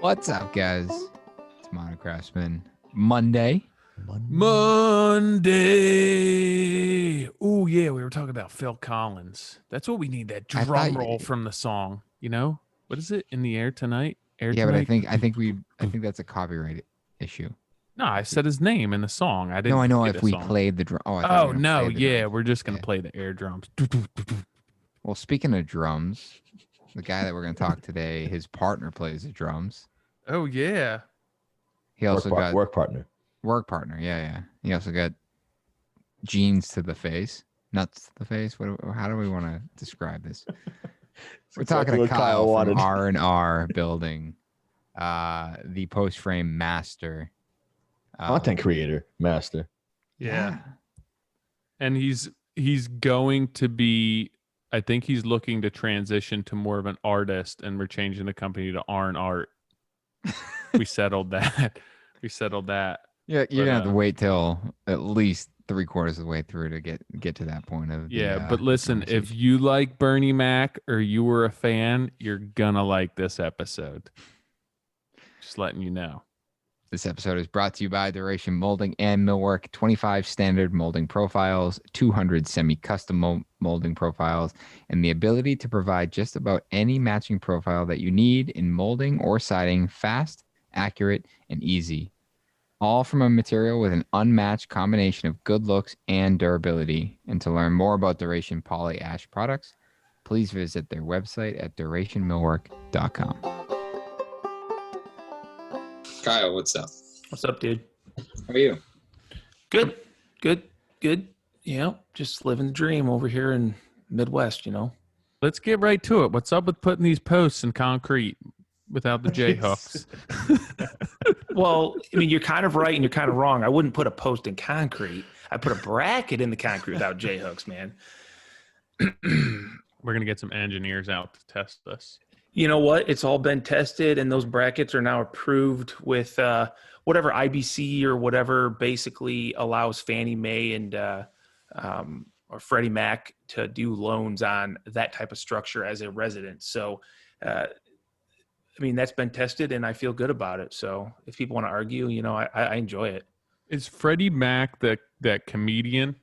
What's up, guys? It's Modern Craftsman. Monday. Oh yeah, we were talking about Phil Collins. That's what we need. That drum roll from the song. You know what is it? In the air tonight. Air Yeah, tonight? but I think that's a copyright issue. No, I said his name in the song. I didn't. No, I know play if the we song. played the drum. Oh no, yeah, we're just gonna play the air drums. Well, speaking of drums, the guy that we're gonna talk today, his partner plays the drums. Oh yeah. He also got work partner. Work partner, yeah. He also got jeans to the face, nuts to the face. How do we want to describe this? We're talking to Kyle from R&R Building, the post frame master, content creator master. Yeah. And he's going to be. I think he's looking to transition to more of an artist, and we're changing the company to R&Art. We settled that. Yeah, you're gonna have to wait till at least 3/4 of the way through to get to that point of. But listen, if you like Bernie Mac or you were a fan, you're gonna like this episode. Just letting you know. This episode is brought to you by Duration Moulding and Millwork. 25 standard molding profiles, 200 semi-custom molding profiles, and the ability to provide just about any matching profile that you need in molding or siding fast, accurate, and easy. All from a material with an unmatched combination of good looks and durability. And to learn more about Duration Poly Ash products, please visit their website at durationmillwork.com. Kyle, what's up? What's up, dude? How are you? Good. You know, just living the dream over here in Midwest, you know. Let's get right to it. What's up with putting these posts in concrete without the J hooks? Well, I mean, you're kind of right and you're kind of wrong. I wouldn't put a post in concrete. I put a bracket in the concrete without J hooks, man. We're going to get some engineers out to test this. You know what? It's all been tested, and those brackets are now approved with whatever IBC or whatever basically allows Fannie Mae and or Freddie Mac to do loans on that type of structure as a resident. So, I mean, that's been tested, and I feel good about it. So if people want to argue, you know, I enjoy it. Is Freddie Mac that comedian?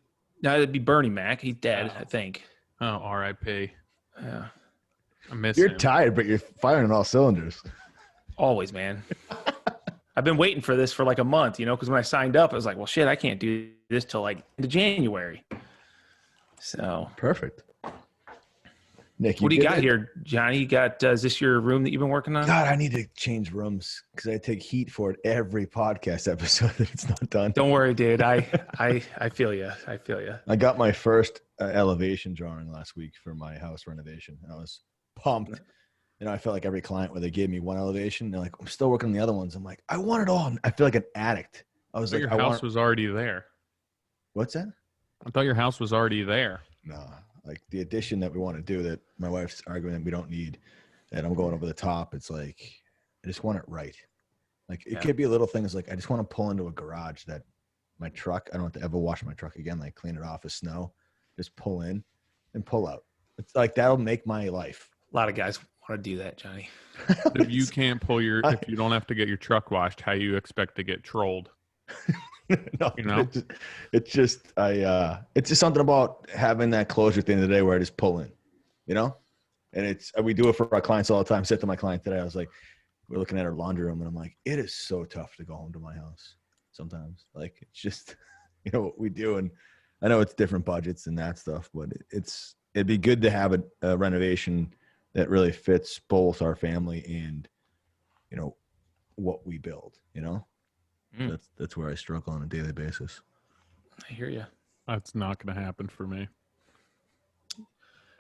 No, it'd be Bernie Mac. He's dead, I think. Oh, R.I.P. Yeah. I miss You're him. tired, but you're firing on all cylinders. Always, man. I've been waiting for this for like a month, you know, because when I signed up, I was like, well, shit, I can't do this till like into January. So Perfect. Nick, what do you got here, Johnny? You got is this your room that you've been working on? God, I need to change rooms because I take heat for it every podcast episode that it's not done. Don't worry, dude. I feel you. I got my first elevation drawing last week for my house renovation, and I was pumped. You know, I felt like every client where they gave me one elevation, they're like, I'm still working on the other ones. I'm like, I want it all. I feel like an addict. I was like, your house was already there. What's that? I thought your house was already there. No, like the addition that we want to do that my wife's arguing that we don't need, and I'm going over the top. It's like, I just want it right. Like it could be little things like I just want to pull into a garage that my truck, I don't have to ever wash my truck again, like clean it off of snow, just pull in and pull out. It's like, that'll make my life. A lot of guys want to do that, Johnny. If you can't if you don't have to get your truck washed, how you expect to get trolled? No, you know, it's just something about having that closure at the end of the day where I just pull in, you know, and we do it for our clients all the time. I said to my client today, I was like, we're looking at our laundry room, and I'm like, it is so tough to go home to my house sometimes. Like, it's just, you know, what we do, and I know it's different budgets and that stuff, but it'd be good to have a renovation that really fits both our family and, you know, what we build, you know. That's where I struggle on a daily basis. I hear you. That's not going to happen for me.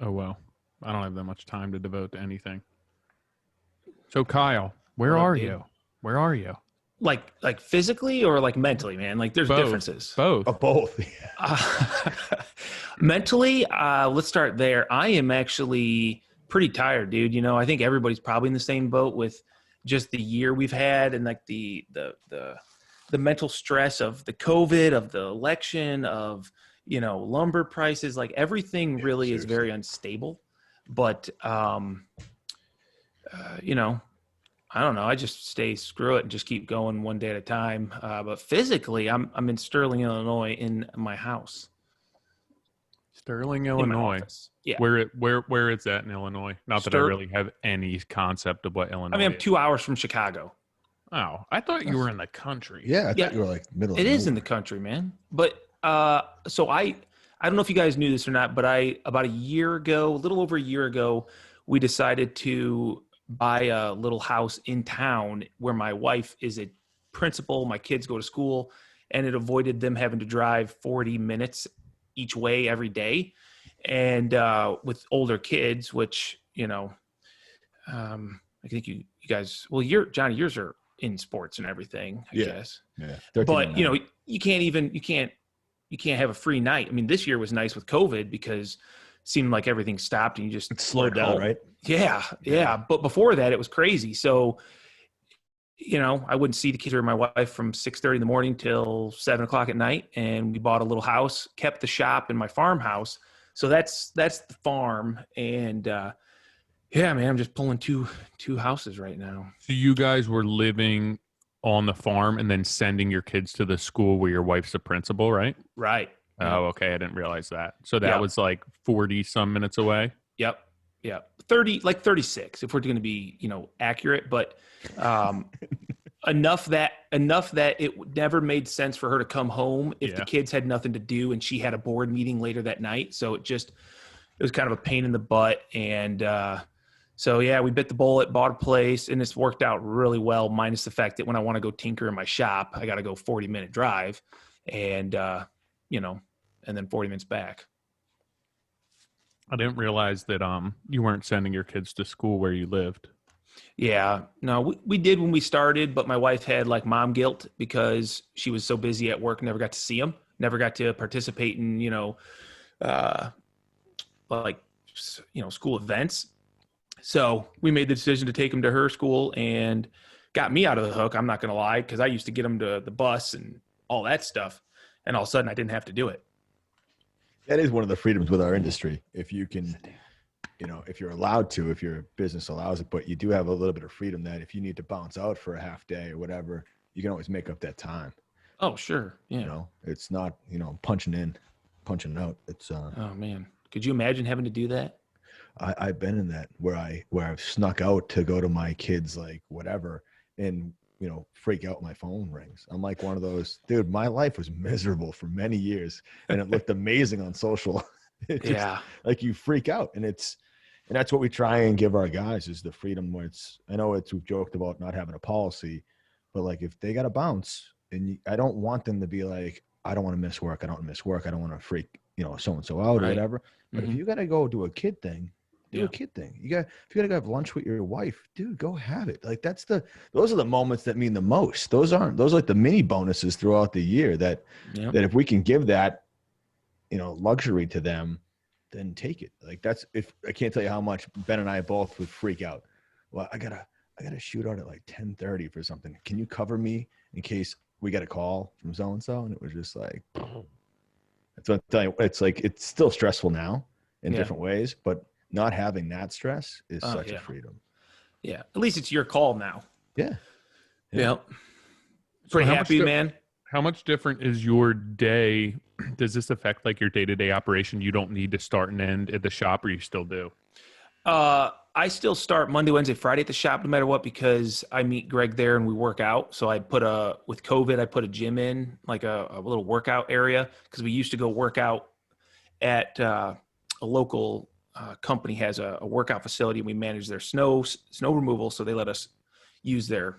Oh, well, I don't have that much time to devote to anything. So, Kyle, where are you? Where are you? Like physically or like mentally, man? Like there's differences. Both. Oh, both. Mentally, let's start there. I am actually pretty tired, dude. You know, I think everybody's probably in the same boat with just the year we've had and like the mental stress of the COVID, of the election, of, you know, lumber prices, like everything really is very unstable. But, you know, I don't know. I just stay screw it and just keep going one day at a time. But physically, I'm in Sterling, Illinois, in my house, Sterling, in my Illinois. office. Yeah. Where is that in Illinois? Not that I really have any concept of what Illinois I mean, I'm is. 2 hours from Chicago. Oh, I thought you were in the country. Yeah, I Yeah. thought you were like middle of It is in nowhere. the country, man. But so I don't know if you guys knew this or not, but about a year ago, a little over a year ago, we decided to buy a little house in town where my wife is a principal, my kids go to school, and it avoided them having to drive 40 minutes each way every day. And with older kids, which, I think you guys, well, yours are in sports and everything, I guess. Yeah. But you can't have a free night. I mean, this year was nice with COVID because it seemed like everything stopped and you just It slowed went down, home. right? Yeah. But before that, it was crazy. So, I wouldn't see the kids or my wife from 6:30 in the morning till 7 o'clock at night. And we bought a little house, kept the shop in my farmhouse. So that's the farm. And yeah, man, I'm just pulling two houses right now. So you guys were living on the farm and then sending your kids to the school where your wife's the principal, right? Right. Oh, okay. I didn't realize that. So that Yeah. was like 40 some minutes away. Yep. 36 if we're going to be, accurate, but enough that it never made sense for her to come home if the kids had nothing to do and she had a board meeting later that night. So it was kind of a pain in the butt. And so, yeah, we bit the bullet, bought a place, and it's worked out really well, minus the fact that when I want to go tinker in my shop, I got to go 40-minute drive and, and then 40 minutes back. I didn't realize that you weren't sending your kids to school where you lived. Yeah, no, we did when we started, but my wife had like mom guilt because she was so busy at work, never got to see them, never got to participate in, school events. So we made the decision to take them to her school and got me out of the hook. I'm not going to lie, because I used to get them to the bus and all that stuff. And all of a sudden I didn't have to do it. That is one of the freedoms with our industry. If you can, if you're allowed to, if your business allows it, but you do have a little bit of freedom that if you need to bounce out for a half day or whatever, you can always make up that time. Oh, sure. Yeah. It's not, punching in, punching out. It's, oh man. Could you imagine having to do that? I've been in that where I've snuck out to go to my kids, like whatever, and, freak out, my phone rings. I'm like one of those, dude, my life was miserable for many years and it looked amazing on social. Like you freak out and that's what we try and give our guys is the freedom where we've joked about not having a policy, but like if they got to bounce and I don't want them to be like, I don't want to miss work. I don't want to miss work. I don't want to freak, so-and-so out or whatever. But if you got to go do a kid thing, do a kid thing. If you got to go have lunch with your wife, dude, go have it. Like those are the moments that mean the most. Those are like the mini bonuses throughout the year that if we can give that, luxury to them, then take it. Like if I can't tell you how much Ben and I both would freak out. Well, I gotta shoot out at like 10:30 for something. Can you cover me in case we get a call from so-and-so? And it was just like, that's what I'm telling you. It's like, it's still stressful now in different ways, but not having that stress is such a freedom. Yeah. At least it's your call now. Yeah. Pretty happy, man. How much different is your day? Does this affect like your day-to-day operation? You don't need to start and end at the shop, or you still do? I still start Monday, Wednesday, Friday at the shop no matter what, because I meet Greg there and we work out. So with COVID, I put a gym in, like a little workout area, because we used to go work out at a local company has a workout facility, and we manage their snow removal. So they let us use their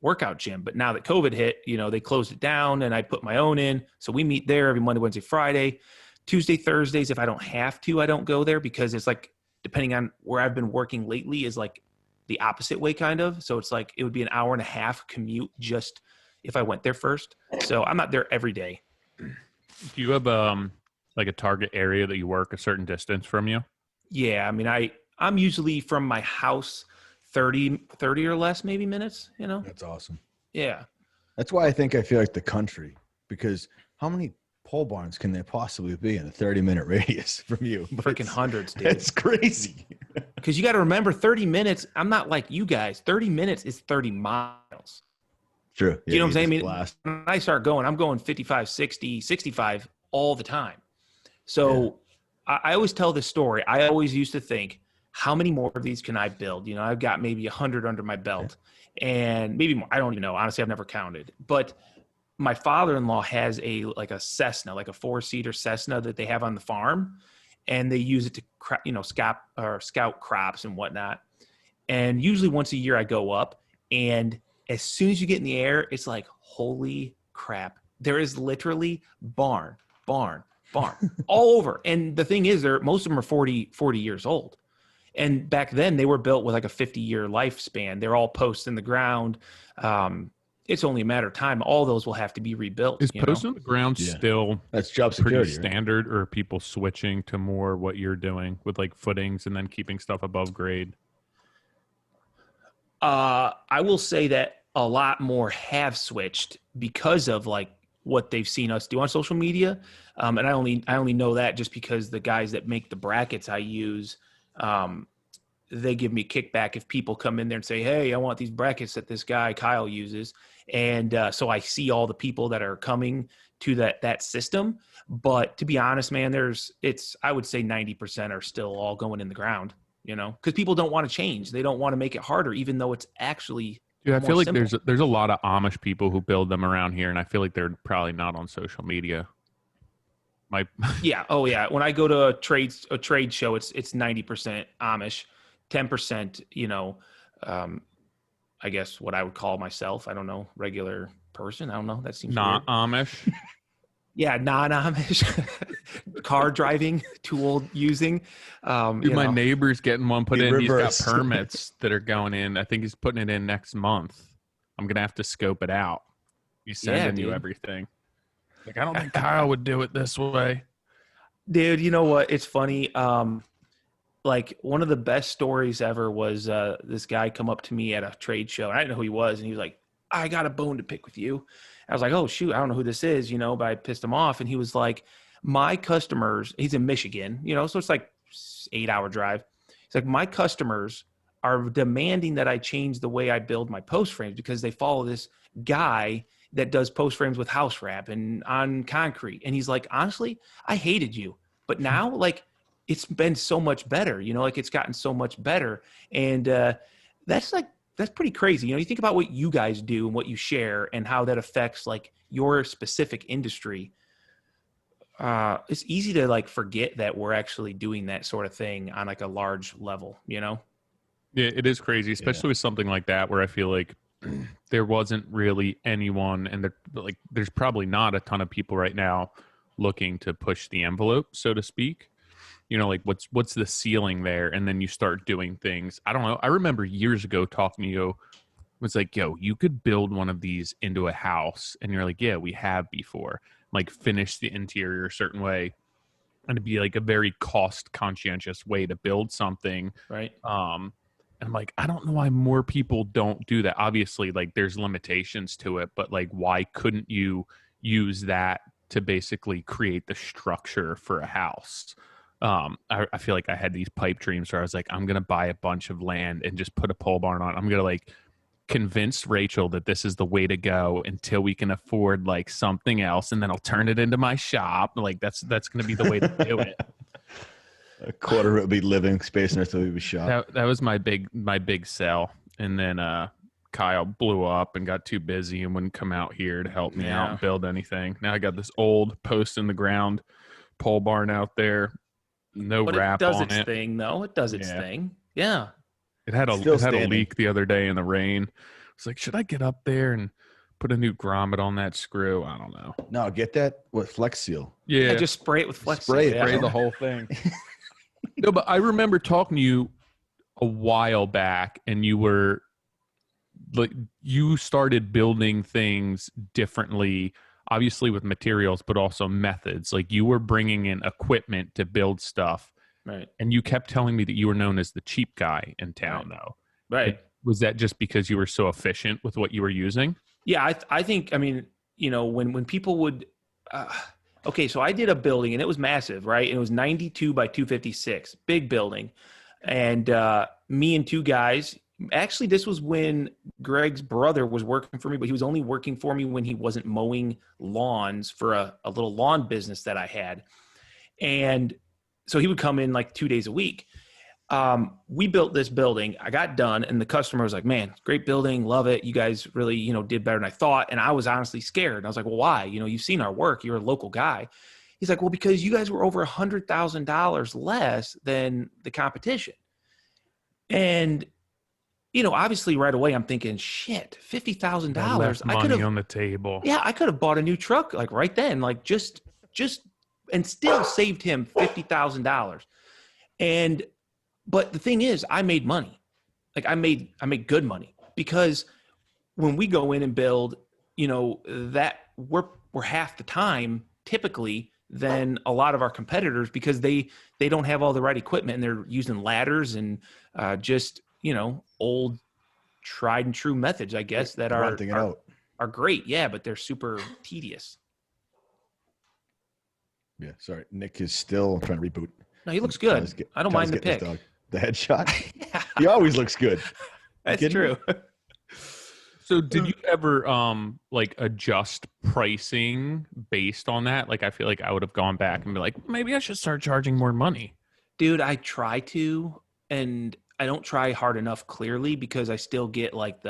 workout gym. But now that COVID hit, they closed it down, and I put my own in. So we meet there every Monday, Wednesday, Friday. Tuesday, Thursdays, if I don't have to, I don't go there, because it's like, depending on where I've been working lately, is like the opposite way kind of. So it's like, it would be an hour and a half commute just if I went there first. So I'm not there every day. Do you have like a target area that you work a certain distance from you? Yeah. I mean, I'm usually from my house 30 or less, maybe minutes, That's awesome. Yeah. That's why I feel like the country, because how many pole barns can there possibly be in a 30-minute radius from you? Freaking hundreds, dude. It's crazy. because you got to remember 30 minutes. I'm not like you guys. 30 minutes is 30 miles. True. You know what I'm saying? I mean, Blast. when I start going, I'm going 55, 60, 65 all the time. So I always tell this story. I always used to think, how many more of these can I build? You know, I've got maybe 100 under my belt and maybe more. I don't even know. Honestly, I've never counted. But my father-in-law has a Cessna, like a 4-seater Cessna that they have on the farm, and they use it to scout crops and whatnot. And usually once a year I go up, and as soon as you get in the air, it's like, holy crap. There is literally barn all over. And the thing is, most of them are 40 years old. And back then they were built with like a 50-year lifespan. They're all posts in the ground. It's only a matter of time. All those will have to be rebuilt. Is post in the ground still that's job pretty security, standard, or are people switching to more what you're doing with like footings and then keeping stuff above grade? I will say that a lot more have switched because of like what they've seen us do on social media. And I only know that just because the guys that make the brackets I use, they give me kickback if people come in there and say, hey, I want these brackets that this guy Kyle uses. And so I see all the people that are coming to that system. But to be honest, man, I would say 90% are still all going in the ground, you know, because people don't want to change. They don't want to make it harder, even though it's actually I feel like simple. there's a lot of Amish people who build them around here, and I feel like they're probably not on social media. Yeah. Oh yeah. When I go to a trade show, it's 90% Amish, 10%, you know, I guess what I would call myself. I don't know, regular person. I don't know. That seems not weird. Amish. Yeah, non-Amish, car driving, tool using. Dude, my neighbor's getting one put in. Reverse. He's got permits that are going in. I think he's putting it in next month. I'm gonna have to scope it out. He's sending you everything. Like, I don't think Kyle would do it this way. Dude, you know what? It's funny. Like one of the best stories ever was this guy come up to me at a trade show. I didn't know who he was, and he was like, I got a bone to pick with you. I was like, oh, shoot, I don't know who this is, you know, but I pissed him off. And he was like, my customers, he's in Michigan, you know, so it's like 8-hour drive. He's like, my customers are demanding that I change the way I build my post frames because they follow this guy that does post frames with house wrap and on concrete. And he's like, honestly, I hated you. But now, like, it's been so much better, you know, like it's gotten so much better. And that's pretty crazy. You know, you think about what you guys do and what you share and how that affects like your specific industry. It's easy to like forget that we're actually doing that sort of thing on like a large level, you know? Yeah, it is crazy, especially with something like that where I feel like there wasn't really anyone, and there's probably not a ton of people right now looking to push the envelope, so to speak. You know, like what's the ceiling there? And then you start doing things. I don't know. I remember years ago talking to you, it was like, yo, you could build one of these into a house. And you're like, yeah, we have before. Like finish the interior a certain way. And it'd be like a very cost conscientious way to build something. Right. And I'm like, I don't know why more people don't do that. Obviously, like there's limitations to it, but like, why couldn't you use that to basically create the structure for a house? I feel like I had these pipe dreams where I was like, I'm going to buy a bunch of land and just put a pole barn on. I'm going to like convince Rachel that this is the way to go until we can afford like something else. And then I'll turn it into my shop. Like that's going to be the way to do it. A quarter of it would be living space and the rest of it would be shop. That was my big sell. And then, Kyle blew up and got too busy and wouldn't come out here to help me out and build anything. Now I got this old post in the ground pole barn out there. No but wrap it does on its it. thing, though. It does its thing. Yeah. It had a leak the other day in the rain. I was like, should I get up there and put a new grommet on that screw? I don't know. No, get that with Flex Seal. Yeah, just spray it with Flex Spray Seal. it, the whole thing. No, but I remember talking to you a while back, and you were like, you started building things differently, obviously with materials, but also methods. Like you were bringing in equipment to build stuff. Right. And you kept telling me that you were known as the cheap guy in town, though. Right. Was that just because you were so efficient with what you were using? Yeah, I think, I mean, you know, when people would, okay, so I did a building and it was massive, right? And it was 92 by 256, big building. And me and two guys, actually, this was when Greg's brother was working for me, but he was only working for me when he wasn't mowing lawns for a little lawn business that I had. And so he would come in like 2 days a week. We built this building. I got done, and the customer was like, man, great building. Love it. You guys really, did better than I thought. And I was honestly scared. And I was like, well, why? You've seen our work. You're a local guy. He's like, well, because you guys were over $100,000 less than the competition. And, obviously right away I'm thinking, shit, $50,000. I could have on the table. Yeah, I could have bought a new truck like right then, like just and still saved him $50,000. But the thing is, I made money. Like I made good money, because when we go in and build, that we're half the time typically than a lot of our competitors, because they don't have all the right equipment, and they're using ladders and just old tried and true methods, I guess, that are great. Yeah, but they're super tedious. Yeah, sorry. Nick is still trying to reboot. No, he looks good. I don't mind the pick. The headshot. He always looks good. That's true. So did you ever adjust pricing based on that? Like, I feel like I would have gone back and be like, maybe I should start charging more money. Dude, I try to, and I don't try hard enough, clearly, because I still get like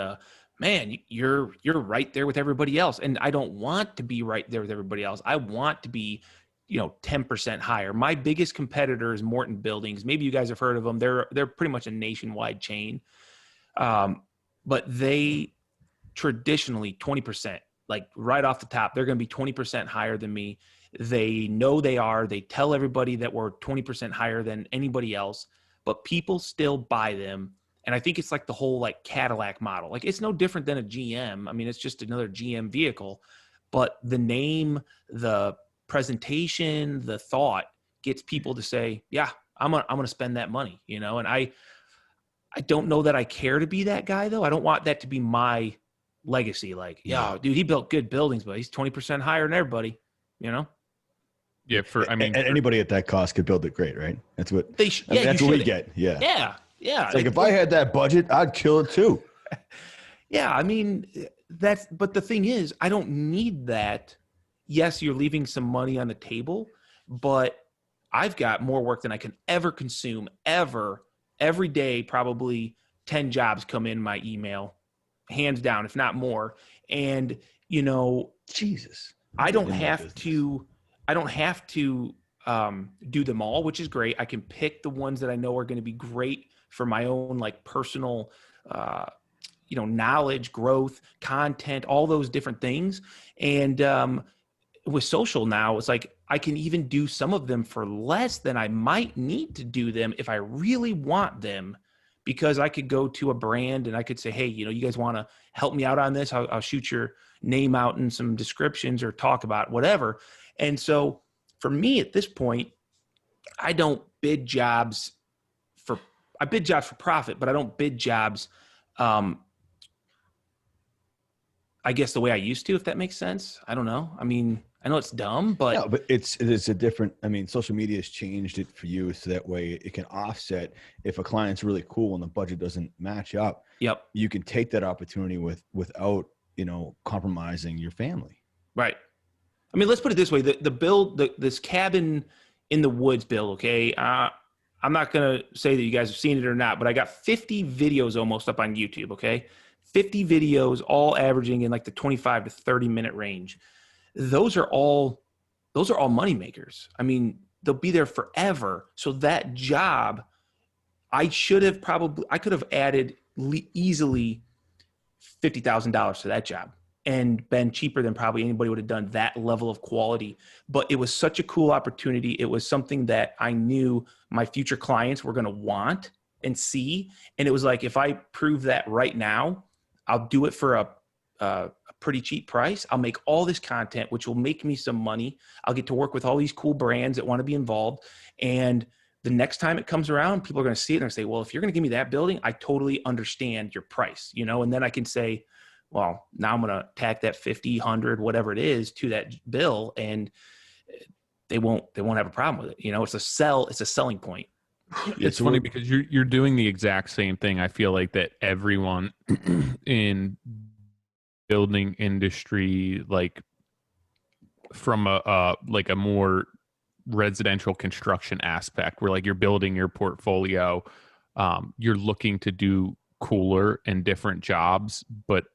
man, you're right there with everybody else. And I don't want to be right there with everybody else. I want to be 10% higher. My biggest competitor is Morton Buildings. Maybe you guys have heard of them. They're pretty much a nationwide chain. But they traditionally 20%, like right off the top, they're going to be 20% higher than me. They know they are. They tell everybody that we're 20% higher than anybody else, but people still buy them. And I think it's like the whole like Cadillac model. Like it's no different than a GM. I mean, it's just another GM vehicle, but the name, the presentation, the thought gets people to say, yeah, I'm going to spend that money, and I don't know that I care to be that guy though. I don't want that to be my legacy. Like, yeah, dude, he built good buildings, but he's 20% higher than everybody, Yeah. And anybody at that cost could build it great, right? That's what that's what we get. Yeah. Yeah. Yeah. It's like if I had that budget, I'd kill it too. Yeah. I mean, but the thing is, I don't need that. Yes, you're leaving some money on the table, but I've got more work than I can ever consume every day. Probably 10 jobs come in my email, hands down, if not more. And, Jesus, I don't have to do them all, which is great. I can pick the ones that I know are going to be great for my own like personal, knowledge, growth, content, all those different things. And with social now, it's like I can even do some of them for less than I might need to do them if I really want them, because I could go to a brand and I could say, hey, you guys want to help me out on this? I'll shoot your name out in some descriptions or talk about whatever. And so for me at this point, I don't bid jobs I bid jobs for profit, but I don't bid jobs, I guess the way I used to, if that makes sense. I don't know. I mean, I know it's dumb, but no, but it's a different, social media has changed it for you. So that way it can offset if a client's really cool and the budget doesn't match up. Yep. You can take that opportunity without, compromising your family. Right. I mean, let's put it this way. The build, this cabin in the woods build. Okay. I'm not going to say that you guys have seen it or not, but I got 50 videos almost up on YouTube. Okay. 50 videos, all averaging in like the 25 to 30 minute range. Those are all money makers. I mean, they'll be there forever. So that job, I could have added easily $50,000 to that job and been cheaper than probably anybody would have done that level of quality. But it was such a cool opportunity. It was something that I knew my future clients were going to want and see. And it was like, if I prove that right now, I'll do it for a pretty cheap price. I'll make all this content, which will make me some money. I'll get to work with all these cool brands that want to be involved. And the next time it comes around, people are going to see it and say, well, if you're going to give me that building, I totally understand your price, and then I can say, well, now I'm going to tack that 50, 100, whatever it is to that bill. And they won't have a problem with it. It's a selling point. It's funny because you're doing the exact same thing. I feel like that everyone in building industry, like from a like a more residential construction aspect, where like you're building your portfolio, you're looking to do cooler and different jobs, but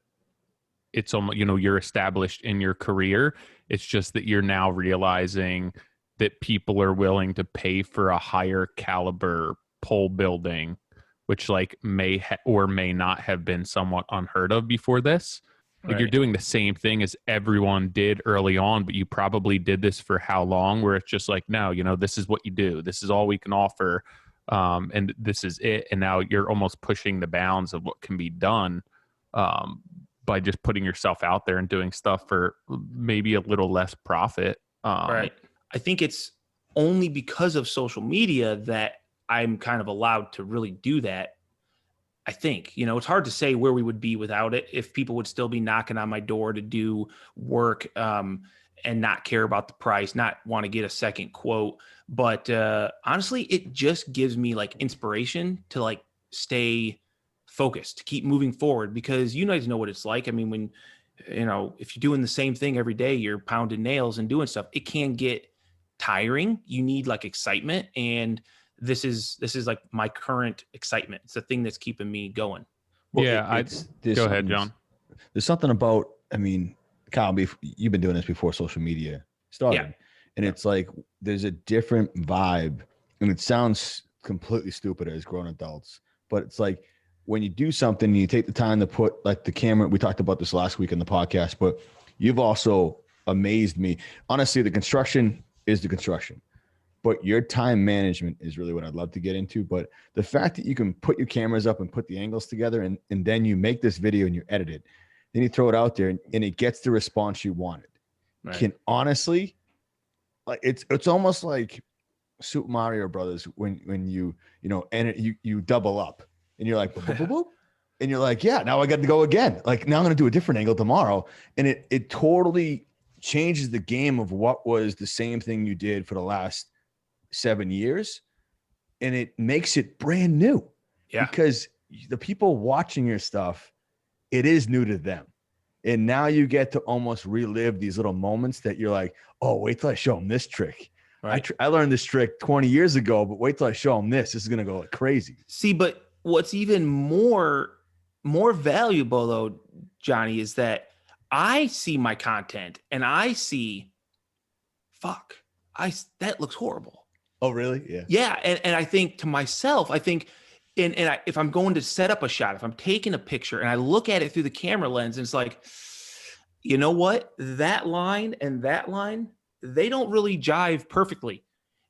it's almost, you're established in your career. It's just that you're now realizing that people are willing to pay for a higher caliber pole building, which like may or may not have been somewhat unheard of before this. Like you're doing the same thing as everyone did early on, but you probably did this for how long, where it's just like, no, this is what you do. This is all we can offer. And this is it. And now you're almost pushing the bounds of what can be done by just putting yourself out there and doing stuff for maybe a little less profit. Right. I think it's only because of social media that I'm kind of allowed to really do that. I think, it's hard to say where we would be without it, if people would still be knocking on my door to do work and not care about the price, not want to get a second quote. But honestly, it just gives me like inspiration to like stay focused, to keep moving forward, because you guys know what it's like. I mean, when, if you're doing the same thing every day, you're pounding nails and doing stuff, it can get tiring. You need like excitement. And this is like my current excitement. It's the thing that's keeping me going. Well, yeah. Go ahead, John. There's something about, I mean, Kyle, you've been doing this before social media started. Yeah. And it's like, there's a different vibe, and it sounds completely stupid as grown adults, but it's like when you do something, you take the time to put like the camera, we talked about this last week in the podcast, but you've also amazed me. Honestly, the construction is the construction, but your time management is really what I'd love to get into. But the fact that you can put your cameras up and put the angles together, and then you make this video and you edit it, then you throw it out there and it gets the response you wanted. Right. Can honestly, like it's almost like Super Mario Brothers when you and you double up and you're like boop, boop, boop, boop, and you're like, yeah, now I got to go again. Like now I'm going to do a different angle tomorrow, and it totally changes the game of what was the same thing you did for the last 7 years, and it makes it brand new. Yeah, because the people watching your stuff, it is new to them, and now you get to almost relive these little moments that you're like, oh, wait till I show them this trick. Right. I learned this trick 20 years ago, but wait till I show them this. This is gonna go like crazy. See, but what's even more valuable though, Johnny, is that I see my content and I see, that looks horrible. Oh, really? Yeah. Yeah. And I think to myself, if I'm going to set up a shot, if I'm taking a picture and I look at it through the camera lens, and it's like, you know what? That line and that line, they don't really jive perfectly.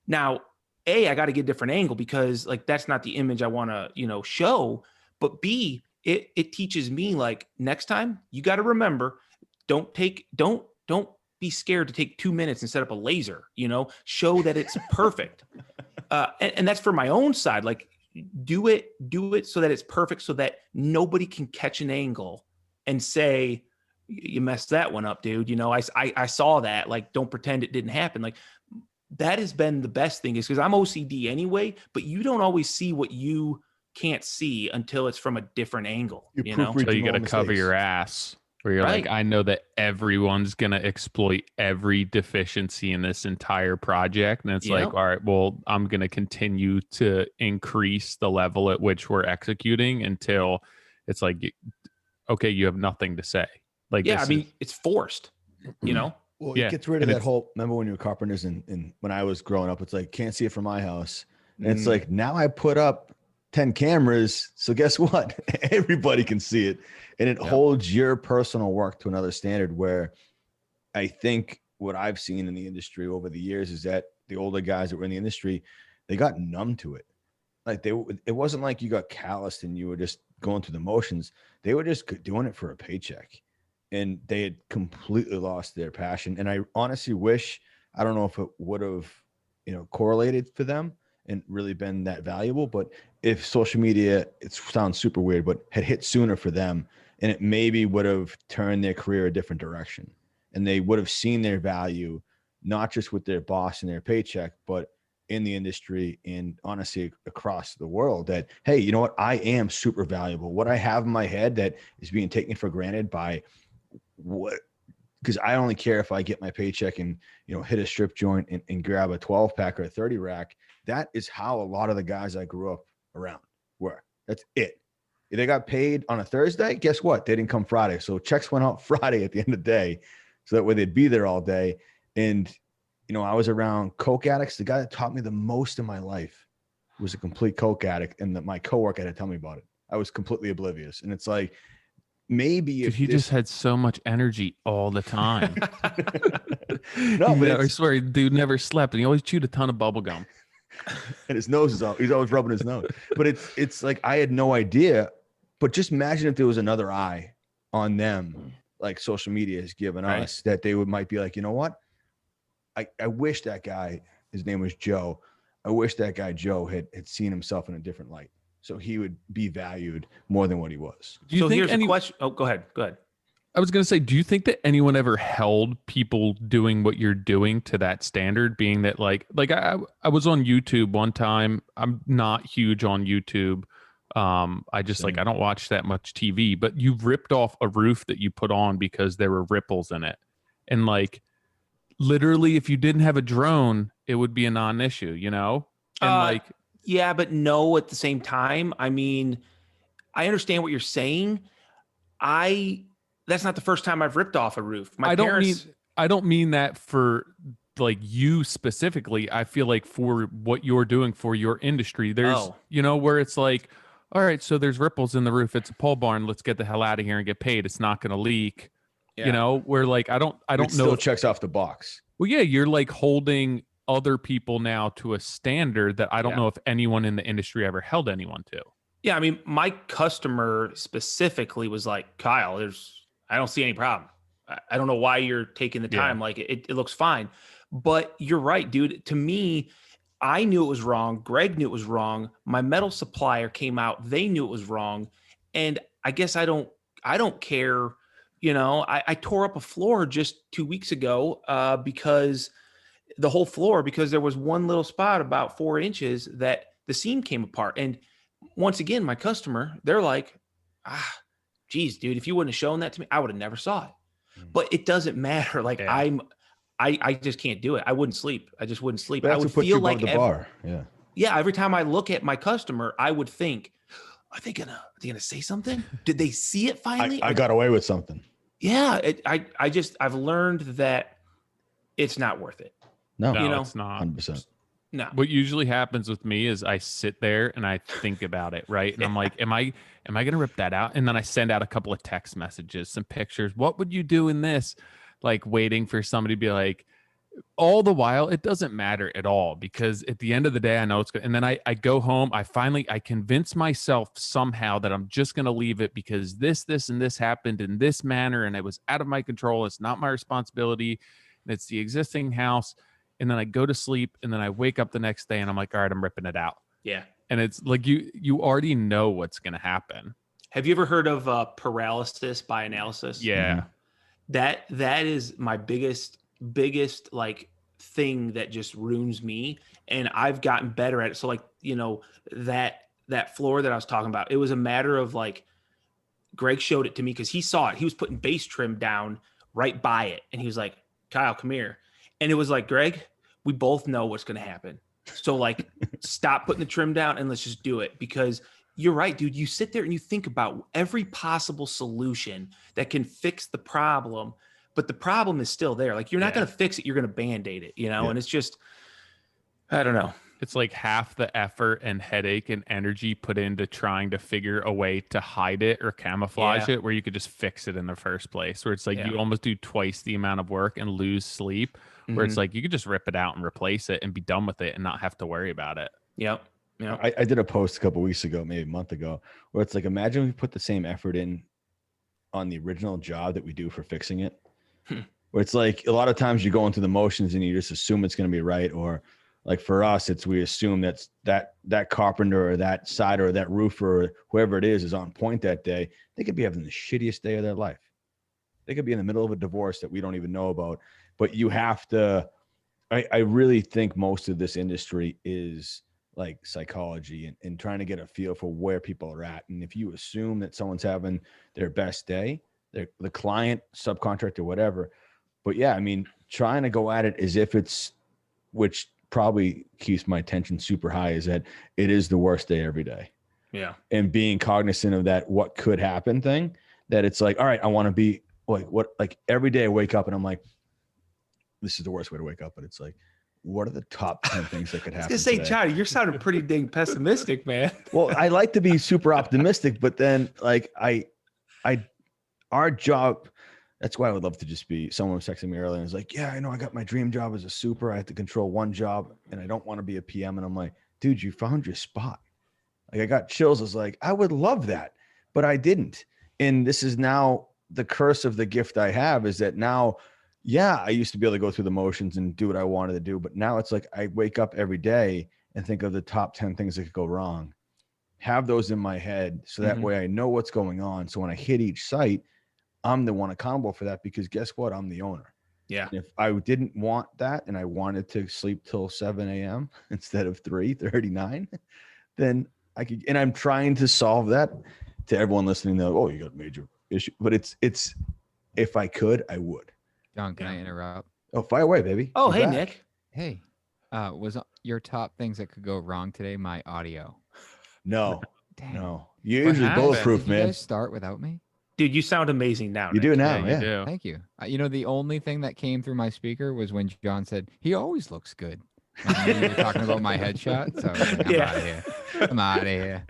Now, I got to get a different angle because like, that's not the image I want to, show, but B, it teaches me like next time you got to remember, don't be scared to take 2 minutes and set up a laser, show that it's perfect. And that's for my own side. Like do it so that it's perfect, so that nobody can catch an angle and say, you messed that one up, dude. I saw that. Like, don't pretend it didn't happen. Like that has been the best thing, is because I'm OCD anyway, but you don't always see what you can't see until it's from a different angle. So you got to cover your ass, where you're like, I know that everyone's going to exploit every deficiency in this entire project. And it's like, all right, well, I'm going to continue to increase the level at which we're executing until it's like, okay, you have nothing to say. Like, yeah, it's forced, Well, it gets rid of that whole, remember when you were carpenters and when I was growing up, it's like, can't see it from my house. And it's like, now I put up 10 cameras. So guess what? Everybody can see it. And it holds your personal work to another standard, where I think what I've seen in the industry over the years is that the older guys that were in the industry, they got numb to it. Like it wasn't like you got calloused and you were just going through the motions. They were just doing it for a paycheck. And they had completely lost their passion. And I honestly wish, I don't know if it would have, correlated for them and really been that valuable. But if social media, it sounds super weird, but had hit sooner for them, and it maybe would have turned their career a different direction. And they would have seen their value, not just with their boss and their paycheck, but in the industry and honestly across the world that, hey, you know what? I am super valuable. What I have in my head that is being taken for granted by what, because I only care if I get my paycheck and, you know, hit a strip joint and grab a 12 pack or a 30 rack. That is how a lot of the guys I grew up around were. That's it. If they got paid on a Thursday, guess what? They didn't come Friday. So checks went out Friday at the end of the day. So that way they'd be there all day. And, you know, I was around coke addicts. The guy that taught me the most in my life was a complete coke addict. And my coworker had to tell me about it. I was completely oblivious. And it's like, maybe if he just had so much energy all the time. No, but I swear, dude never slept, and he always chewed a ton of bubble gum. And his nose is out. He's always rubbing his nose. But it's like I had no idea. But just imagine if there was another eye on them, like social media has given us, that they might be like, you know what? I wish that guy, his name was Joe. I wish that guy Joe had seen himself in a different light, so he would be valued more than what he was. Do you think here's a question. Oh, go ahead. I was going to say, do you think that anyone ever held people doing what you're doing to that standard, being that like I was on YouTube one time. I'm not huge on YouTube. I just I don't watch that much TV, but you ripped off a roof that you put on because there were ripples in it. And like, literally, if you didn't have a drone, it would be a non-issue, you know? And yeah, but no, at the same time, I mean, I understand what you're saying. That's not the first time I've ripped off a roof. I don't mean that for like you specifically. I feel like for what you're doing for your industry, there's, you know, where it's like, all right, so there's ripples in the roof. It's a pole barn. Let's get the hell out of here and get paid. It's not going to leak. Yeah. You know, where like, I don't know. Still checks off the box. Well, yeah, you're like holding other people now to a standard that I don't know if anyone in the industry ever held anyone to. Yeah. I mean, my customer specifically was like, Kyle, I don't see any problem. I don't know why you're taking the time. Yeah. Like it looks fine, but you're right, dude. To me, I knew it was wrong. Greg knew it was wrong. My metal supplier came out. They knew it was wrong. And I guess I don't care. You know, I tore up a floor just 2 weeks ago because the whole floor, because there was one little spot about 4 inches that the seam came apart. And once again, my customer, they're like, geez, dude, if you wouldn't have shown that to me, I would have never saw it. But it doesn't matter. Like I just can't do it. I wouldn't sleep. I just wouldn't sleep. I would feel like the bar. Yeah. Every time I look at my customer, I would think, are they gonna say something? Did they see it finally? I got away with something. Yeah. I've learned that it's not worth it. No, you know, it's not. 100%. No. What usually happens with me is I sit there and I think about it, right? And I'm like, am I going to rip that out? And then I send out a couple of text messages, some pictures. What would you do in this? Like waiting for somebody to be like, all the while, it doesn't matter at all, because at the end of the day, I know it's good. And then I go home. I convince myself somehow that I'm just going to leave it because this, and this happened in this manner. And it was out of my control. It's not my responsibility. And it's the existing house. And then I go to sleep, and then I wake up the next day and I'm like, all right, I'm ripping it out. Yeah. And it's like, you already know what's going to happen. Have you ever heard of paralysis by analysis? Yeah. Mm-hmm. That is my biggest like thing that just ruins me. And I've gotten better at it. So like, you know, that floor that I was talking about, it was a matter of like, Greg showed it to me because he saw it. He was putting base trim down right by it. And he was like, Kyle, come here. And it was like, Greg, we both know what's going to happen. So like, stop putting the trim down and let's just do it. Because you're right, dude. You sit there and you think about every possible solution that can fix the problem, but the problem is still there. Like, you're not going to fix it. You're going to Band-Aid it, you know? Yeah. And it's just, I don't know. It's like half the effort and headache and energy put into trying to figure a way to hide it or camouflage it, where you could just fix it in the first place, where it's like you almost do twice the amount of work and lose sleep, where it's like you could just rip it out and replace it and be done with it and not have to worry about it. Yep. Yeah. I did a post a couple of weeks ago, maybe a month ago, where it's like, imagine we put the same effort in on the original job that we do for fixing it. Where it's like, a lot of times you're going through the motions and you just assume it's going to be right. Or like for us, we assume that carpenter or that sider or that roofer or whoever it is on point that day. They could be having the shittiest day of their life. They could be in the middle of a divorce that we don't even know about, but you have to I really think most of this industry is like psychology and trying to get a feel for where people are at. And if you assume that someone's having their best day, the client, subcontractor, whatever. But yeah, I mean, trying to go at it as if it's, which probably keeps my tension super high, is that it is the worst day every day. Yeah. And being cognizant of that, what could happen thing, that it's like, all right, I want to be like every day I wake up and I'm like, this is the worst way to wake up. But it's like, what are the top 10 things that could happen? I was gonna say, today? Johnny, you're sounding pretty dang pessimistic, man. Well, I like to be super optimistic, but then like our job, that's why I would love to just be, someone was texting me earlier and was like, yeah, I know I got my dream job as a super. I have to control one job and I don't want to be a PM. And I'm like, dude, you found your spot. Like I got chills. I was like, I would love that, but I didn't. And this is now the curse of the gift I have, is that now, yeah, I used to be able to go through the motions and do what I wanted to do. But now it's like, I wake up every day and think of the top 10 things that could go wrong, have those in my head. So that way I know what's going on. So when I hit each site, I'm the one accountable for that, because guess what? I'm the owner. Yeah. And if I didn't want that and I wanted to sleep till 7 a.m. instead of 3:39, then I could, and I'm trying to solve that to everyone listening though. Oh, you got a major issue, but it's, if I could, I would. John, can I interrupt? Oh, fire away, baby. Oh, You're hey, back. Nick. Hey, was your top things that could go wrong today my audio? No, Dang. no. You're What usually happened? bulletproof, Did you man. guys start without me? Dude, you sound amazing now. You Nick. do now, You yeah. do. Thank you. You know, the only thing that came through my speaker was when John said, he always looks good. And you were talking about my headshot. So I was like, I'm Yeah. out of here. I'm out of here.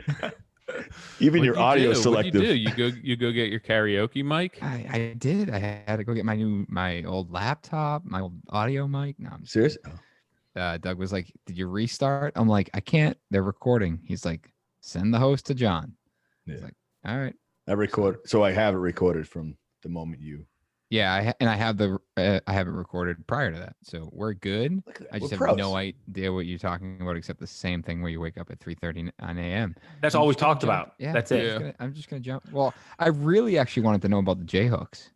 Even What'd your you audio do? selective. What'd you do? You go get your karaoke mic? I did. I had to go get my old laptop, my old audio mic. No, I'm just Serious? Doug was like, did you restart? I'm like, I can't. They're recording. He's like, send the host to John. Yeah. It's like, all right. I record, so I have it recorded from the moment you. Yeah, I have I have it recorded prior to that, so we're good. Look at that. I just We're have pros. no idea what you're talking about, except the same thing where you wake up at 3:39 a.m. That's I'm all we just gonna talked jump- about. Yeah, That's I'm it. just gonna- I'm just gonna jump. Well, I really actually wanted to know about the J hooks.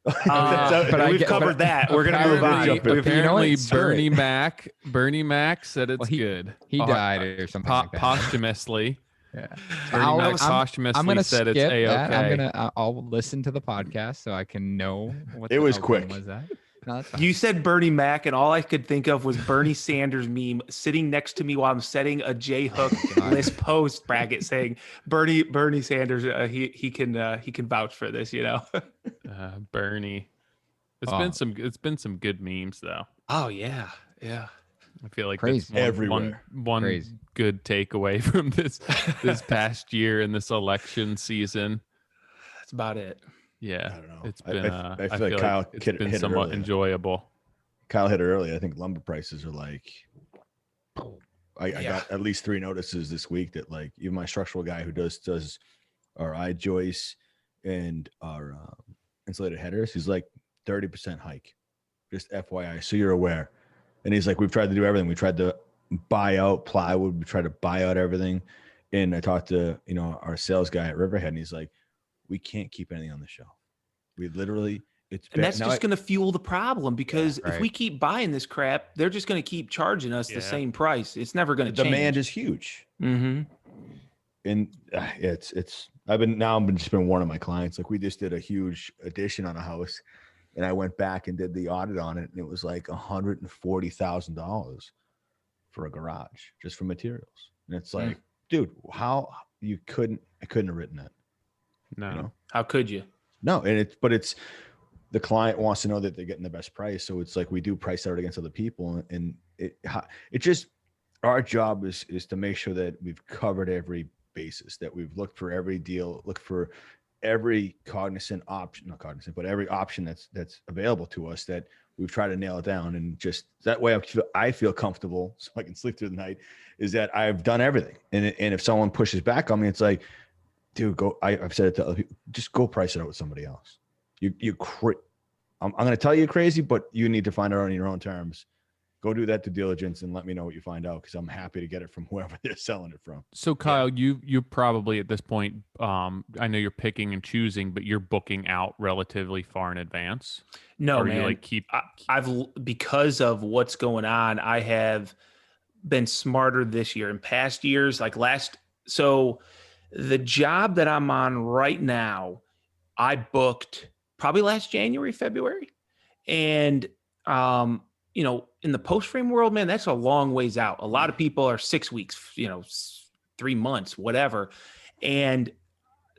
But I we've get- covered but that. We're gonna move on. Jump in. If you know Apparently, it, screw Bernie it. Mac said it's Well, good. He died or something like that. Posthumously. Yeah. Bernie I'll- Mac I'm posthumously gonna said skip it's that. A-okay. I'll listen to the podcast so I can know what It the was outcome quick. Was that? No, that's fine. You said Bernie Mac, and all I could think of was Bernie Sanders meme sitting next to me while I'm setting a J Hook God. list post bracket saying Bernie Sanders. He can vouch for this. You know. Bernie. It's been some good memes though. Oh yeah, yeah. I feel like Crazy. that's Everywhere. one Crazy. good takeaway from this past year and this election season. That's about it. Yeah, I don't know. it's I been. feel like Kyle it's hit been it somewhat earlier. enjoyable. Kyle hit it earlier. I think lumber prices are like, I Yeah. got at least 3 notices this week that like even my structural guy who does our eye joists and our insulated headers, he's like 30% hike. Just FYI, so you're aware. And he's like, we've tried to do everything. We tried to buy out plywood. We tried to buy out everything. And I talked to, our sales guy at Riverhead, and he's like, we can't keep anything on the shelf. We literally, And that's just going to fuel the problem, because if right. we keep buying this crap, they're just going to keep charging us the Yeah. same price. It's never going the to change. demand is huge. Mm-hmm. And I've been warning my clients, like we just did a huge addition on a house, and I went back and did the audit on it, and it was like $140,000 for a garage just for materials. And it's like, dude, how I couldn't have written that. No, How could you? No, and it's the client wants to know that they're getting the best price. So it's like we do price out against other people, and it just, our job is to make sure that we've covered every basis, that we've looked for every deal, look for every every option that's available to us, that we've tried to nail it down. And just that way I feel comfortable so I can sleep through the night, is that I've done everything. And if someone pushes back on me, it's like, dude, I've said it to other people, just go price it out with somebody else. I'm going to tell you you're crazy, but you need to find out on your own terms go do that due diligence and let me know what you find out, because I'm happy to get it from whoever they're selling it from. So Kyle, you probably at this point, I know you're picking and choosing, but you're booking out relatively far in advance. No, or man. You like keep I've because of what's going on, I have been smarter this year. In past years, so the job that I'm on right now, I booked probably last January, February. And in the post frame world, man, that's a long ways out. A lot of people are 6 weeks, 3 months, whatever. And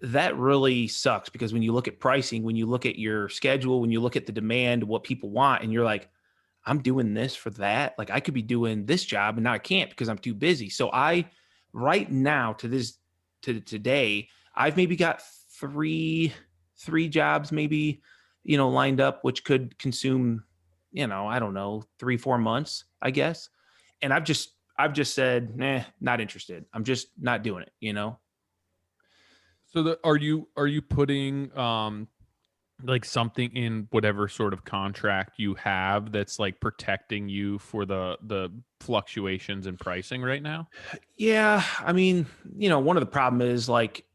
that really sucks, because when you look at pricing, when you look at your schedule, when you look at the demand, what people want, and you're like, I'm doing this for that. Like, I could be doing this job and now I can't because I'm too busy. So right now to today, I've maybe got three jobs maybe, lined up, which could consume, I don't know, 3-4 months, I guess. And I've just said, nah, not interested. I'm just not doing it, So are you putting like something in whatever sort of contract you have that's like protecting you for the fluctuations in pricing right now? Yeah. I mean, one of the problem is, like,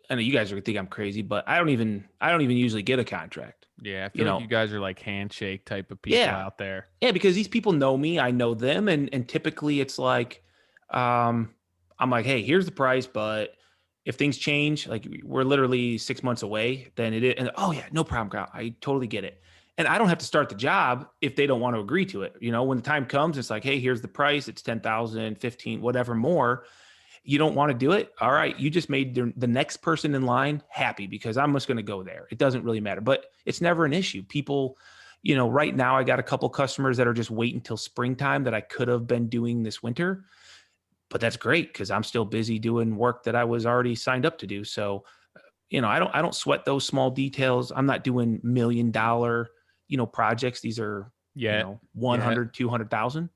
I know you guys are gonna think I'm crazy, but I don't even usually get a contract. Yeah, I feel like you guys are like handshake type of people out there. Yeah, because these people know me, I know them, and typically it's like, I'm like, hey, here's the price, but if things change, like we're literally 6 months away, then it is, and oh yeah, no problem, Kyle. I totally get it. And I don't have to start the job if they don't want to agree to it. When the time comes, it's like, hey, here's the price. It's 10,000, 15, whatever more. You don't want to do it. All right. You just made the next person in line happy, because I'm just going to go there. It doesn't really matter, but it's never an issue. People, right now I got a couple customers that are just waiting until springtime that I could have been doing this winter, but that's great, because I'm still busy doing work that I was already signed up to do. So, I don't sweat those small details. I'm not doing $1 million, projects. These are, 100, 200,000.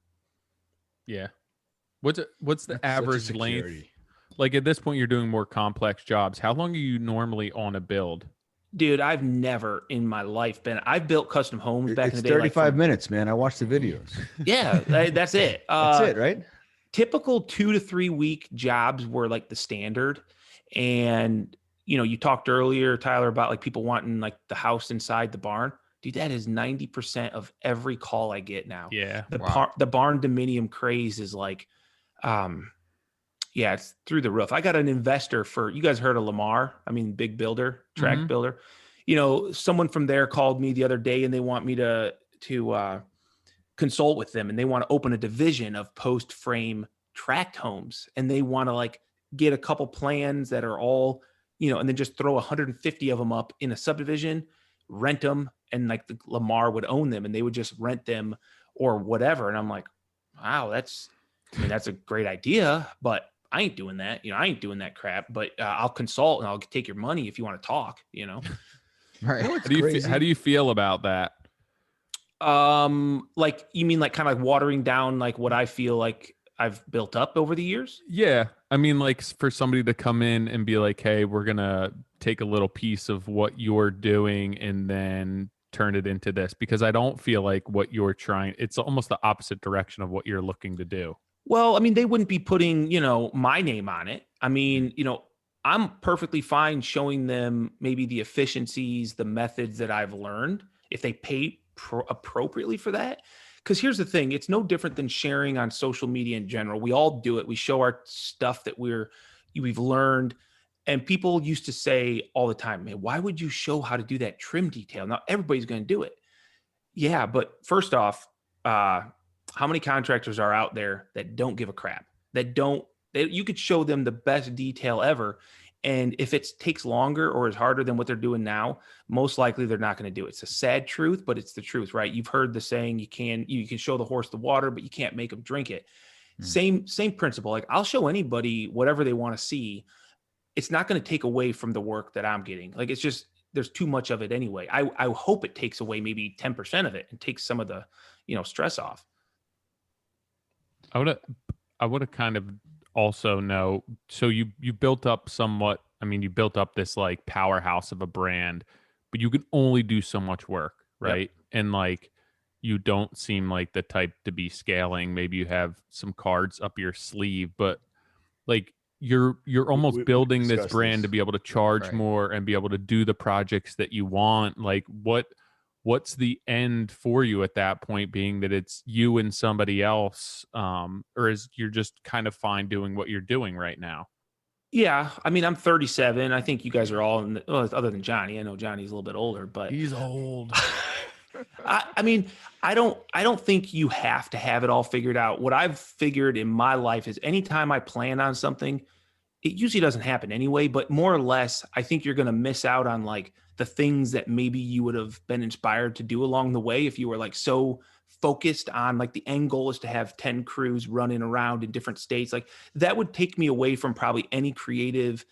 Yeah. What's the average length? Security. Like at this point, you're doing more complex jobs. How long are you normally on a build? Dude, I've never in my life I've built custom homes back in the day. It's 35 minutes, man. I watched the videos. Yeah, that's it. That's it, right? Typical 2 to 3 week jobs were like the standard. And, you talked earlier, Tyler, about like people wanting like the house inside the barn. Dude, that is 90% of every call I get now. Yeah. The barn dominium craze is like, it's through the roof. I got an investor you guys heard of Lamar? I mean, big builder, tract builder. Someone from there called me the other day and they want me to consult with them, and they want to open a division of post frame tract homes, and they want to like get a couple plans that are all, and then just throw 150 of them up in a subdivision, rent them, and like the Lamar would own them and they would just rent them or whatever. And I'm like, wow, that's a great idea, but I ain't doing that. I ain't doing that crap, but I'll consult and I'll take your money if you want to talk, Right. How do you feel about that? Like, you mean like kind of like watering down like what I feel like I've built up over the years? Yeah. I mean, like for somebody to come in and be like, hey, we're going to take a little piece of what you're doing and then turn it into this, because I don't feel like what you're trying, it's almost the opposite direction of what you're looking to do. Well, I mean, they wouldn't be putting, my name on it. I mean, I'm perfectly fine showing them maybe the efficiencies, the methods that I've learned, if they pay appropriately for that. Because here's the thing, it's no different than sharing on social media in general. We all do it. We show our stuff that we've learned. And people used to say all the time, man, why would you show how to do that trim detail? Now everybody's going to do it. Yeah, but first off, how many contractors are out there that don't give a crap? You could show them the best detail ever. And if it takes longer or is harder than what they're doing now, most likely they're not going to do it. It's a sad truth, but it's the truth, right? You've heard the saying, you can show the horse the water, but you can't make them drink it. Same principle. Like, I'll show anybody whatever they want to see. It's not going to take away from the work that I'm getting. Like, it's just, there's too much of it anyway. I hope it takes away maybe 10% of it and takes some of the, stress off. I would have kind of also know. So you built up somewhat, I mean, you built up this like powerhouse of a brand, but you can only do so much work, right? Yep. And like, you don't seem like the type to be scaling. Maybe you have some cards up your sleeve, but like you're almost We building this discussed brand this. to be able to charge Right. more and be able to do the projects that you want. Like what's the end for you at that point, being that it's you and somebody else, or is you're just kind of fine doing what you're doing right now? Yeah, I mean, I'm 37. I think you guys are all in well, other than Johnny. I know Johnny's a little bit older, but He's old. I mean, I don't think you have to have it all figured out. What I've figured in my life is anytime I plan on something, it usually doesn't happen anyway, but more or less, I think you're going to miss out on like the things that maybe you would have been inspired to do along the way if you were like so focused on like the end goal is to have 10 crews running around in different states. Like that would take me away from probably any creative,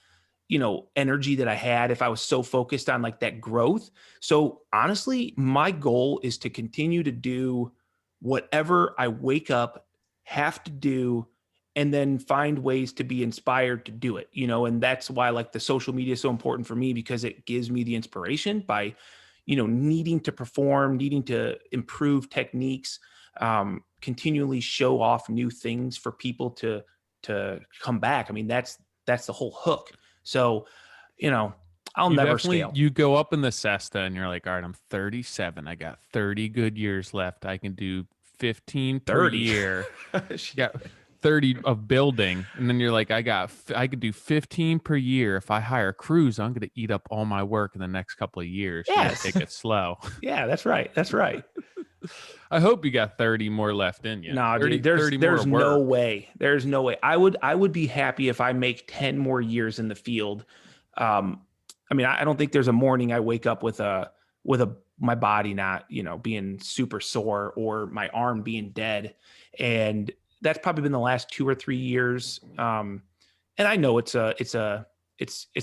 energy that I had if I was so focused on like that growth. So honestly, my goal is to continue to do whatever I wake up, have to do, and then find ways to be inspired to do it, and that's why like the social media is so important for me because it gives me the inspiration by, needing to perform, needing to improve techniques, continually show off new things for people to come back. I mean, that's the whole hook. So, I'll You never definitely scale. you go up in the cesta and you're like, all right, I'm 37. I got 30 good years left. I can do 15 per 30. year. Yeah, 30 of building, and then you're like, I could do 15 per year. If I hire crews, I'm going to eat up all my work in the next couple of years. You gotta Yes. take it slow. Yeah, that's right. That's right. I hope you got 30 more left in you. No, 30, dude, there's 30 more no work. way. There's no way. I would be happy if I make 10 more years in the field. I mean, I don't think there's a morning I wake up with my body not, being super sore or my arm being dead. And that's probably been the last 2 or 3 years. And I know it's an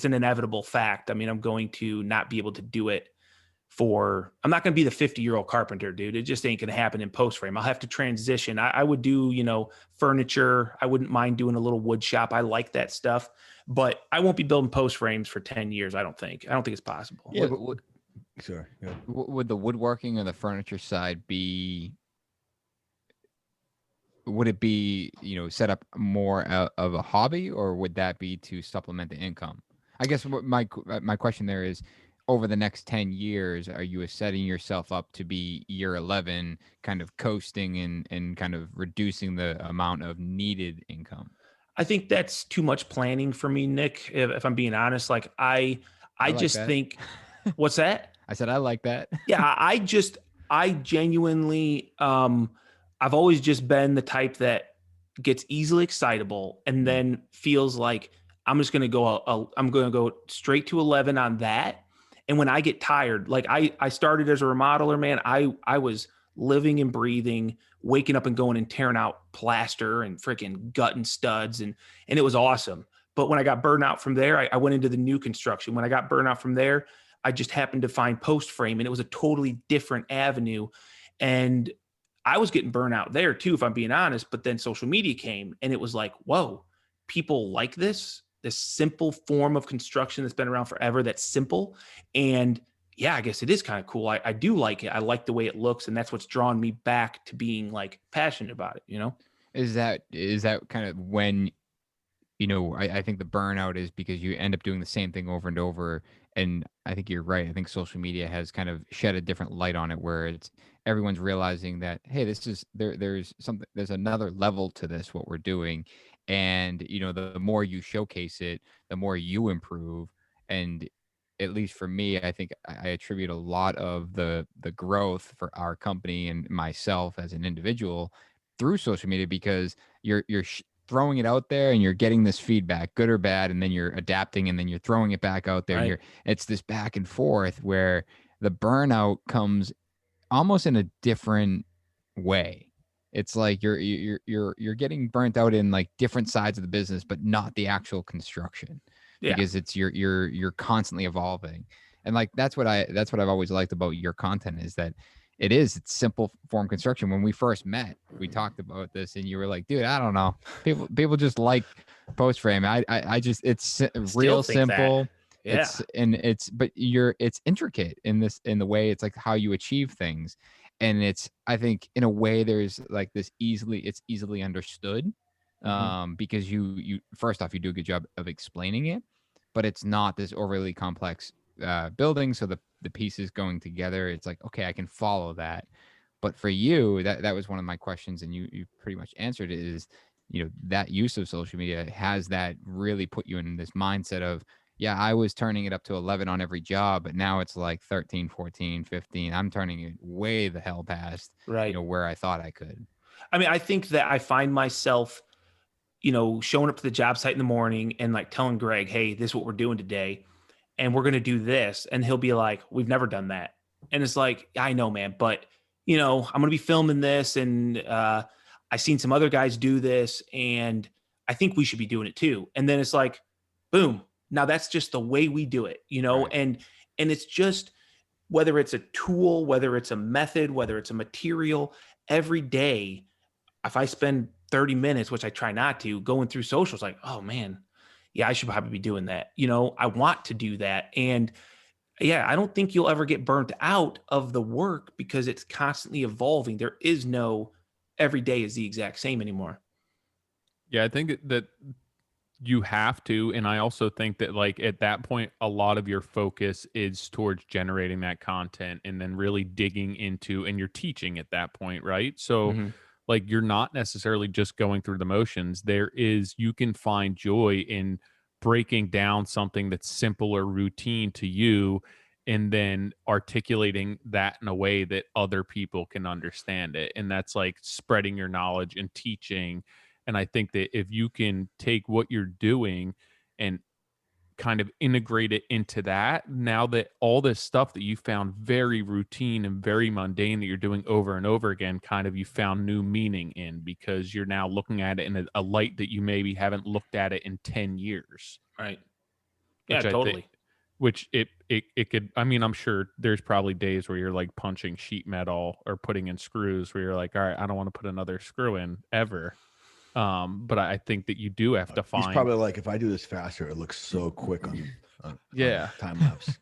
inevitable fact. I mean, I'm going to not be able to do it I'm not going to be the 50-year-old carpenter, dude. It just ain't going to happen in post frame. I'll have to transition. I would do, furniture. I wouldn't mind doing a little wood shop. I like that stuff, but I won't be building post frames for 10 years. I don't think it's possible. Yeah, but Sorry. Go ahead. would the woodworking or the furniture side would it be, set up more of a hobby, or would that be to supplement the income? I guess what my question there is, over the next 10 years, are you setting yourself up to be year 11, kind of coasting and kind of reducing the amount of needed income? I think that's too much planning for me, Nick, if I'm being honest. Like I like just that. think, what's that? I said, I like that. Yeah, I genuinely, I've always just been the type that gets easily excitable and then feels like I'm just going to go straight to 11 on that. And when I get tired, like I started as a remodeler, man, I was living and breathing, waking up and going and tearing out plaster and freaking gutting studs. And it was awesome. But when I got burned out from there, I went into the new construction. When I got burned out from there, I just happened to find post frame, and it was a totally different avenue. And I was getting burnt out there too, if I'm being honest. But then social media came and it was like, whoa, people like this simple form of construction that's been around forever. That's simple. And yeah, I guess it is kind of cool. I do like it. I like the way it looks. And that's what's drawn me back to being like passionate about it, Is that kind of when, I think the burnout is because you end up doing the same thing over and over. And I think you're right. I think social media has kind of shed a different light on it, where everyone's realizing that, hey, there's another level to this, what we're doing. And, the more you showcase it, the more you improve. And at least for me, I think I attribute a lot of the growth for our company and myself as an individual through social media, because you're throwing it out there and you're getting this feedback, good or bad, and then you're adapting and then you're throwing it back out there. Right. And it's this back and forth where the burnout comes almost in a different way. It's like you're getting burnt out in like different sides of the business, but not the actual construction, because it's you're constantly evolving. And like that's what I've always liked about your content, is that it's simple form construction. When we first met, we talked about this, and you were like, dude, I don't know, people just like post frame. I just, it's real simple. Yeah. It's intricate in the way it's like how you achieve things. and it's, I think in a way there's like this it's easily understood, because you first off, you do a good job of explaining it, but it's not this overly complex building. So the pieces going together, it's like, okay, I can follow that. But for you, that was one of my questions, and you pretty much answered it, is, that use of social media has that really put you in this mindset of, yeah, I was turning it up to 11 on every job, but now it's like 13, 14, 15. I'm turning it way the hell past, Right. where I thought I could. I mean, I think that I find myself, showing up to the job site in the morning and like telling Greg, hey, this is what we're doing today, and we're going to do this. And he'll be like, we've never done that. And it's like, I know, man, but I'm going to be filming this, and I seen some other guys do this, and I think we should be doing it too. And then it's like, boom, now that's just the way we do it, Right. and it's just, whether it's a tool, whether it's a method, whether it's a material, every day, if I spend 30 minutes, which I try not to, going through socials, like, oh man, yeah, I should probably be doing that. I want to do that. And yeah, I don't think you'll ever get burnt out of the work because it's constantly evolving. There is no every day is the exact same anymore. Yeah, I think that you have to. And I also think that, like, at that point, a lot of your focus is towards generating that content and then really digging into, and you're teaching at that point, right? So, like, you're not necessarily just going through the motions. You can find joy in breaking down something that's simple or routine to you, and then articulating that in a way that other people can understand it. And that's like spreading your knowledge and teaching. And I think that if you can take what you're doing and kind of integrate it into that, now that all this stuff that you found very routine and very mundane that you're doing over and over again, kind of you found new meaning in, because you're now looking at it in a light that you maybe haven't looked at it in 10 years. Right. Yeah, Which totally. Which it could, I mean, I'm sure there's probably days where you're like punching sheet metal or putting in screws where you're like, all right, I don't want to put another screw in ever. But I think that you do have to find. He's probably like, if I do this faster, it looks so quick on yeah, time lapse.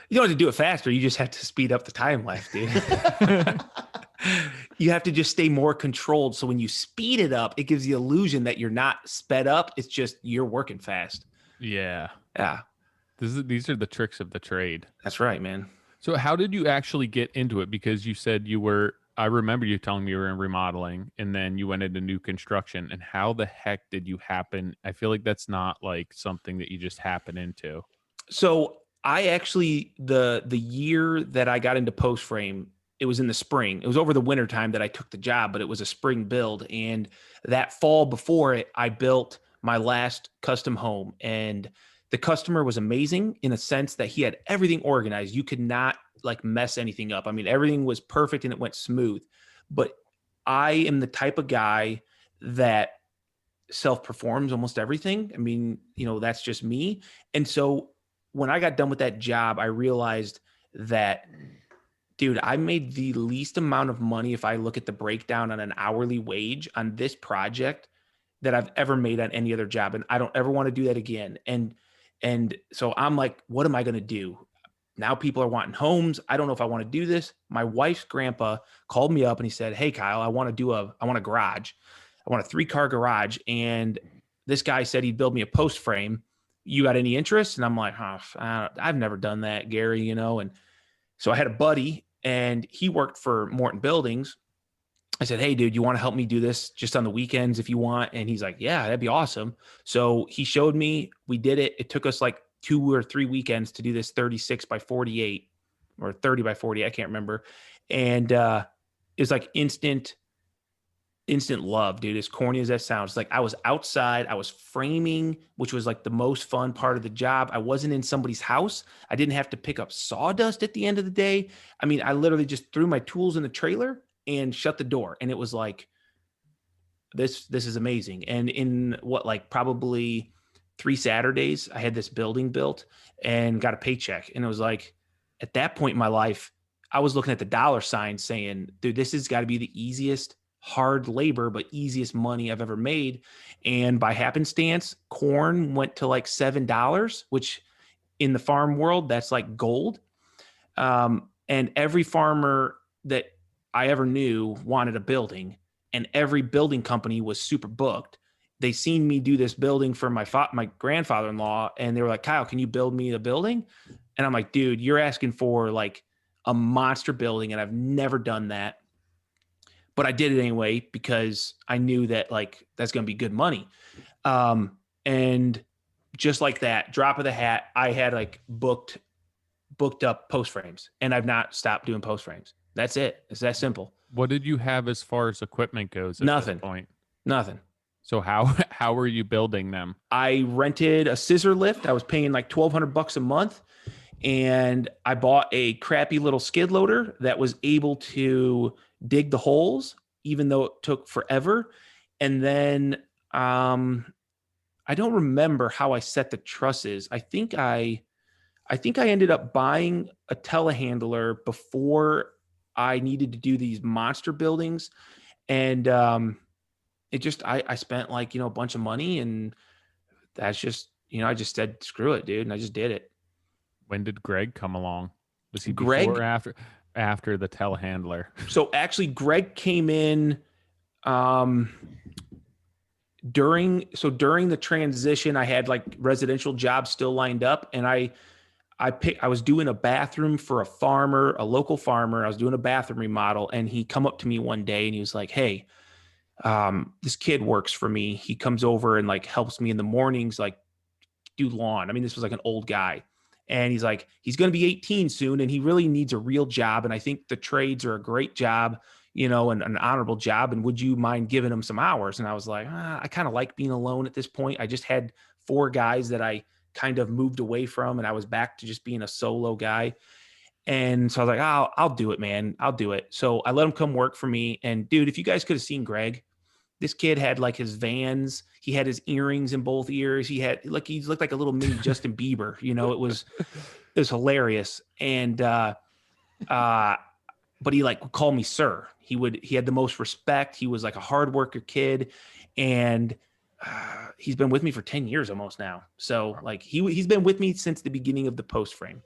You don't have to do it faster. You just have to speed up the time lapse, dude. You have to just stay more controlled. So when you speed it up, it gives the illusion that you're not sped up. It's just you're working fast. Yeah. Yeah. These are the tricks of the trade. That's right, man. So how did you actually get into it? Because you said I remember you telling me you were in remodeling and then you went into new construction. And how the heck did you happen? I feel like that's not like something that you just happen into. So I actually, the year that I got into post frame, it was in the spring. It was over the winter time that I took the job, but it was a spring build. And that fall before it, I built my last custom home. And the customer was amazing in a sense that he had everything organized. You could not like mess anything up. I mean, everything was perfect and it went smooth. But I am the type of guy that self-performs almost everything. I mean, that's just me. And so when I got done with that job, I realized that, dude, I made the least amount of money if I look at the breakdown on an hourly wage on this project that I've ever made on any other job. And I don't ever want to do that again. And so I'm like, what am I going to do? Now people are wanting homes. I don't know if I want to do this. My wife's grandpa called me up and he said, hey, Kyle, I want a garage. I want a 3-car garage. And this guy said he'd build me a post frame. You got any interest? And I'm like, I've never done that, Gary, And so I had a buddy and he worked for Morton Buildings. I said, hey, dude, you want to help me do this just on the weekends if you want? And he's like, yeah, that'd be awesome. So he showed me, we did it. It took us like 2 or 3 weekends to do this 36 by 48 or 30 by 40. I can't remember. And it was like instant love, dude. As corny as that sounds, like I was outside, I was framing, which was like the most fun part of the job. I wasn't in somebody's house. I didn't have to pick up sawdust at the end of the day. I mean, I literally just threw my tools in the trailer and shut the door. And it was like, this is amazing. And in probably 3 Saturdays, I had this building built and got a paycheck. And it was like, at that point in my life, I was looking at the dollar sign saying, dude, this has got to be the easiest hard labor, but easiest money I've ever made. And by happenstance, corn went to like $7, which in the farm world, that's like gold. And every farmer that I ever knew wanted a building, and every building company was super booked. They seen me do this building for my grandfather-in-law, and they were like, Kyle, can you build me a building? And I'm like, dude, you're asking for like a monster building, and I've never done that. But I did it anyway because I knew that like that's going to be good money. And just like that, drop of the hat, I had like booked up post frames, and I've not stopped doing post frames. That's it. It's that simple. What did you have as far as equipment goes at Nothing. this point? Nothing. So how were you building them? I rented a scissor lift. I was paying like $1,200 a month, and I bought a crappy little skid loader that was able to dig the holes, even though it took forever. And then I don't remember how I set the trusses. I think I ended up buying a telehandler before I needed to do these monster buildings. And it just, I spent like, a bunch of money, and that's just, I just said, screw it, dude. And I just did it. When did Greg come along? Was he Greg, before or after the telehandler? So actually Greg came in during the transition. I had like residential jobs still lined up, and I was doing a bathroom for a local farmer. I was doing a bathroom remodel, and he come up to me one day and he was like, hey, this kid works for me. He comes over and like helps me in the mornings, like do lawn. I mean, this was like an old guy, and he's like, he's going to be 18 soon, and he really needs a real job. And I think the trades are a great job, and an honorable job. And would you mind giving him some hours? And I was like, I kind of like being alone at this point. I just had 4 guys that I kind of moved away from, and I was back to just being a solo guy. And so I was like, I'll do it, man. I'll do it. So I let him come work for me. And dude, if you guys could have seen Greg, this kid had like his Vans. He had his earrings in both ears. He looked like a little mini Justin Bieber. It was hilarious. And, but he like would call me sir. He had the most respect. He was like a hard worker kid. And, he's been with me for 10 years almost now. So like he's been with me since the beginning of the post frame.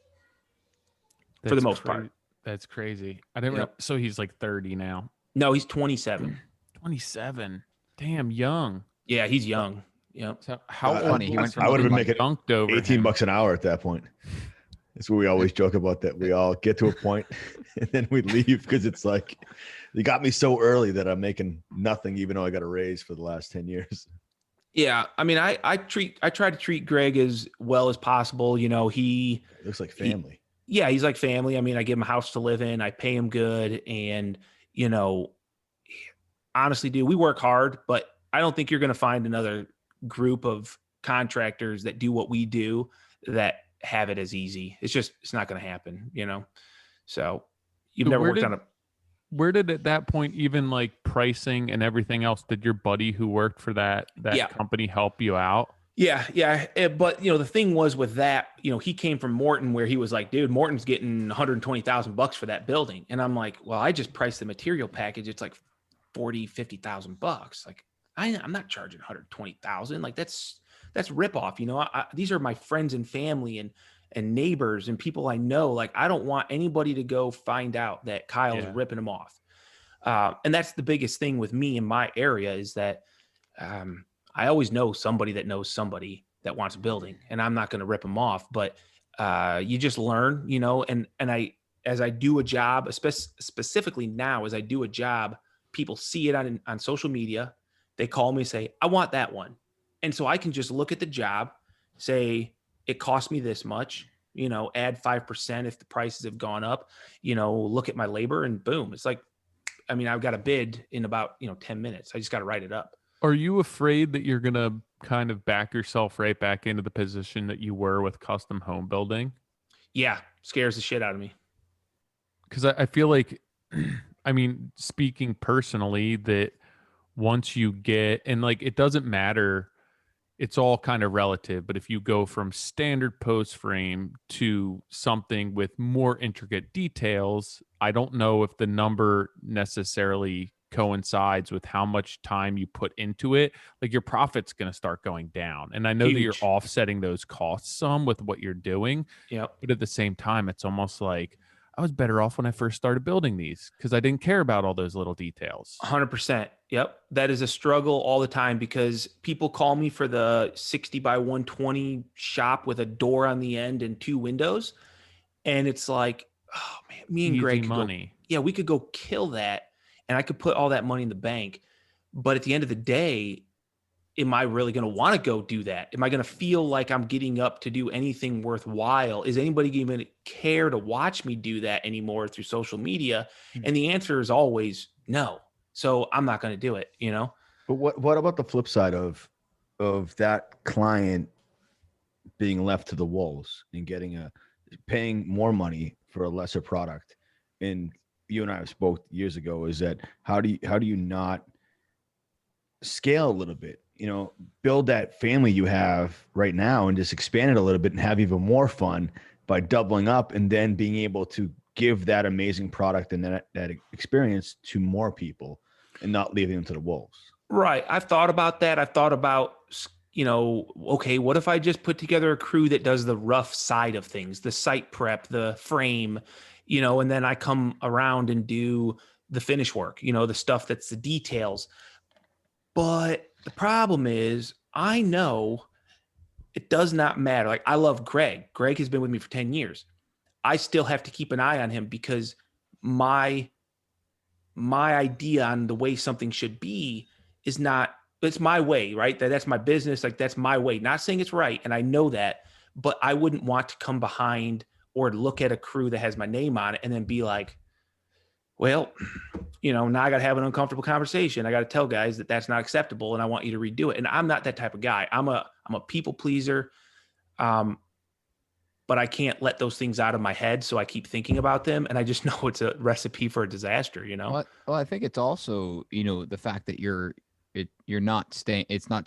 For the most part. That's crazy. I didn't. Yep. So he's like 30 now. No, he's 27. 27. Damn, young. Yeah, he's young. Yep. So how funny. He went from I would have been like making dunked over $18 an hour at that point. That's what we always joke about, that we all get to a point and then we leave because it's like, you got me so early that I'm making nothing, even though I got a raise for the last 10 years. Yeah. I mean, I try to treat Greg as well as possible. He looks like family. He's like family. I mean, I give him a house to live in. I pay him good. And, honestly, dude, we work hard, but I don't think you're going to find another group of contractors that do what we do that have it as easy. It's not going to happen, So you've never worked on a. Where did at that point, even like pricing and everything else, did your buddy who worked for that company help you out? Yeah. But the thing was with that, he came from Morton, where he was like, dude, Morton's getting $120,000 for that building. And I'm like, well, I just priced the material package. It's like $50,000. Like I'm not charging $120,000. Like that's rip off. These are my friends and family and neighbors and people I know. Like, I don't want anybody to go find out that Kyle's ripping them off. And that's the biggest thing with me in my area is that, I always know somebody that knows somebody that wants a building, and I'm not going to rip them off, but, you just learn, and as I do a job, specifically now, as I do a job, people see it on social media. They call me, say, I want that one. And so I can just look at the job, say, it cost me this much, add 5% if the prices have gone up, look at my labor, and boom. It's like, I mean, I've got a bid in about, 10 minutes. I just got to write it up. Are you afraid that you're going to kind of back yourself right back into the position that you were with custom home building? Yeah. Scares the shit out of me. Because I feel like, I mean, speaking personally, that once you get, and like, it doesn't matter, it's all kind of relative, but if you go from standard post frame to something with more intricate details, I don't know if the number necessarily coincides with how much time you put into it. Like, your profit's going to start going down. And I know that you're offsetting those costs some with what you're doing. Yep. But at the same time, it's almost like, I was better off when I first started building these because I didn't care about all those little details. 100%. Yep. That is a struggle all the time because people call me for the 60 by 120 shop with a door on the end and 2 windows. And it's like, oh man, me and Easy Greg could money. we could go kill that and I could put all that money in the bank. But at the end of the day, am I really going to want to go do that? Am I going to feel like I'm getting up to do anything worthwhile? Is anybody even care to watch me do that anymore through social media? And the answer is always no. So I'm not going to do it, you know? But what about the flip side of that client being left to the wolves and paying more money for a lesser product? And you and I have spoke years ago, is that how do you not scale a little bit, you know, build that family you have right now and just expand it a little bit and have even more fun by doubling up and then being able to give that amazing product and that experience to more people and not leaving them to the wolves. Right. I've thought about that. I've thought about, you know, okay, what if I just put together a crew that does the rough side of things, the site prep, the frame, you know, and then I come around and do the finish work, you know, the stuff that's the details. But the problem is, I know it does not matter. Like, I love Greg. Greg has been with me for 10 years. I still have to keep an eye on him because my idea on the way something should be is not, it's my way, right? That's my business. Like, that's my way. Not saying it's right. And I know that, but I wouldn't want to come behind or look at a crew that has my name on it and then be like, well, you know, now I got to have an uncomfortable conversation. I got to tell guys that that's not acceptable and I want you to redo it. And I'm not that type of guy. I'm a people pleaser. But I can't let those things out of my head. So I keep thinking about them and I just know it's a recipe for a disaster, you know? Well, I think it's also, you know, the fact that it's not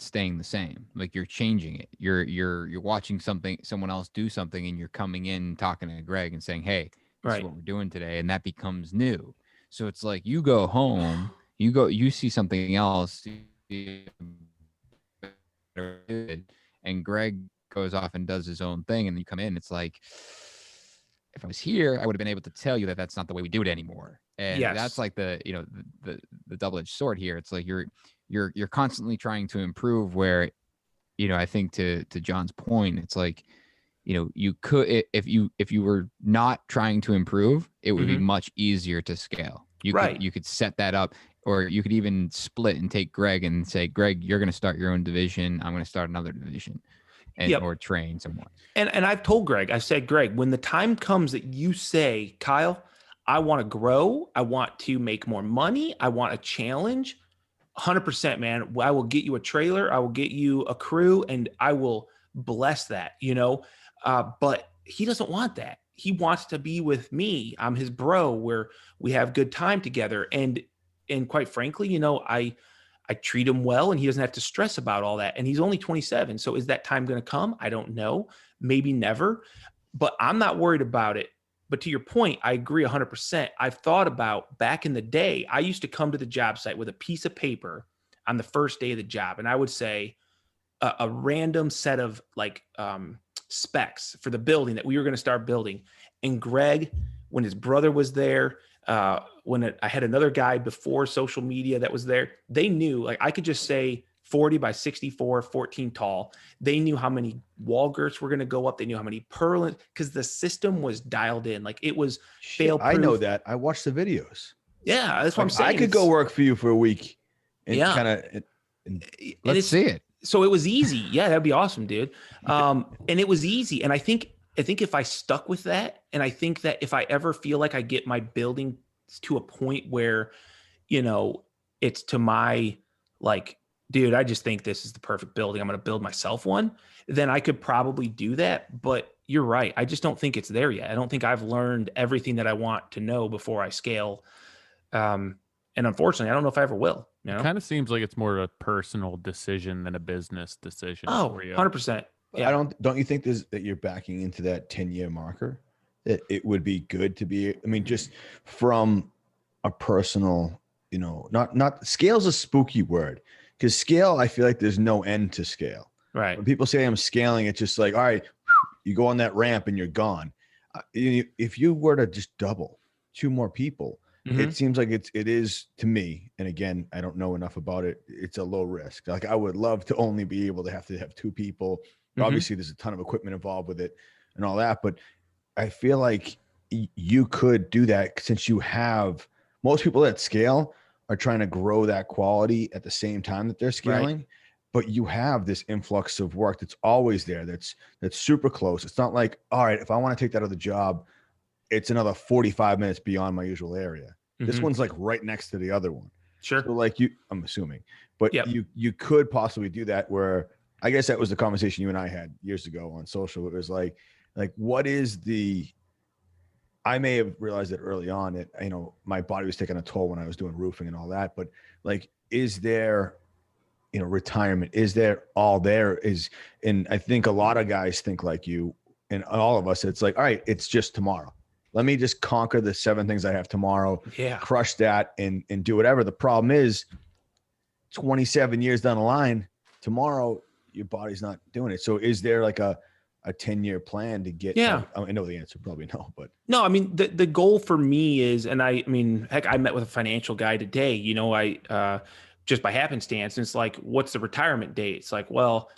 staying the same. Like, you're changing it. You're watching someone else do something and you're coming in talking to Greg and saying, hey, this is what we're doing today. And that becomes new. So it's like, you go home, you see something else, and Greg goes off and does his own thing, and you come in, it's like, if I was here, I would have been able to tell you that that's not the way we do it anymore. And that's like the, you know, the double-edged sword here. It's like you're constantly trying to improve, where, you know, I think to John's point, it's like, you know, you could, if you were not trying to improve, it would be much easier to scale. You could set that up, or you could even split and take Greg and say, Greg, you're going to start your own division. I'm going to start another division, and or train someone. And I've told Greg, I said, Greg, when the time comes that you say, Kyle, I want to grow, I want to make more money, I want a challenge, 100%, man. I will get you a trailer, I will get you a crew, and I will bless that, you know. But he doesn't want that. He wants to be with me. I'm his bro, where we have good time together. And quite frankly, you know, I treat him well and he doesn't have to stress about all that. And he's only 27. So is that time going to come? I don't know. Maybe never, but I'm not worried about it. But to your point, I agree 100%. I've thought about, back in the day, I used to come to the job site with a piece of paper on the first day of the job. And I would say a random set of like, specs for the building that we were going to start building. And Greg, when his brother was there, I had another guy before social media that was there, they knew, like, I could just say 40 by 64, 14 tall. They knew how many wall girts were going to go up. They knew how many purlins, because the system was dialed in. Like, it was fail proof. I know that. I watched the videos. Yeah, that's what I'm saying. I could go work for you for a week and kind of let's see it. So it was easy. Yeah, that'd be awesome, dude. And it was easy. And I think if I stuck with that, and I think that if I ever feel like I get my building to a point where, you know, it's to my, like, dude, I just think this is the perfect building, I'm going to build myself one, then I could probably do that. But you're right. I just don't think it's there yet. I don't think I've learned everything that I want to know before I scale. And unfortunately, I don't know if I ever will. You know? It kind of seems like it's more of a personal decision than a business decision. Oh, for you. 100%. Yeah. Don't you think that you're backing into that 10-year marker? That it would be good to be, I mean, just from a personal, you know, not scale's a spooky word, because scale, I feel like there's no end to scale. Right. When people say I'm scaling, it's just like, all right, you go on that ramp and you're gone. if you were to just double 2 more people, it seems like it is to me. And again, I don't know enough about it. It's a low risk. Like I would love to only be able to have 2 people. Obviously there's a ton of equipment involved with it and all that, but I feel like you could do that since you have most people at scale are trying to grow that quality at the same time that they're scaling. Right. But you have this influx of work that's always there. That's super close. It's not like, all right, if I want to take that other job, it's another 45 minutes beyond my usual area. This one's like right next to the other one. Sure. So like I'm assuming, but yep. you could possibly do that where I guess that was the conversation you and I had years ago on social. It was like what is I may have realized it early on that, my body was taking a toll when I was doing roofing and all that, but like, is there, retirement? Is there all there is? And I think a lot of guys think like you and all of us, it's like, all right, it's just tomorrow. Let me just conquer the 7 things I have tomorrow, crush that and do whatever. The problem is 27 years down the line, tomorrow, your body's not doing it. So is there like a 10-year plan to get? I know the answer, probably no, but no, I mean, the goal for me is, and I mean, heck, I met with a financial guy today, I just by happenstance, and it's like, what's the retirement date? It's like, well,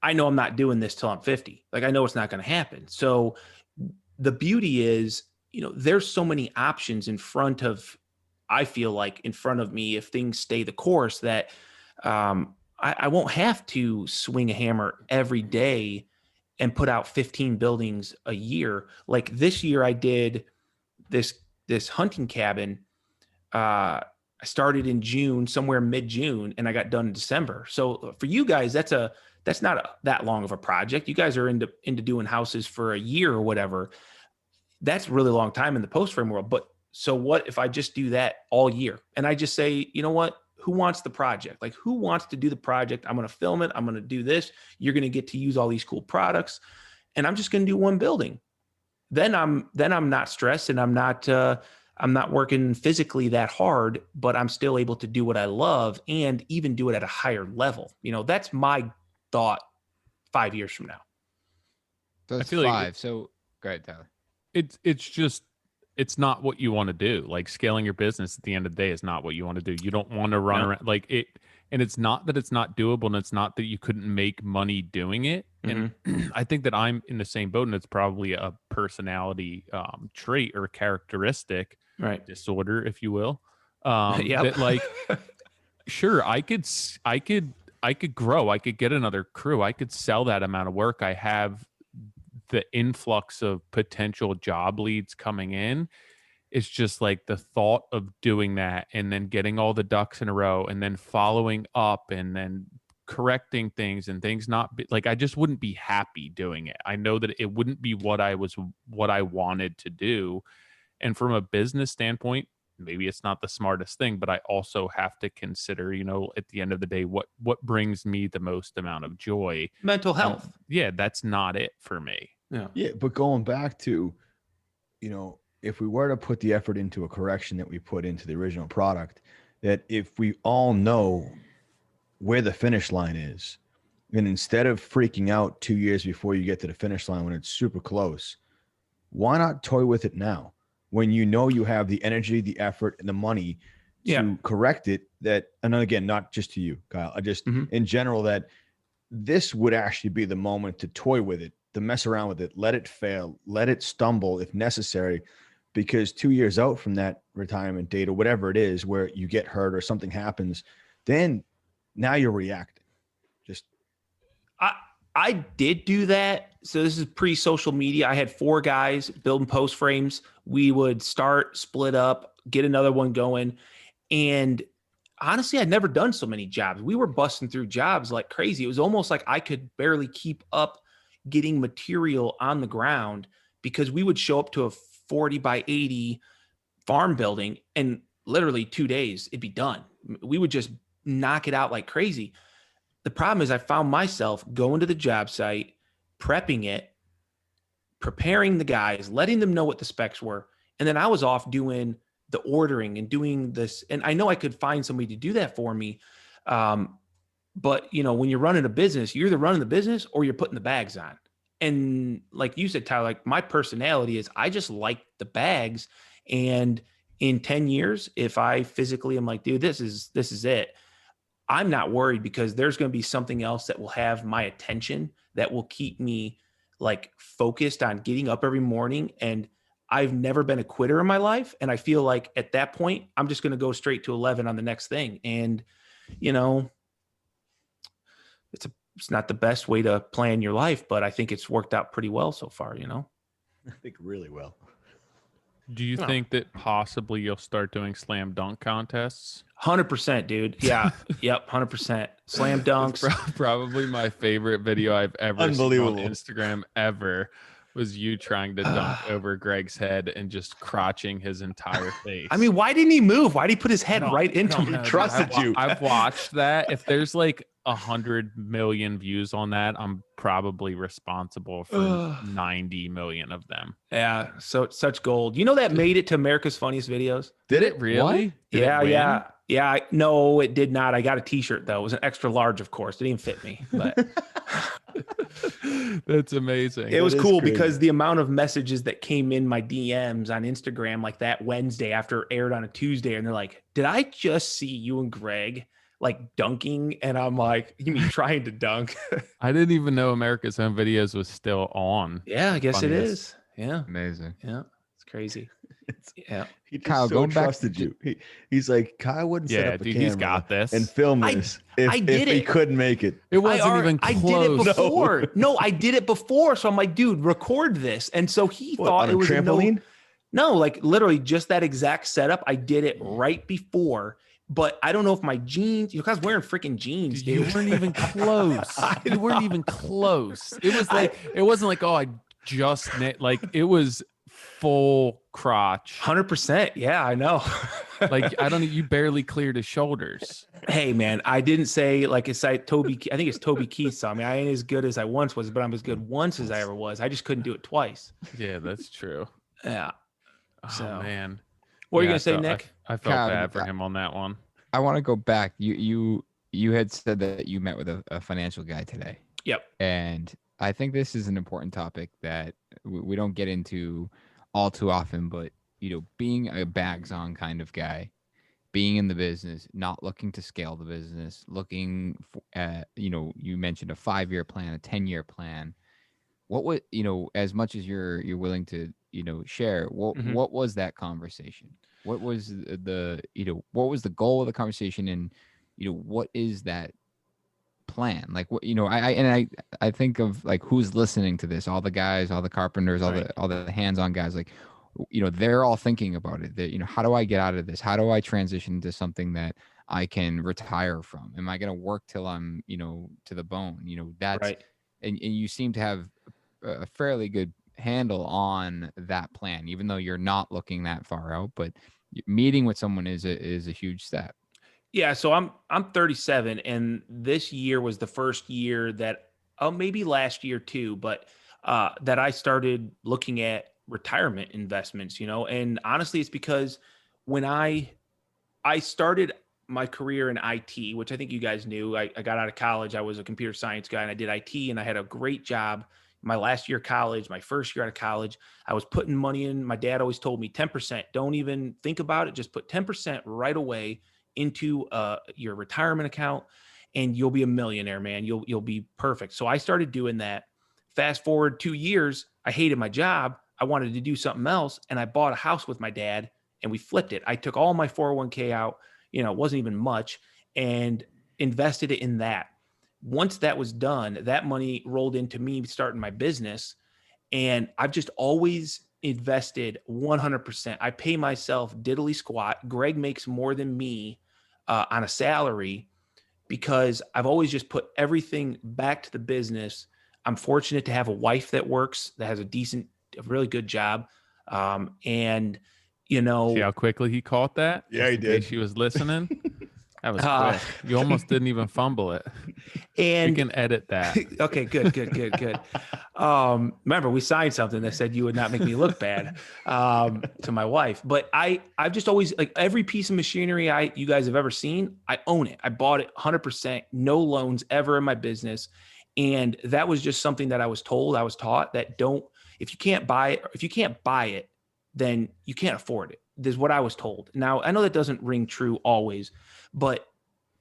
I know I'm not doing this till I'm 50. Like, I know it's not going to happen. So the beauty is, there's so many options in front of, I feel like in front of me, if things stay the course, that I won't have to swing a hammer every day and put out 15 buildings a year. Like this year I did this hunting cabin. I started in June, somewhere mid-June, and I got done in December. So for you guys, that's not that long of a project. You guys are into doing houses for a year or whatever. That's a really long time in the post frame world. But so what if I just do that all year and I just say, you know what? Who wants the project? Like, who wants to do the project? I'm going to film it. I'm going to do this. You're going to get to use all these cool products, and I'm just going to do one building. Then I'm not stressed, and I'm not working physically that hard, but I'm still able to do what I love and even do it at a higher level. That's my thought 5 years from now. So it's 5. So go ahead, Tyler. It's not what you want to do. Like, scaling your business at the end of the day is not what you want to do. You don't want to run around like it. And it's not that it's not doable, and it's not that you couldn't make money doing it. And I think that I'm in the same boat, and it's probably a personality trait or characteristic, right? Disorder, if you will. That like, sure, I could grow. I could get another crew. I could sell that amount of work. I have the influx of potential job leads coming in. It's just like the thought of doing that and then getting all the ducks in a row and then following up and then correcting things and things not be, like, I just wouldn't be happy doing it. I know that it wouldn't be what I wanted to do. And from a business standpoint, maybe it's not the smartest thing, but I also have to consider, at the end of the day, what brings me the most amount of joy. Mental health. That's not it for me. Yeah. But going back to, if we were to put the effort into a correction that we put into the original product, that if we all know where the finish line is, and instead of freaking out 2 years before you get to the finish line when it's super close, why not toy with it now? When you have the energy, the effort, and the money to correct it, and again, not just to you, Kyle, I just in general, that this would actually be the moment to toy with it, to mess around with it, let it fail, let it stumble if necessary, because 2 years out from that retirement date or whatever it is where you get hurt or something happens, then now you're reacting. I did do that. So this is pre-social media. I had 4 guys building post frames. We would start, split up, get another one going. And honestly, I'd never done so many jobs. We were busting through jobs like crazy. It was almost like I could barely keep up getting material on the ground, because we would show up to a 40 by 80 farm building and literally 2 days it'd be done. We would just knock it out like crazy. The problem is I found myself going to the job site, prepping it, preparing the guys, letting them know what the specs were. And then I was off doing the ordering and doing this. And I know I could find somebody to do that for me. But when you're running a business, you're either running the business or you're putting the bags on. and like you said, Tyler, like my personality is I just like the bags. And in 10 years, if I physically am like, dude, this is it, I'm not worried because there's going to be something else that will have my attention that will keep me like focused on getting up every morning. And I've never been a quitter in my life. And I feel like at that point, I'm just going to go straight to 11 on the next thing. And, you know, it's not the best way to plan your life, but I think it's worked out pretty well so far, you know? I think really well. Do you think that possibly you'll start doing slam dunk contests? 100%, dude. Yeah. Yep. 100%. Slam dunks. Probably my favorite video I've ever seen on Instagram ever was you trying to dunk over Greg's head and just crotching his entire face. I mean, why didn't he move? Why did he put his head right into He trusted you. I've watched that. If there's like 100 million views on that, I'm probably responsible for 90 million of them. Yeah. So such gold. You know that made it to America's Funniest Videos? Did it really? Yeah. No, it did not. I got a t-shirt though. It was an extra large, of course. It didn't fit me, but that's amazing. It was cool because the amount of messages that came in my DMs on Instagram like that Wednesday after it aired on a Tuesday, and they're like, did I just see you and Greg like dunking? And I'm like, you mean trying to dunk? I didn't even know America's Home Videos was still on. Yeah, I guess it is. Yeah. Amazing. Yeah. It's crazy. Yeah. He just Kyle, so trusted you. He's like, Kyle wouldn't set up a camera he's got this and film this if he couldn't make it. It wasn't even close. I did it before. No, I did it before. So I'm like, dude, record this. And so he thought it was a trampoline. No, like literally just that exact setup. I did it right before. But I don't know if my jeans, you guys wearing freaking jeans, dude. You weren't even close. You weren't even close. It was like, it wasn't like, oh, I just, like it was full crotch. 100%. Yeah, I know. Like, I don't know. You barely cleared his shoulders. Hey man, I didn't say like it's like Toby. I think it's Toby Keith saw me. I ain't as good as I once was, but I'm as good once as I ever was. I just couldn't do it twice. Yeah, that's true. Yeah. So, man. What are you gonna say, Nick? I felt bad for him on that one. I want to go back. You had said that you met with a financial guy today. Yep. And I think this is an important topic that we don't get into all too often, but being a bags on kind of guy, being in the business, not looking to scale the business, looking at, you mentioned a 5-year plan, a 10-year plan. What would, as much as you're willing to, share, what was that conversation? What was what was the goal of the conversation, and what is that plan? Like, what I think of like who's listening to this, all the guys, all the carpenters, all the hands-on guys, like they're all thinking about it. That how do I get out of this? How do I transition to something that I can retire from? Am I going to work till I'm to the bone? That's right. And you seem to have a fairly good handle on that plan, even though you're not looking that far out, but meeting with someone is a huge step. Yeah. So I'm 37, and this year was the first year that, maybe last year too, but that I started looking at retirement investments, and honestly, it's because when I started my career in IT, which I think you guys knew, I got out of college. I was a computer science guy and I did IT, and I had a great job. My last year of college, my first year out of college, I was putting money in. My dad always told me 10%, don't even think about it. Just put 10% right away into your retirement account and you'll be a millionaire, man. You'll be perfect. So I started doing that. Fast forward 2 years, I hated my job. I wanted to do something else. And I bought a house with my dad and we flipped it. I took all my 401k out, it wasn't even much, and invested it in that. Once that was done, that money rolled into me starting my business. And I've just always invested 100%. I pay myself diddly squat. Greg makes more than me on a salary because I've always just put everything back to the business. I'm fortunate to have a wife that works, that has a really good job. And, see how quickly he caught that? Yeah, he did. She was listening. That was quick. You almost didn't even fumble it. And you can edit that. Okay, good. Remember, we signed something that said you would not make me look bad to my wife. But I've just always, like, every piece of machinery you guys have ever seen, I own it. I bought it 100%, no loans ever in my business. And that was just something that I was taught that if you can't buy it, then you can't afford it. This is what I was told. Now, I know that doesn't ring true always, but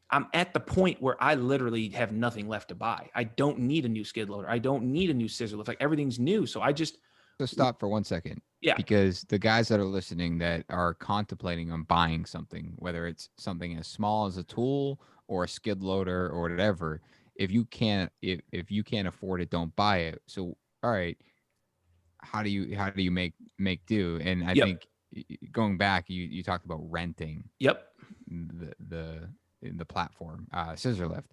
I'm at the point where I literally have nothing left to buy. I don't need a new skid loader. I don't need a new scissor lift. Like, everything's new. So stop for 1 second. Yeah. Because the guys that are listening that are contemplating on buying something, whether it's something as small as a tool or a skid loader or whatever, if you can't afford it, don't buy it. So, all right, how do you make do? And I think going back, you talked about renting. Yep. The platform, scissor lift.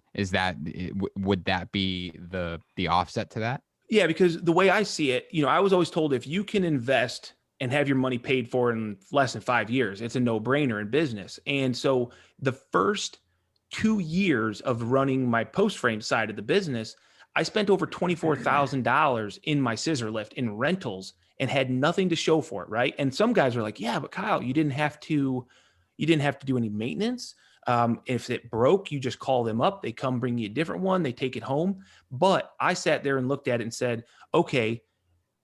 Would that be the offset to that? Yeah, because the way I see it, I was always told if you can invest and have your money paid for in less than 5 years, it's a no-brainer in business. And so the first 2 years of running my post frame side of the business, I spent over $24,000 in my scissor lift in rentals and had nothing to show for it, right? And some guys are like, yeah, but Kyle, you didn't have to do any maintenance. If it broke, you just call them up. They come bring you a different one. They take it home. But I sat there and looked at it and said, okay.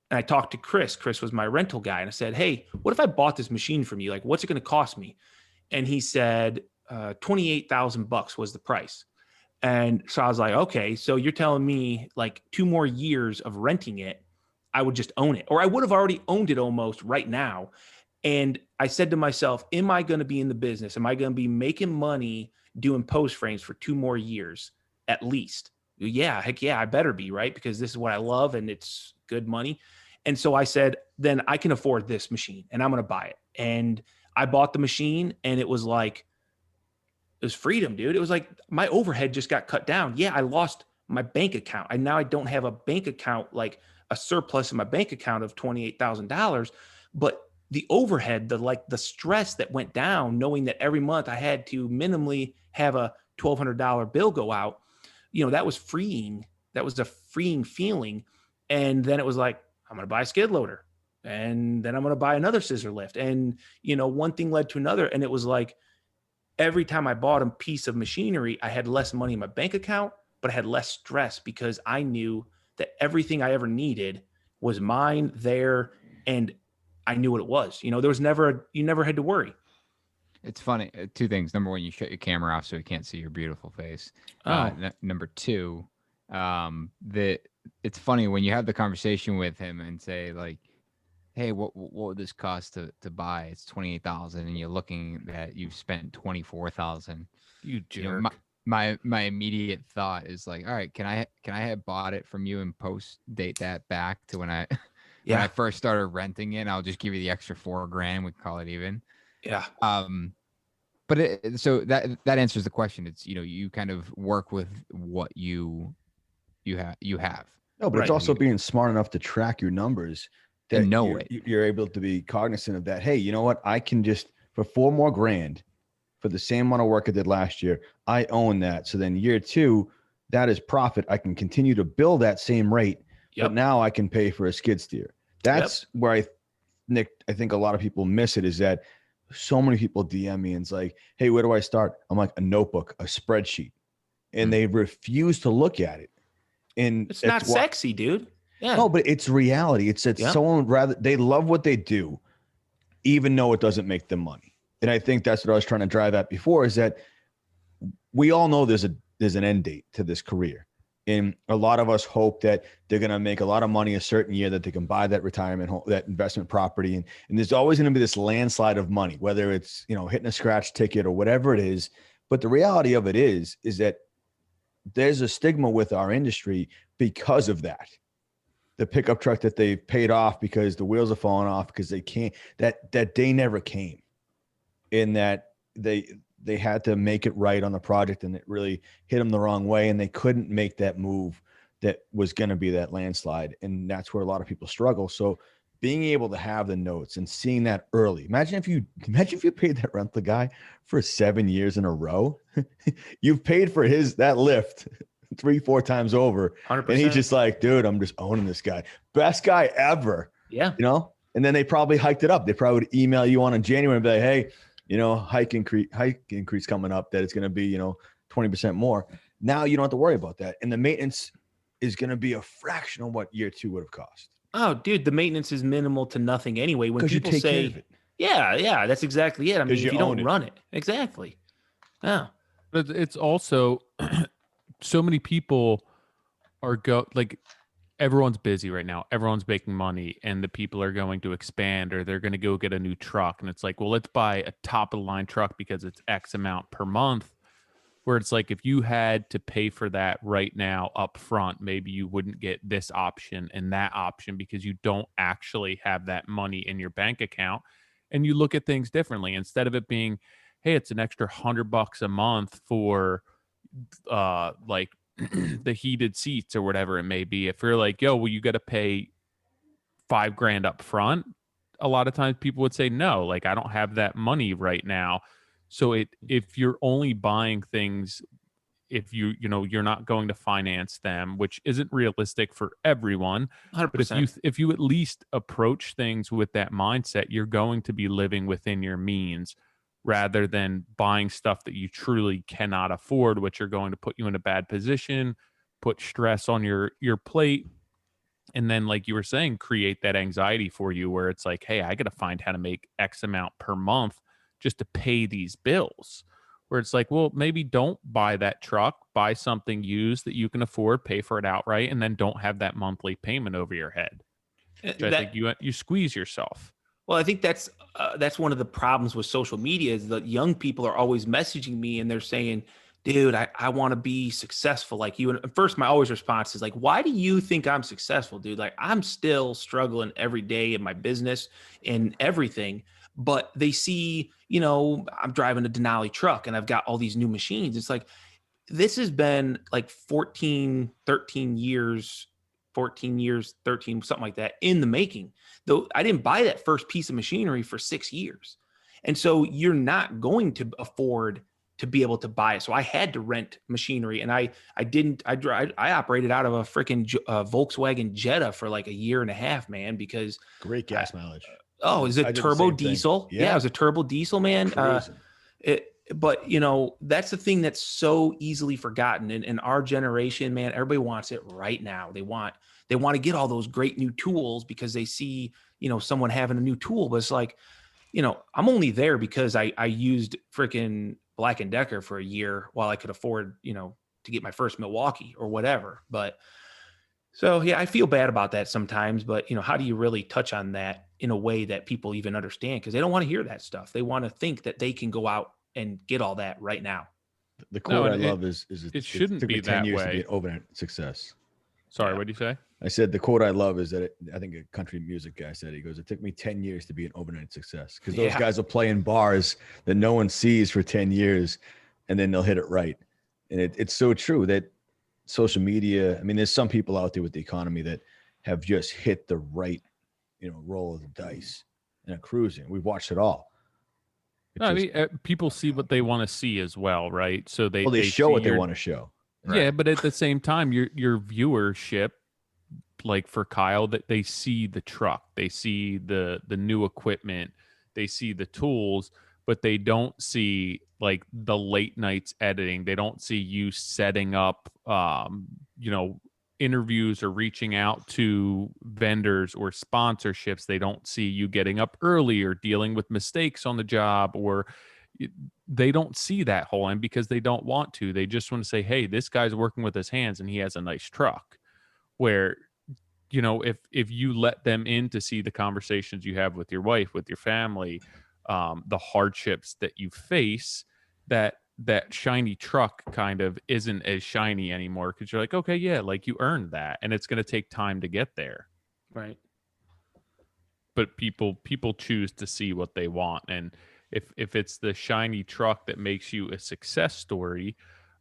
And I talked to Chris. Chris was my rental guy. And I said, hey, what if I bought this machine from you? Like, what's it going to cost me? And he said, $28,000 was the price. And so I was like, okay, so you're telling me like 2 more years of renting it, I would just own it, or I would have already owned it almost right now. And I said to myself, am I going to be in the business? Am I going to be making money doing post frames for 2 more years at least? Yeah, heck yeah, I better be, right? Because this is what I love and it's good money. And so I said, then I can afford this machine and I'm going to buy it. And I bought the machine and it was freedom, dude. It was like my overhead just got cut down. Yeah, I lost my bank account. I don't have a bank account, like a surplus in my bank account of $28,000, but the overhead, the stress that went down, knowing that every month I had to minimally have a $1,200 bill go out, that was freeing. That was a freeing feeling. And then it was like, I'm going to buy a skid loader and then I'm going to buy another scissor lift. And, one thing led to another. And it was like, every time I bought a piece of machinery, I had less money in my bank account, but I had less stress because I knew that everything I ever needed was mine there. And I knew what it was. There was you never had to worry. It's funny. 2 things. Number 1, you shut your camera off so you can't see your beautiful face. Number 2, it's funny when you have the conversation with him and say like, hey, what would this cost to buy? It's $28,000, and you're looking at you've spent $24,000. You jerk. My immediate thought is like, all right, can I have bought it from you and post date that back to when I when I first started renting it? I'll just give you the extra $4,000. We call it even. Yeah. But so that answers the question. It's you kind of work with what you have. No, but it's also being smart enough to track your numbers. That and know you're able to be cognizant of that. Hey, you know what? I can just for $4 more grand for the same amount of work I did last year. I own that. So then year 2, that is profit. I can continue to bill that same rate, but now I can pay for a skid steer. That's where Nick, I think a lot of people miss it, is that so many people DM me and it's like, hey, where do I start? I'm like, a notebook, a spreadsheet, and they refuse to look at it. And it's not sexy, dude. Yeah. No, but it's reality. It's that someone they love what they do, even though it doesn't make them money. And I think that's what I was trying to drive at before, is that we all know there's an end date to this career. And a lot of us hope that they're going to make a lot of money a certain year, that they can buy that retirement home, that investment property. And there's always going to be this landslide of money, whether it's, hitting a scratch ticket or whatever it is. But the reality of it is that there's a stigma with our industry because of that. The pickup truck that they paid off because the wheels are falling off because they can't, that day never came, in that they had to make it right on the project and it really hit them the wrong way. And they couldn't make that move that was going to be that landslide. And that's where a lot of people struggle. So being able to have the notes and seeing that early, imagine if you paid that rental guy for 7 years in a row. You've paid for that lift 3-4 times over. 100%. And he's just like, dude, I'm just owning this guy. Best guy ever. Yeah. And then they probably hiked it up. They probably would email you in January and be like, hey, hike increase coming up, that it's going to be, 20% more. Now you don't have to worry about that. And the maintenance is going to be a fraction of what year 2 would have cost. Oh, dude, the maintenance is minimal to nothing anyway. When 'Cause you people take care say, of it. yeah, that's exactly it. I mean, you if you don't own it. run it, exactly. Yeah. But it's also so many people are like everyone's busy right now. Everyone's making money, and the people are going to expand or they're going to go get a new truck. And it's like, well, let's buy a top of the line truck because it's X amount per month. Where it's like, if you had to pay for that right now up front, maybe you wouldn't get this option and that option because you don't actually have that money in your bank account. And you look at things differently. Instead of it being, hey, it's an extra $100 a month for like the heated seats or whatever it may be. If you're like, yo, well, you got to pay $5,000 up front, a lot of times people would say no, like I don't have that money right now. So if you're only buying things, if you're not going to finance them, which isn't realistic for everyone, 100%. but if you at least approach things with that mindset, you're going to be living within your means rather than buying stuff that you truly cannot afford, which are going to put you in a bad position, put stress on your plate. And then, like you were saying, create that anxiety for you where it's like, hey, I got to find how to make X amount per month just to pay these bills. Where it's like, well, maybe don't buy that truck, buy something used that you can afford, pay for it outright, and then don't have that monthly payment over your head. Which I think you squeeze yourself. Well, I think that's one of the problems with social media is that young people are always messaging me and they're saying, dude, I want to be successful like you. And first, my always response is like, why do you think I'm successful, dude? Like, I'm still struggling every day in my business and everything. But they see, I'm driving a Denali truck and I've got all these new machines. It's like, this has been like 13 years, something like that in the making. Though I didn't buy that first piece of machinery for 6 years. And so you're not going to afford to be able to buy it. So I had to rent machinery, and I operated out of a freaking Volkswagen Jetta for like a year and a half, man, because great gas mileage. Oh, is it turbo diesel? Yeah, it was a turbo diesel, man. But that's the thing that's so easily forgotten in our generation, man. Everybody wants it right now. They want to get all those great new tools because they see, someone having a new tool. But it's like, I'm only there because I used freaking Black & Decker for a year while I could afford, to get my first Milwaukee or whatever. But so, yeah, I feel bad about that sometimes, but how do you really touch on that in a way that people even understand? Because they don't want to hear that stuff. They want to think that they can go out and get all that right now. The quote I love is it shouldn't be 10 that years way. to be an overnight success. Sorry, what did you say? I said the quote I love is that I think a country music guy said, he goes, it took me 10 years to be an overnight success. Because those guys will play in bars that no one sees for 10 years and then they'll hit it right. And it's so true that social media, I mean, there's some people out there with the economy that have just hit the right, roll of the dice and are cruising. We've watched it all. I mean, people see what they want to see as well, right? So they show what they want to show. Right? Yeah, but at the same time, your viewership, like for Kyle, that they see the truck, they see the new equipment, they see the tools, but they don't see like the late nights editing. They don't see you setting up, interviews or reaching out to vendors or sponsorships. They don't see you getting up early or dealing with mistakes on the job, or they don't see that whole end because they don't want to. They just want to say, hey, this guy's working with his hands and he has a nice truck. Where, if you let them in to see the conversations you have with your wife, with your family, the hardships that you face, that shiny truck kind of isn't as shiny anymore because you're like, okay, yeah, like you earned that, and it's going to take time to get there. Right. But people choose to see what they want, and if it's the shiny truck that makes you a success story,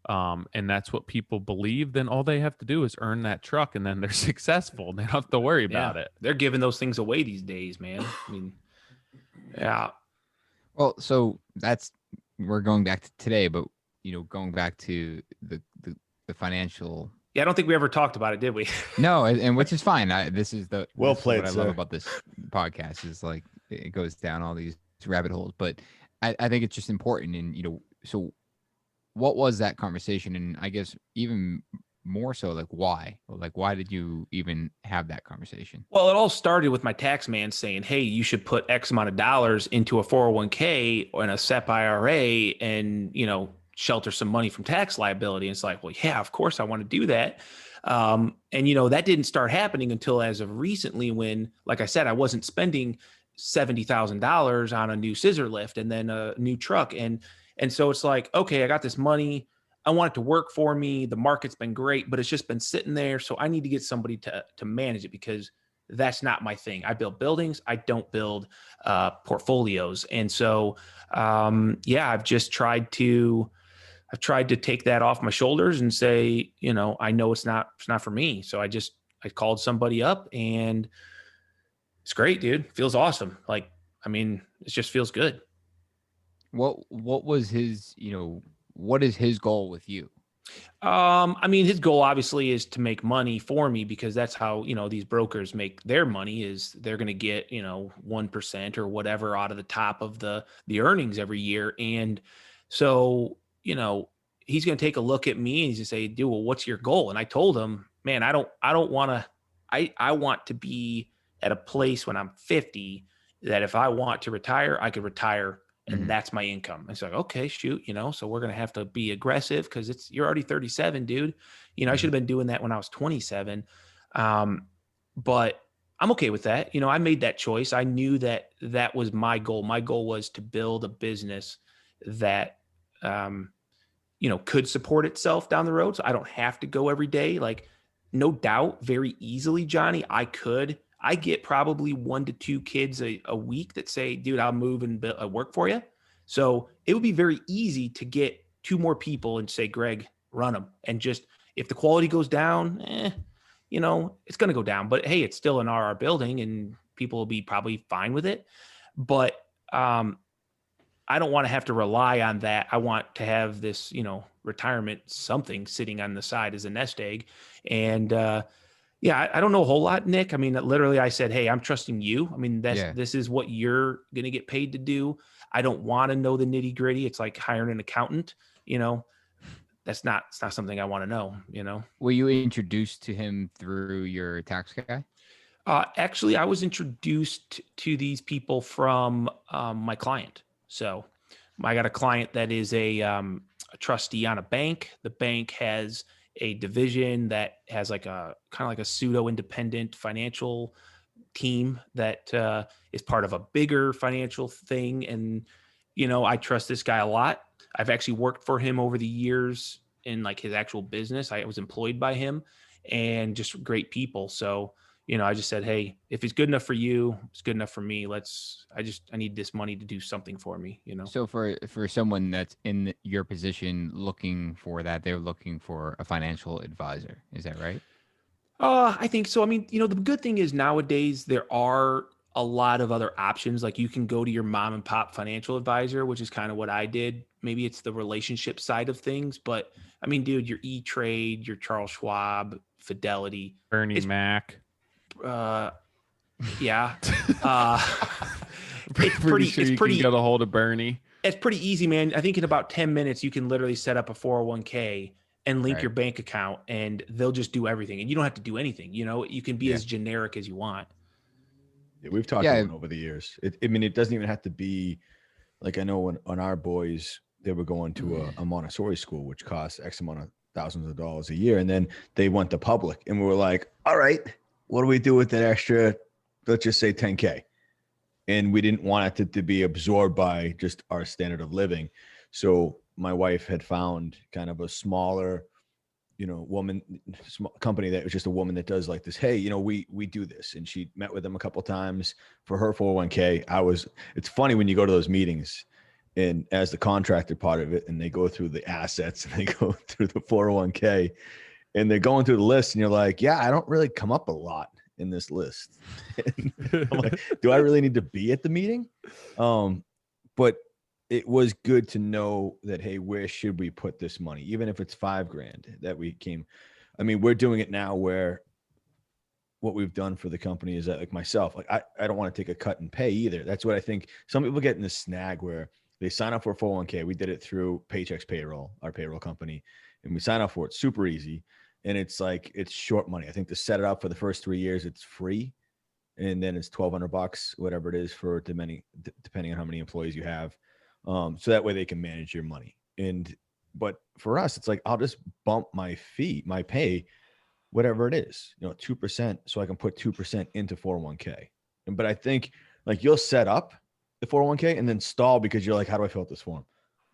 and that's what people believe, then all they have to do is earn that truck, and then they're successful. They don't have to worry about it. They're giving those things away these days, man. I mean, yeah. Well, so we're going back to today, but going back to the financial. Yeah, I don't think we ever talked about it, did we? No, and which is fine. This is well played. What I love about this podcast is like it goes down all these rabbit holes, but I think it's just important. And so what was that conversation? And I guess even more so, like why? Like why did you even have that conversation? Well, it all started with my tax man saying, "Hey, you should put X amount of dollars into a 401k or in a SEP IRA and, shelter some money from tax liability." And it's like, well, yeah, of course I want to do that. And that didn't start happening until as of recently when, like I said, I wasn't spending $70,000 on a new scissor lift and then a new truck. And so it's like, okay, I got this money. I want it to work for me. The market's been great, but it's just been sitting there. So I need to get somebody to manage it because that's not my thing. I build buildings. I don't build portfolios. And so, I've tried to take that off my shoulders and say, I know it's not for me. So I called somebody up and it's great, dude. Feels awesome. Like, it just feels good. What was his, what is his goal with you? His goal obviously is to make money for me because that's how, these brokers make their money is they're going to get, 1% or whatever out of the top of the earnings every year. And so, he's going to take a look at me and he's going to say, dude, well, what's your goal? And I told him, man, I don't want to, I want to be at a place when I'm 50 that if I want to retire, I could retire. And that's my income. It's like, okay, shoot, so we're going to have to be aggressive because you're already 37, dude. I should have been doing that when I was 27. But I'm okay with that. I made that choice. I knew that was my goal. My goal was to build a business that, could support itself down the road. So I don't have to go every day. Like, no doubt, very easily, Johnny, I get probably 1 to 2 kids a week that say, dude, I'll move and work for you. So it would be very easy to get 2 more people and say, Greg, run them. And just, if the quality goes down, it's going to go down, but hey, it's still an RR building and people will be probably fine with it. But, I don't want to have to rely on that. I want to have this, retirement something sitting on the side as a nest egg. And, I don't know a whole lot, Nick. Literally I said, hey, I'm trusting you. This is what you're going to get paid to do. I don't want to know the nitty gritty. It's like hiring an accountant, it's not something I want to know. Were you introduced to him through your tax guy? Actually, I was introduced to these people from my client. So I got a client that is a trustee on a bank. The bank has a division that has like a kind of like a pseudo independent financial team that is part of a bigger financial thing. And, I trust this guy a lot. I've actually worked for him over the years in like his actual business. I was employed by him and just great people. So, I just said, hey, if it's good enough for you, it's good enough for me. I need this money to do something for me, So for someone that's in your position looking for that, they're looking for a financial advisor. Is that right? I think so. The good thing is nowadays there are a lot of other options. Like you can go to your mom and pop financial advisor, which is kind of what I did. Maybe it's the relationship side of things, but dude, your E-Trade, your Charles Schwab, Fidelity, Bernie Mac. Yeah. It's pretty sure you can get a hold of Bernie. It's pretty easy, man. I think in about 10 minutes, you can literally set up a 401k and link your bank account and they'll just do everything. And you don't have to do anything. You can be as generic as you want. Yeah, we've talked about it over the years. It doesn't even have to be like, I know when on our boys, they were going to a Montessori school, which costs X amount of thousands of dollars a year. And then they went to public and we were like, all right, what do we do with that extra, let's just say 10K? And we didn't want it to be absorbed by just our standard of living. So my wife had found kind of a smaller, woman company that was just a woman that does like this. Hey, we do this. And she met with them a couple of times for her 401k. It's funny when you go to those meetings and as the contractor part of it, and they go through the assets and they go through the 401k and they're going through the list and you're like, yeah, I don't really come up a lot in this list. I'm like, do I really need to be at the meeting? But it was good to know that, hey, where should we put this money? Even if it's $5,000 that we came. We're doing it now where what we've done for the company is that, like myself, like I don't want to take a cut and pay either. That's what I think some people get in this snag where they sign up for a 401k. We did it through Paychex Payroll, our payroll company, and we sign up for it super easy. and it's like it's short money. I think to set it up for the first 3 years, it's free, and then it's $1,200, whatever it is, for depending on how many employees you have. So that way they can manage your money. But for us, it's like I'll just bump my pay, whatever it is, 2%, so I can put 2% into 401k. But I think like you'll set up the 401k and then stall because you're like, how do I fill out this form?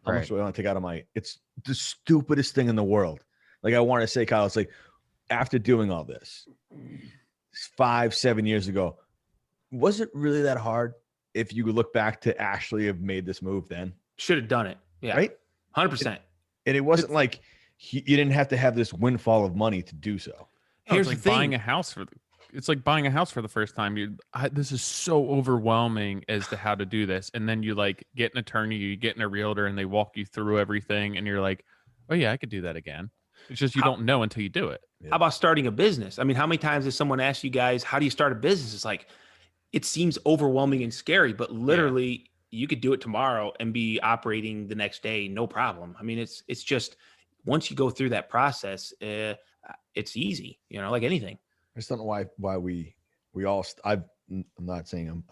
How much do I want to take out of it's the stupidest thing in the world. Like I want to say, Kyle, it's like after doing all this 5-7 years ago, was it really that hard if you look back to actually have made this move then? Should have done it. Yeah. Right? 100%. And it wasn't like you didn't have to have this windfall of money to do so. Here's like buying a house it's like buying a house for the first time. This is so overwhelming as to how to do this. And then you like get an attorney, you get in a realtor, and they walk you through everything. And you're like, oh yeah, I could do that again. It's just you don't know until you do it. How about starting a business? I mean, how many times has someone asked you guys, how do you start a business? It's like, it seems overwhelming and scary, but literally you could do it tomorrow and be operating the next day, no problem. I mean, it's just once you go through that process, it's easy, like anything. I just don't know why we all. I'm not saying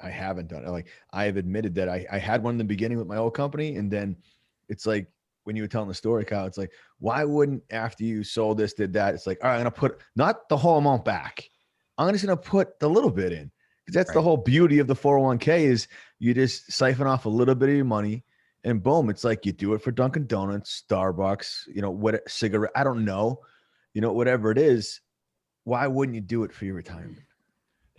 I haven't done it. Like I have admitted that I had one in the beginning with my old company, and then it's like when you were telling the story, Kyle, it's like, why wouldn't after you sold this, did that? It's like, all right, I'm gonna put not the whole amount back. I'm just gonna put the little bit in, because that's the whole beauty of the 401k is you just siphon off a little bit of your money, and boom, it's like you do it for Dunkin' Donuts, Starbucks, what cigarette, I don't know, whatever it is. Why wouldn't you do it for your retirement?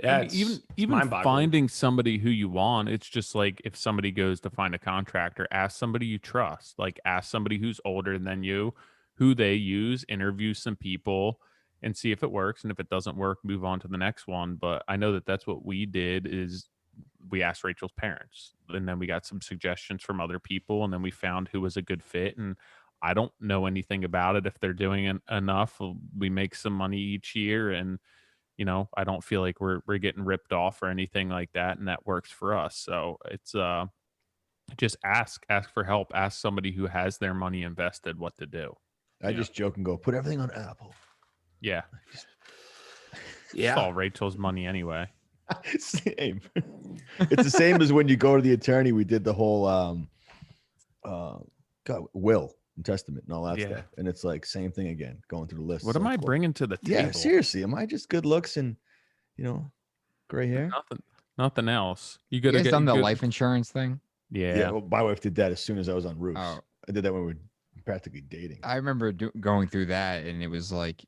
Yeah, I mean, even finding somebody who you want, it's just like if somebody goes to find a contractor, ask somebody you trust, like ask somebody who's older than you, who they use, interview some people and see if it works. And if it doesn't work, move on to the next one. But I know that that's what we did is we asked Rachel's parents, and then we got some suggestions from other people, and then we found who was a good fit. And I don't know anything about it. If they're doing enough, we make some money each year, and I don't feel like we're getting ripped off or anything like that, and that works for us. So it's just ask for help. Ask somebody who has their money invested what to do. I just joke and go, put everything on Apple. Yeah, yeah. It's all Rachel's money anyway. Same. It's the same as when you go to the attorney. We did the whole will and testament and all that stuff, and it's like same thing again, going through the list. What am I bringing to the table? Yeah, seriously, am I just good looks and gray hair? Nothing else. You guys done the life insurance thing? Yeah. Well, my wife did that as soon as I was on roofs. I did that when we were practically dating. I remember going through that, and it was like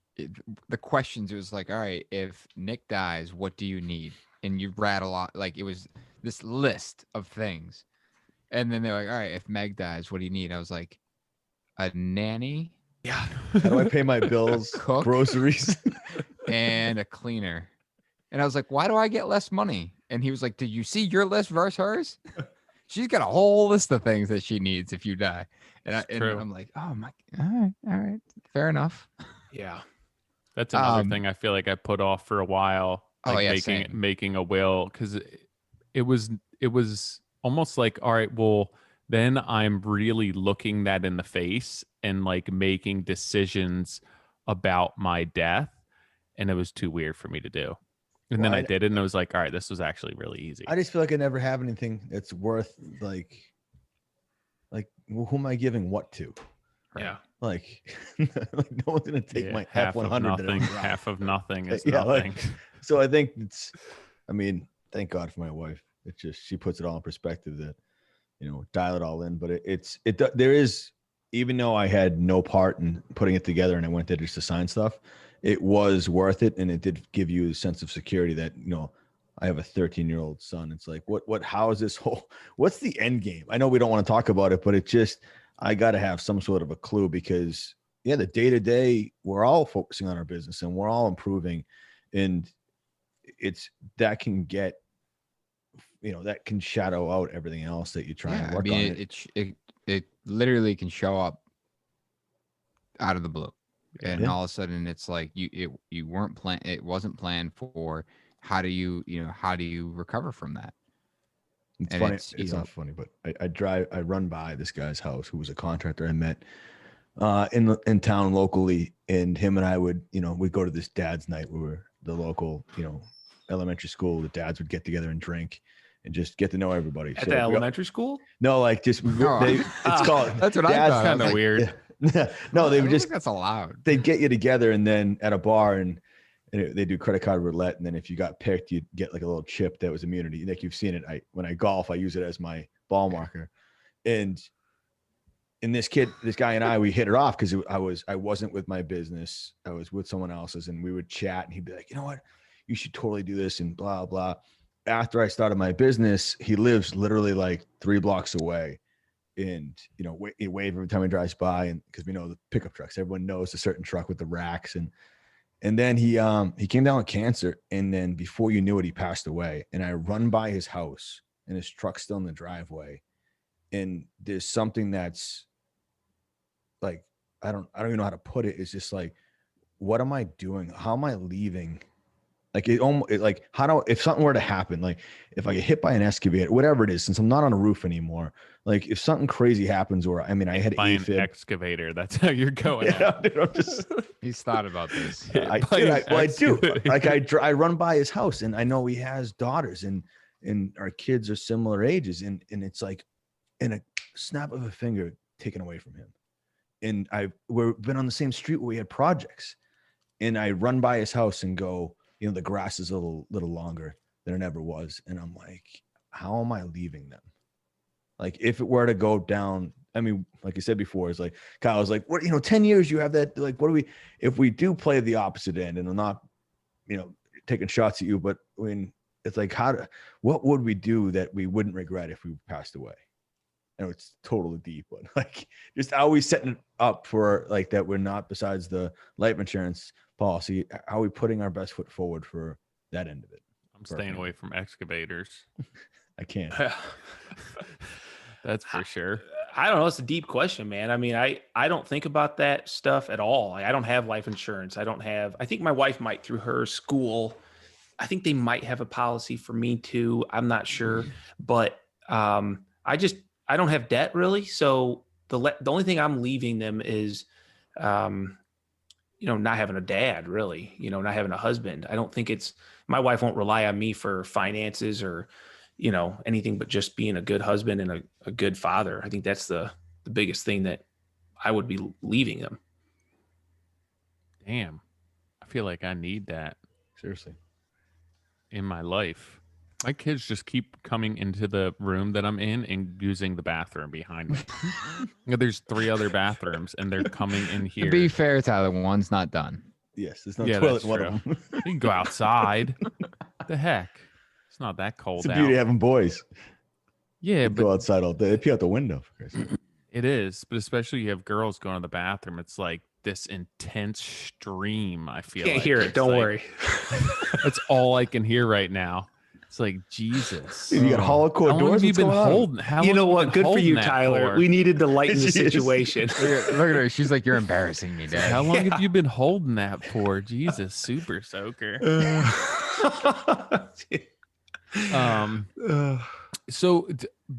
the questions. It was like, all right, if Nick dies, what do you need? And you rattle off, like it was this list of things, and then they're like, all right, if Meg dies, what do you need? I was like, a nanny. Yeah. How do I pay my bills? Cook, groceries, and a cleaner. And I was like, why do I get less money? And he was like, did you see your list versus hers? She's got a whole list of things that she needs if you die. And I'm like, oh my, all right, fair enough. Yeah. That's another thing I feel like I put off for a while. Like making a will, because it was almost like, all right, well, then I'm really looking that in the face and like making decisions about my death, and it was too weird for me to do. And then I did it, and I was like, all right, this was actually really easy. I just feel like I never have anything that's worth like who am I giving what to? Yeah. Like no one's gonna take my half 100. Half of nothing is yeah, nothing. So I think thank God for my wife. It's just she puts it all in perspective that dial it all in. But there is, even though I had no part in putting it together and I went there just to sign stuff, it was worth it, and it did give you a sense of security that I have a 13-year-old son. It's like how is this what's the end game? I know we don't want to talk about it, but I got to have some sort of a clue, because the day-to-day, we're all focusing on our business and we're all improving, and that can get, that can shadow out everything else that you're trying to work on. It literally can show up out of the blue, and all of a sudden it's like you weren't planned. It wasn't planned for. How do you recover from that? It's funny. It's not funny, but I run by this guy's house who was a contractor I met in town locally, and him and I would, we'd go to this dad's night where we're the local, elementary school. The dads would get together and drink and just get to know everybody. At the elementary school? No, like just it's called. That's what I dad's thought. Kind of weird. No, they I would don't just think that's allowed. they'd get you together and then at a bar and they do credit card roulette, and then if you got picked, you'd get like a little chip that was immunity. Like you've seen it. When I golf, I use it as my ball marker, and this guy and I, we hit it off because I wasn't with my business. I was with someone else's, and we would chat, and he'd be like, you know what, you should totally do this, and blah, blah. After I started my business, he lives literally like 3 blocks away, and, he wave every time he drives by, and because we know the pickup trucks, everyone knows a certain truck with the racks. And then he came down with cancer, and then before you knew it, he passed away. And I run by his house, and his truck's still in the driveway. And there's something that's like, I don't even know how to put it. It's just like, what am I doing? How am I leaving? Like if something were to happen, like if I get hit by an excavator, whatever it is, since I'm not on a roof anymore, like if something crazy happens, or I had By an AFib. excavator. That's how you're going. Yeah, dude, I'm just, He's thought about this. I do. Like I run by his house, and I know he has daughters, and our kids are similar ages, and it's like in a snap of a finger taken away from him. And we've been on the same street where we had projects, and I run by his house and go, the grass is a little longer than it ever was. And I'm like, how am I leaving them? Like if it were to go down, I mean, like I said before, it's like, Kyle was like, what, 10 years you have that, like, if we do play the opposite end, and I'm not, taking shots at you, but when it's like, what would we do that we wouldn't regret if we passed away? I know it's totally deep, but like just always setting it up for like that. We're not, besides the life insurance policy, how are we putting our best foot forward for that end of it? I'm staying away from excavators. I can't. That's for sure. I don't know. It's a deep question, man. I mean, I don't think about that stuff at all. I don't have life insurance. I think my wife might through her school. I think they might have a policy for me too. I'm not sure, but I don't have debt really. So the only thing I'm leaving them is, not having a dad really, not having a husband. I don't think my wife won't rely on me for finances or, anything but just being a good husband and a good father. I think that's the biggest thing that I would be leaving them. Damn. I feel like I need that Seriously. in my life. My kids just keep coming into the room that I'm in and using the bathroom behind me. There's 3 other bathrooms, and they're coming in here. To be fair, Tyler, one's not done. Yes, there's no Yeah, toilet that's in one true. of them. You can go outside. The heck? It's not that cold It's the out. beauty of having boys. Yeah, Go but outside all day. They pee out the window. For Christ's sake. it is. But especially you have girls going to the bathroom. It's like this intense stream, I feel Can't like. hear it. It's Don't like- worry. That's all I can hear right now. It's like, Jesus. Dude, you got hollow core How long doors. have you What's been going on? holding? How You long know have what? been Good for holding you, that Tyler. for? We needed to lighten the Jeez. situation. Look at her. She's like, you're embarrassing me, Dad. How long have you been holding that for? Jesus, super soaker. So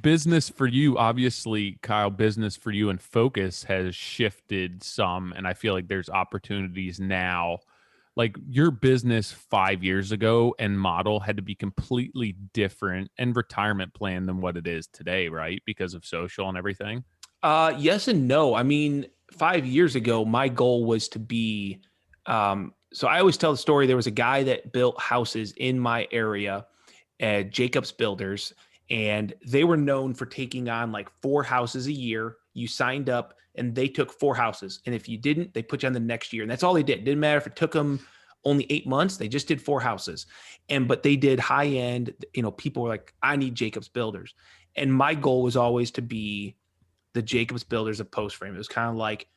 business for you, obviously, Kyle, business for you and focus has shifted some. And I feel like there's opportunities now. Like your business 5 years ago and model had to be completely different and retirement plan than what it is today, right? Because of social and everything. Yes and no. I mean, 5 years ago, my goal was to be, so I always tell the story. There was a guy that built houses in my area at Jacobs Builders, and they were known for taking on like 4 houses a year. You signed up and they took 4 houses. And if you didn't, they put you on the next year. And that's all they did. Didn't matter if it took them only 8 months, they just did 4 houses. But they did high end, people were like, I need Jacobs Builders. And my goal was always to be the Jacobs Builders of post frame. It was kind of like,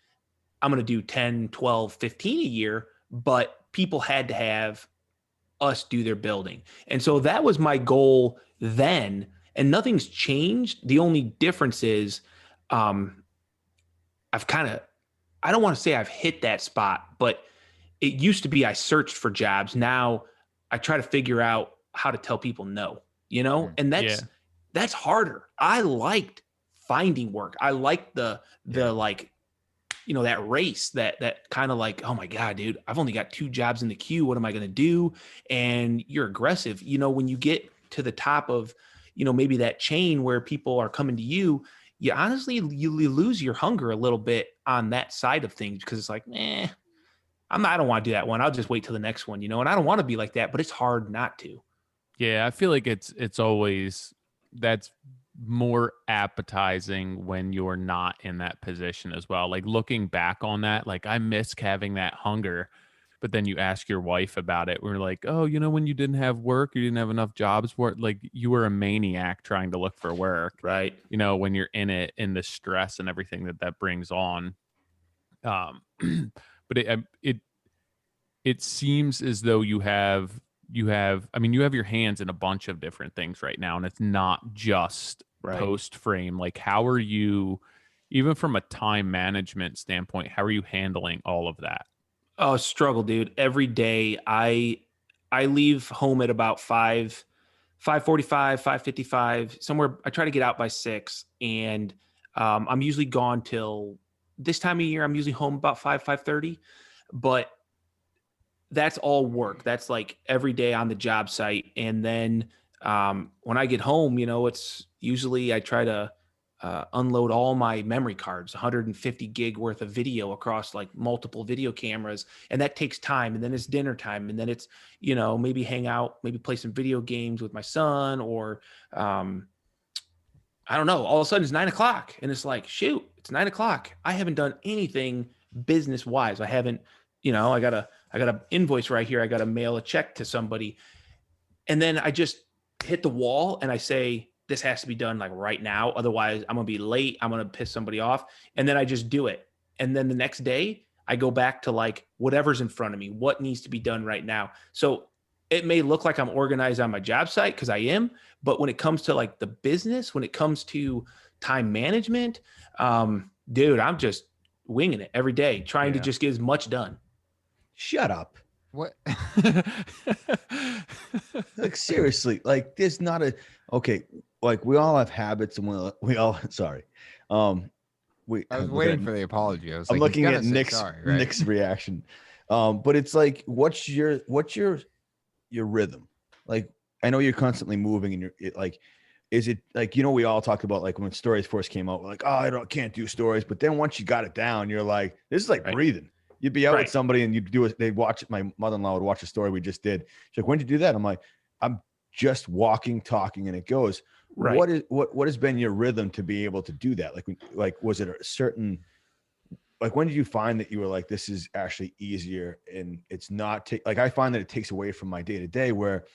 I'm going to do 10, 12, 15 a year, but people had to have us do their building. And so that was my goal then. And nothing's changed. The only difference is I don't want to say I've hit that spot, but it used to be I searched for jobs. Now I try to figure out how to tell people no, and that's harder. I liked finding work. I liked the like that race, that kind of like, oh my God, dude, I've only got 2 jobs in the queue. What am I going to do? And you're aggressive. When you get to the top of, maybe that chain where people are coming to you, you honestly, you lose your hunger a little bit on that side of things, because it's like, I don't want to do that one. I'll just wait till the next one, and I don't want to be like that, but it's hard not to. Yeah, I feel like it's always, that's more appetizing when you're not in that position as well. Like looking back on that, like I miss having that hunger. But then you ask your wife about it. We're like, oh, when you didn't have work, you didn't have enough jobs for it. Like you were a maniac trying to look for work, Right? when you're in it, in the stress and everything that brings on. But it seems as though you have your hands in a bunch of different things right now, and it's not just post frame. Like, how are you, even from a time management standpoint, how are you handling all of that? Oh, struggle, dude. Every day I leave home at about 5:45, 5:55, somewhere. I try to get out by 6, and I'm usually gone till this time of year. I'm usually home about 5:30, but that's all work. That's like every day on the job site. And then when I get home, it's usually I try to unload all my memory cards, 150 gig worth of video across like multiple video cameras. And that takes time. And then it's dinner time. And then it's, maybe hang out, maybe play some video games with my son, or I don't know. All of a sudden it's 9:00, and it's like, shoot, it's 9:00. I haven't done anything business wise. I haven't, I got a invoice right here. I got to mail a check to somebody. And then I just hit the wall and I say, this has to be done like right now. Otherwise I'm going to be late. I'm going to piss somebody off. And then I just do it. And then the next day I go back to like whatever's in front of me, what needs to be done right now. So it may look like I'm organized on my job site, because I am, but when it comes to like the business, when it comes to time management, dude, I'm just winging it every day, trying to just get as much done. Shut up. What? Like seriously, like there's not okay. Like we all have habits, and we all sorry. I was waiting for the apology. I was I'm like, looking at Nick's sorry, right? Nick's reaction. But it's like, what's your rhythm? Like, I know you're constantly moving, and is it like, we all talked about like when stories first came out, we're like, oh, can't do stories. But then once you got it down, you're like, this is like breathing. You'd be out with somebody and you'd do it. They'd watch it. My mother-in-law would watch a story we just did. She's like, when did you do that? I'm like, I'm just walking, talking, and it goes. Right. What has been your rhythm to be able to do that? Like, was it a certain, like, when did you find that you were like, this is actually easier and it's not like, I find that it takes away from my day to day, where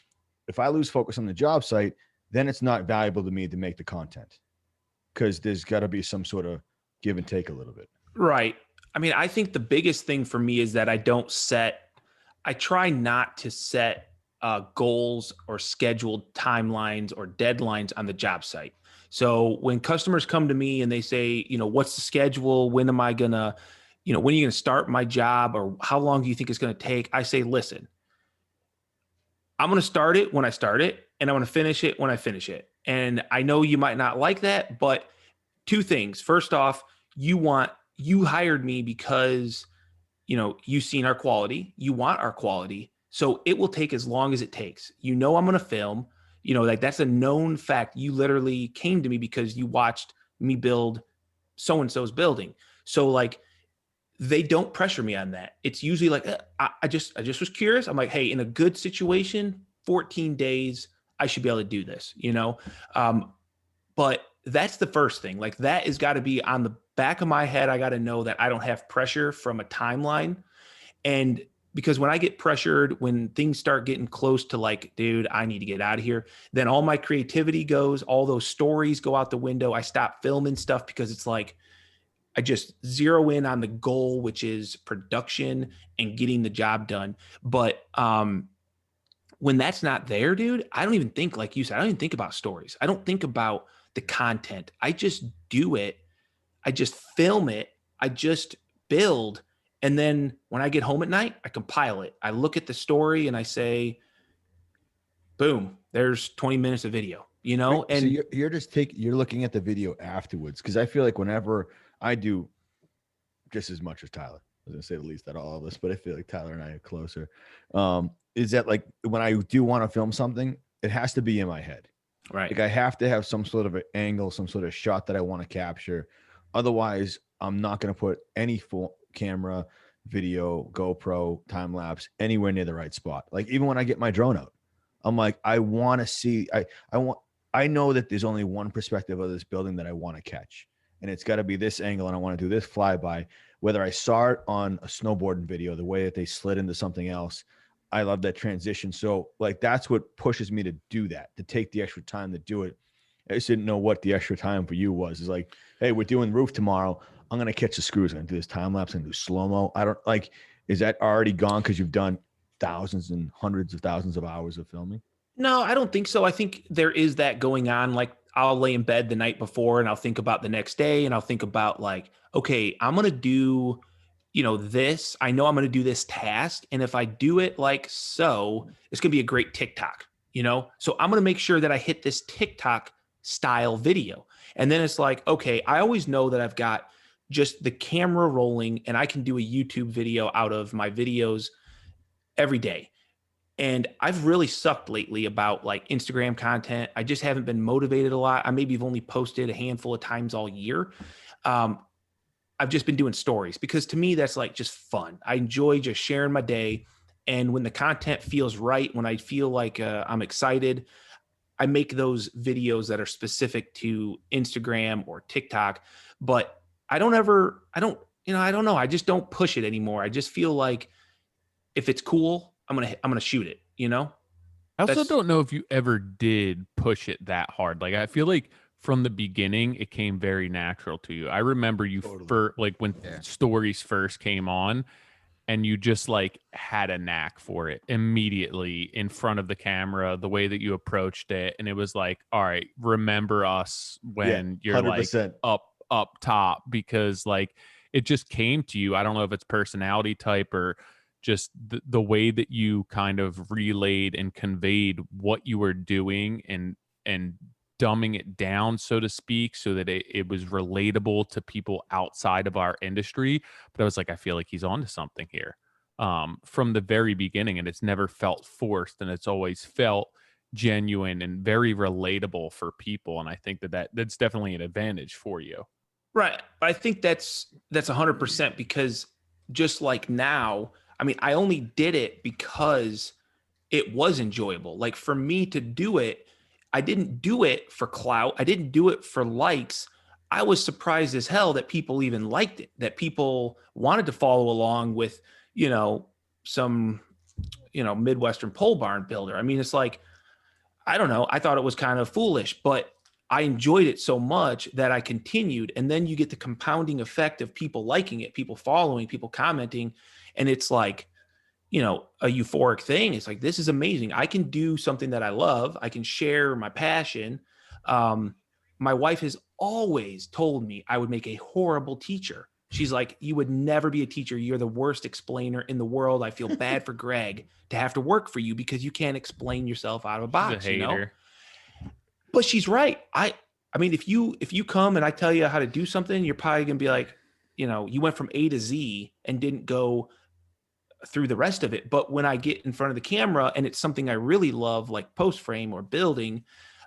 if I lose focus on the job site, then it's not valuable to me to make the content, because there's got to be some sort of give and take a little bit. Right. I mean, I think the biggest thing for me is that I try not to set goals or scheduled timelines or deadlines on the job site. So when customers come to me and they say, what's the schedule? When am I gonna, when are you gonna start my job, or how long do you think it's gonna take? I say, listen, I'm gonna start it when I start it, and I'm gonna finish it when I finish it. And I know you might not like that, but 2 things. First off, you hired me because, you've seen our quality, you want our quality. So it will take as long as it takes. I'm going to film, like that's a known fact. You literally came to me because you watched me build so-and-so's building. So like, they don't pressure me on that. It's usually like, I just was curious. I'm like, hey, in a good situation, 14 days, I should be able to do this, but that's the first thing. Like, that has got to be on the back of my head. I got to know that I don't have pressure from a timeline. And because when I get pressured, when things start getting close to like, dude, I need to get out of here, then all my creativity goes, all those stories go out the window. I stop filming stuff because it's like, I just zero in on the goal, which is production and getting the job done. But when that's not there, dude, I don't even think, like you said, I don't even think about stories. I don't think about the content. I just do it. I just film it. I just build. And then when I get home at night, I compile it. I look at the story and I say, boom, there's 20 minutes of video, Right. and so you're looking at the video afterwards. Cause I feel like whenever I do just as much as Tyler. I was gonna say the least out of all of us, but I feel like Tyler and I are closer. Is that like when I do want to film something, it has to be in my head. Right. Like I have to have some sort of an angle, some sort of shot that I want to capture. Otherwise, I'm not going to put any full camera, video, GoPro, time lapse anywhere near the right spot. Like even when I get my drone out, I'm like, I want to see. I know that there's only one perspective of this building that I want to catch, and it's got to be this angle, and I want to do this flyby. Whether I saw it on a snowboarding video, the way that they slid into something else, I love that transition. So like that's what pushes me to do that, to take the extra time to do it. I just didn't know what the extra time for you was. It's like, hey, we're doing roof tomorrow. I'm gonna catch the screws. I'm gonna do this time lapse and do slow mo. I don't like. Is that already gone because you've done thousands and hundreds of thousands of hours of filming? No, I don't think so. I think there is that going on. Like I'll lay in bed the night before and I'll think about the next day and I'll think about like, okay, I'm going to do, this. I know I'm going to do this task. And if I do it like so, it's going to be a great TikTok, So I'm going to make sure that I hit this TikTok style video. And then it's like, okay, I always know that I've got just the camera rolling and I can do a YouTube video out of my videos every day. And I've really sucked lately about like Instagram content. I just haven't been motivated a lot. I maybe have only posted a handful of times all year. I've just been doing stories because to me, that's like just fun. I enjoy just sharing my day. And when the content feels right, when I feel like I'm excited, I make those videos that are specific to Instagram or TikTok, but I don't know. I just don't push it anymore. I just feel like if it's cool, I'm gonna shoot it, I also don't know if you ever did push it that hard. Like I feel like from the beginning it came very natural to you. I remember you when stories first came on and you just like had a knack for it immediately in front of the camera, the way that you approached it. And it was like, all right, remember us when you're 100%. Like up top, because like it just came to you. I don't know if it's personality type or just the way that you kind of relayed and conveyed what you were doing and dumbing it down, so to speak, so that it was relatable to people outside of our industry. But I was like, I feel like he's onto something here from the very beginning, and it's never felt forced, and it's always felt genuine and very relatable for people. And I think that's definitely an advantage for you. Right. I think that's 100% because just like now, I mean, I only did it because it was enjoyable. Like for me to do it, I didn't do it for clout. I didn't do it for likes. I was surprised as hell that people even liked it, that people wanted to follow along with, some, Midwestern pole barn builder. I mean, it's like, I don't know. I thought it was kind of foolish, but I enjoyed it so much that I continued. And then you get the compounding effect of people liking it, people following, people commenting. And it's like, a euphoric thing. It's like, this is amazing. I can do something that I love. I can share my passion. My wife has always told me I would make a horrible teacher. She's like, you would never be a teacher. You're the worst explainer in the world. I feel bad for Greg to have to work for you because you can't explain yourself out of a box, She's a hater. But she's right. I mean, if you come and I tell you how to do something, you're probably going to be like, you went from A to Z and didn't go through the rest of it. But when I get in front of the camera and it's something I really love, like post frame or building,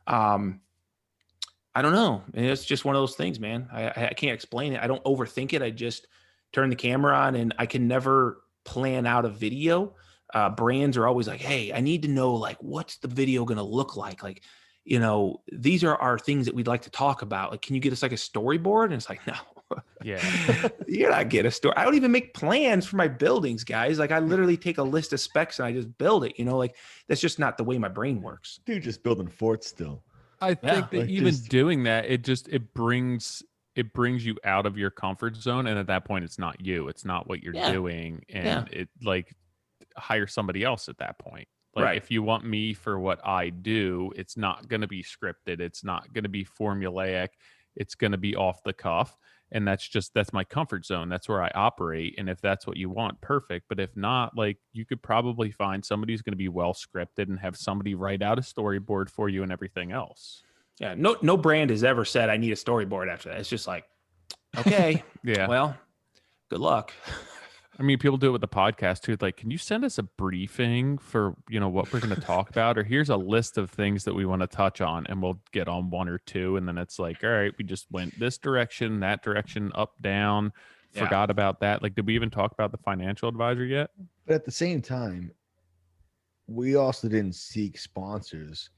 I don't know. It's just one of those things, man. I can't explain it. I don't overthink it. I just turn the camera on and I can never plan out a video. Brands are always like, hey, I need to know like, what's the video going to look like? Like, these are our things that we'd like to talk about. Like, can you get us like a storyboard? And it's like, no, yeah, you're not getting a story. I don't even make plans for my buildings, guys. Like I literally take a list of specs and I just build it, like that's just not the way my brain works. Dude, just building forts still. I think that even doing that, it brings you out of your comfort zone. And at that point, it's not you, it's not what you're doing. And it like hire somebody else at that point. Like if you want me for what I do, it's not going to be scripted. It's not going to be formulaic. It's going to be off the cuff. And that's my comfort zone. That's where I operate. And if that's what you want, perfect. But if not, like you could probably find somebody who's going to be well scripted and have somebody write out a storyboard for you and everything else. Yeah. No brand has ever said I need a storyboard after that. It's just like, okay, yeah. Well, good luck. I mean, people do it with the podcast too. Like, can you send us a briefing for, what we're going to talk about? Or here's a list of things that we want to touch on, and we'll get on one or two. And then it's like, all right, we just went this direction, that direction, up, down, forgot about that. Like, did we even talk about the financial advisor yet? But at the same time, we also didn't seek sponsors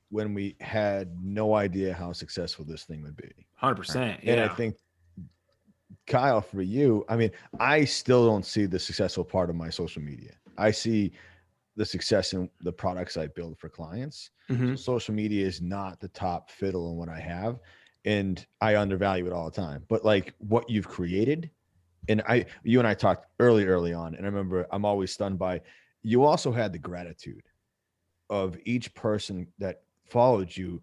when we had no idea how successful this thing would be. 100%. Yeah. And I think, Kyle, for you, I mean, I still don't see the successful part of my social media. I see the success in the products I build for clients. Mhm. So social media is not the top fiddle in what I have, and I undervalue it all the time. But like what you've created, and you and I talked early on, and I remember I'm always stunned by, you also had the gratitude of each person that followed you.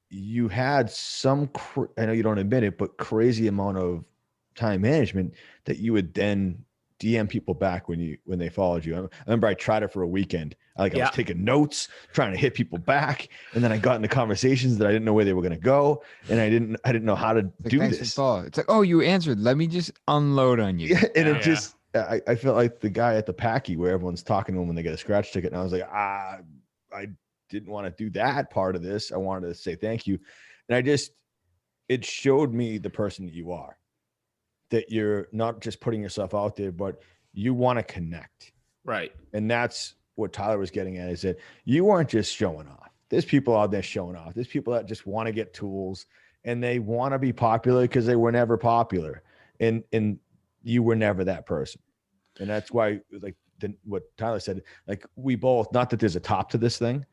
You had some, I know you don't admit it, but crazy amount of time management that you would then DM people back when they followed you. I remember I tried it for a weekend. I was taking notes, trying to hit people back, and then I got into conversations that I didn't know where they were going to go, and I didn't know how to do this. It's like, oh, you answered. Let me just unload on you. Yeah, and it just, I felt like the guy at the Packy where everyone's talking to them when they get a scratch ticket, and I was like, I didn't want to do that part of this. I wanted to say thank you, and it showed me the person that you are. That you're not just putting yourself out there, but you want to connect. Right. And that's what Tyler was getting at, is that you weren't just showing off. There's people out there showing off. There's people that just want to get tools and they want to be popular because they were never popular. And you were never that person. And that's why, like what Tyler said, like we both, not that there's a top to this thing,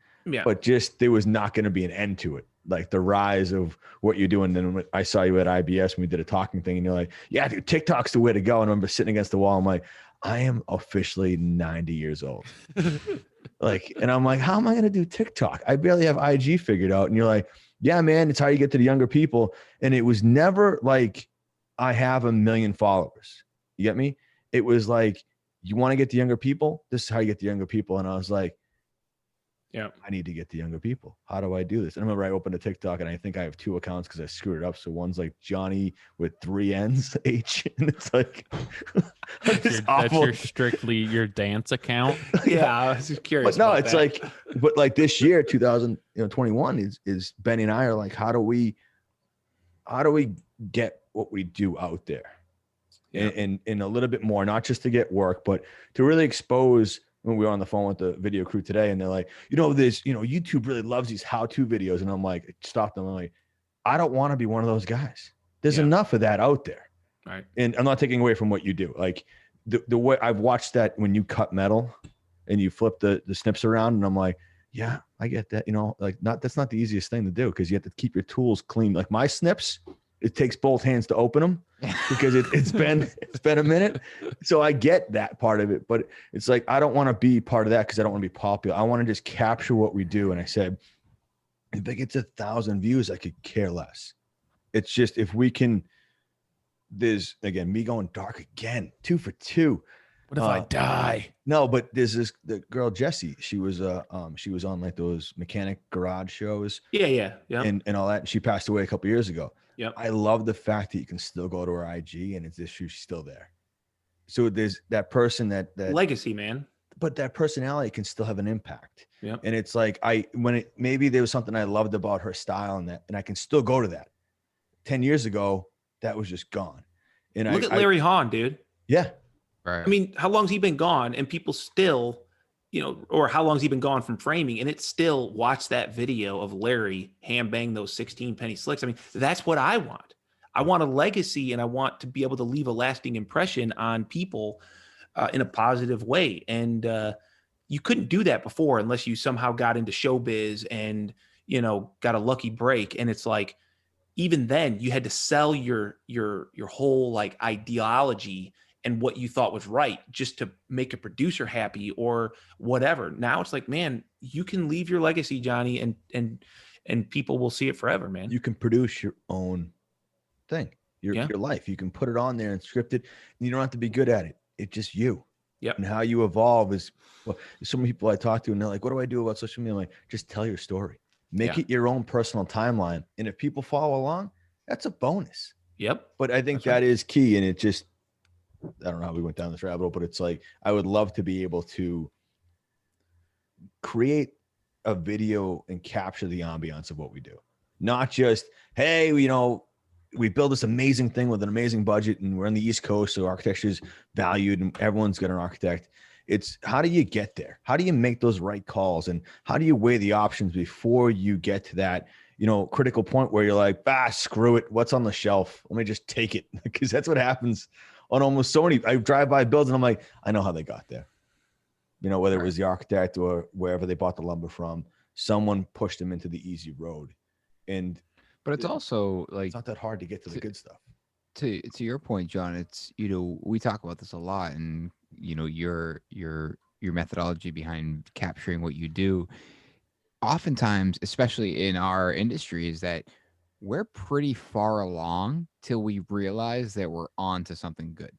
but just there was not going to be an end to it. Like the rise of what you're doing. Then when I saw you at IBS when we did a talking thing, and you're like, yeah, dude, TikTok's the way to go. And I remember sitting against the wall. I'm like, I am officially 90 years old. And I'm like, how am I going to do TikTok? I barely have IG figured out. And you're like, yeah, man, it's how you get to the younger people. And it was never like, I have 1 million followers. You get me? It was like, you want to get the younger people? This is how you get the younger people. And I was like, yeah, I need to get the younger people. How do I do this? And I remember I opened a TikTok, and I think I have 2 accounts because I screwed it up. So one's like Johnny with 3 N's H, and it's like that's your strictly your dance account. Yeah, I was just curious. But no, it's like, but like this year, 2021 is Benny and I are like, how do we get what we do out there, and a little bit more, not just to get work, but to really expose. When we were on the phone with the video crew today, and they're like, YouTube really loves these how-to videos. And I'm like, stop them. I'm like, I don't want to be one of those guys. There's enough of that out there. Right. And I'm not taking away from what you do. Like the way I've watched that when you cut metal and you flip the snips around, and I'm like, yeah, I get that. That's not the easiest thing to do, because you have to keep your tools clean. Like my snips, it takes both hands to open them because it's been a minute. So I get that part of it, but it's like, I don't want to be part of that because I don't want to be popular. I want to just capture what we do. And I said, if it gets 1,000 views, I could care less. It's just, if we can, there's again, me going dark again, 2 for 2. What if I die? No, but there's the girl, Jessie, she was on like those mechanic garage shows. Yeah. And all that. And she passed away a couple years ago. Yep. I love the fact that you can still go to her IG and she's still there. So there's that person that legacy, man. But that personality can still have an impact. Yeah. And it's like maybe there was something I loved about her style, and I can still go to that. 10 years ago, that was just gone. And look at Larry Hahn, dude. Yeah. Right. I mean, how long's he been gone? And people still, or how long's he been gone from framing? And it's still watch that video of Larry hand bang those 16 penny slicks. I mean, that's what I want. I want a legacy, and I want to be able to leave a lasting impression on people in a positive way. And you couldn't do that before unless you somehow got into showbiz and, got a lucky break. And it's like, even then you had to sell your whole like ideology and what you thought was right just to make a producer happy or whatever. Now it's like, man, you can leave your legacy, Johnny, and people will see it forever, man. You can produce your own thing, your life. You can put it on there and script it, and you don't have to be good at it. It's just you. Yep. And how you evolve is, well, there's so many people I talk to, and they're like, what do I do about social media? I'm like, just tell your story. Make it your own personal timeline. And if people follow along, that's a bonus. Yep. But I think that is key. And it just, I don't know how we went down this rabbit hole, but it's like I would love to be able to create a video and capture the ambiance of what we do. Not just, hey, we build this amazing thing with an amazing budget and we're on the East Coast, so architecture is valued and everyone's got an architect. It's how do you get there? How do you make those right calls? And how do you weigh the options before you get to that, critical point where you're like, screw it. What's on the shelf? Let me just take it. Because that's what happens on almost so many. I drive by builds and I'm like, I know how they got there. Whether it was the architect or wherever they bought the lumber from, someone pushed them into the easy road. But it's also like, it's not that hard to get to the good stuff. To your point, John, it's, we talk about this a lot, and your methodology behind capturing what you do, oftentimes, especially in our industry, is that we're pretty far along till we realize that we're on to something good.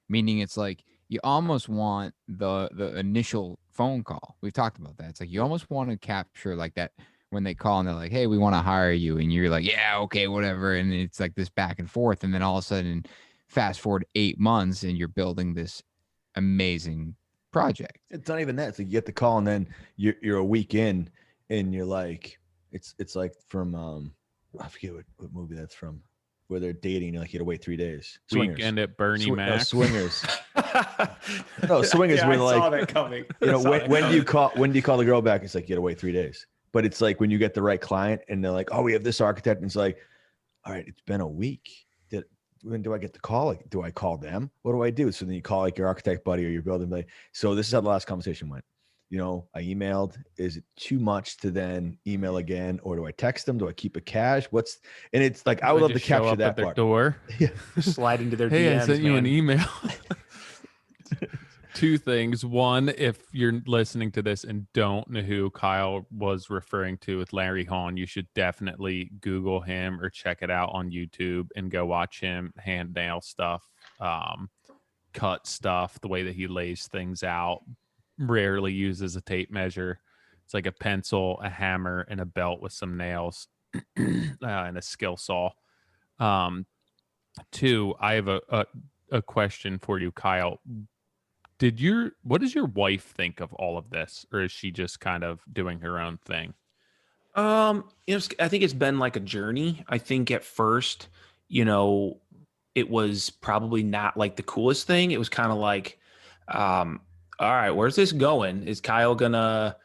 Meaning it's like you almost want the initial phone call. We've talked about that. It's like you almost want to capture like that when they call and they're like, hey, we want to hire you. And you're like, yeah, okay, whatever. And it's like this back and forth. And then all of a sudden, fast forward 8 months and you're building this amazing project. It's not even that. It's like you get the call and then you're a week in and you're like, it's like from, I forget what movie that's from, where they're dating. Like you had to wait 3 days. Swingers. Weekend at Bernie Mac. Swingers. No, Swingers. Yeah, were I like, saw that coming. When do you call the girl back? It's like you had to wait 3 days. But it's like when you get the right client and they're like, oh, we have this architect. And it's like, all right, it's been a week. When do I get the call? Like, do I call them? What do I do? So then you call like your architect buddy or your building buddy. So this is how the last conversation went. I emailed. Is it too much to then email again? Or do I text them? Do I keep it cash? And it's like, I would love to capture that part. Door. Yeah. Slide into their Hey, DMs, I sent you an man. email. 2 things. One, if you're listening to this and don't know who Kyle was referring to with Larry Hahn, you should definitely Google him or check it out on YouTube and go watch him hand nail stuff, cut stuff, the way that he lays things out. Rarely uses a tape measure. It's like a pencil, a hammer, and a belt with some nails and a skill saw. 2, I have a question for you, Kyle. What does your wife think of all of this, or is she just kind of doing her own thing? I think it's been like a journey. I think at first, it was probably not like the coolest thing. It was kind of like, all right, where's this going? Is Kyle gonna,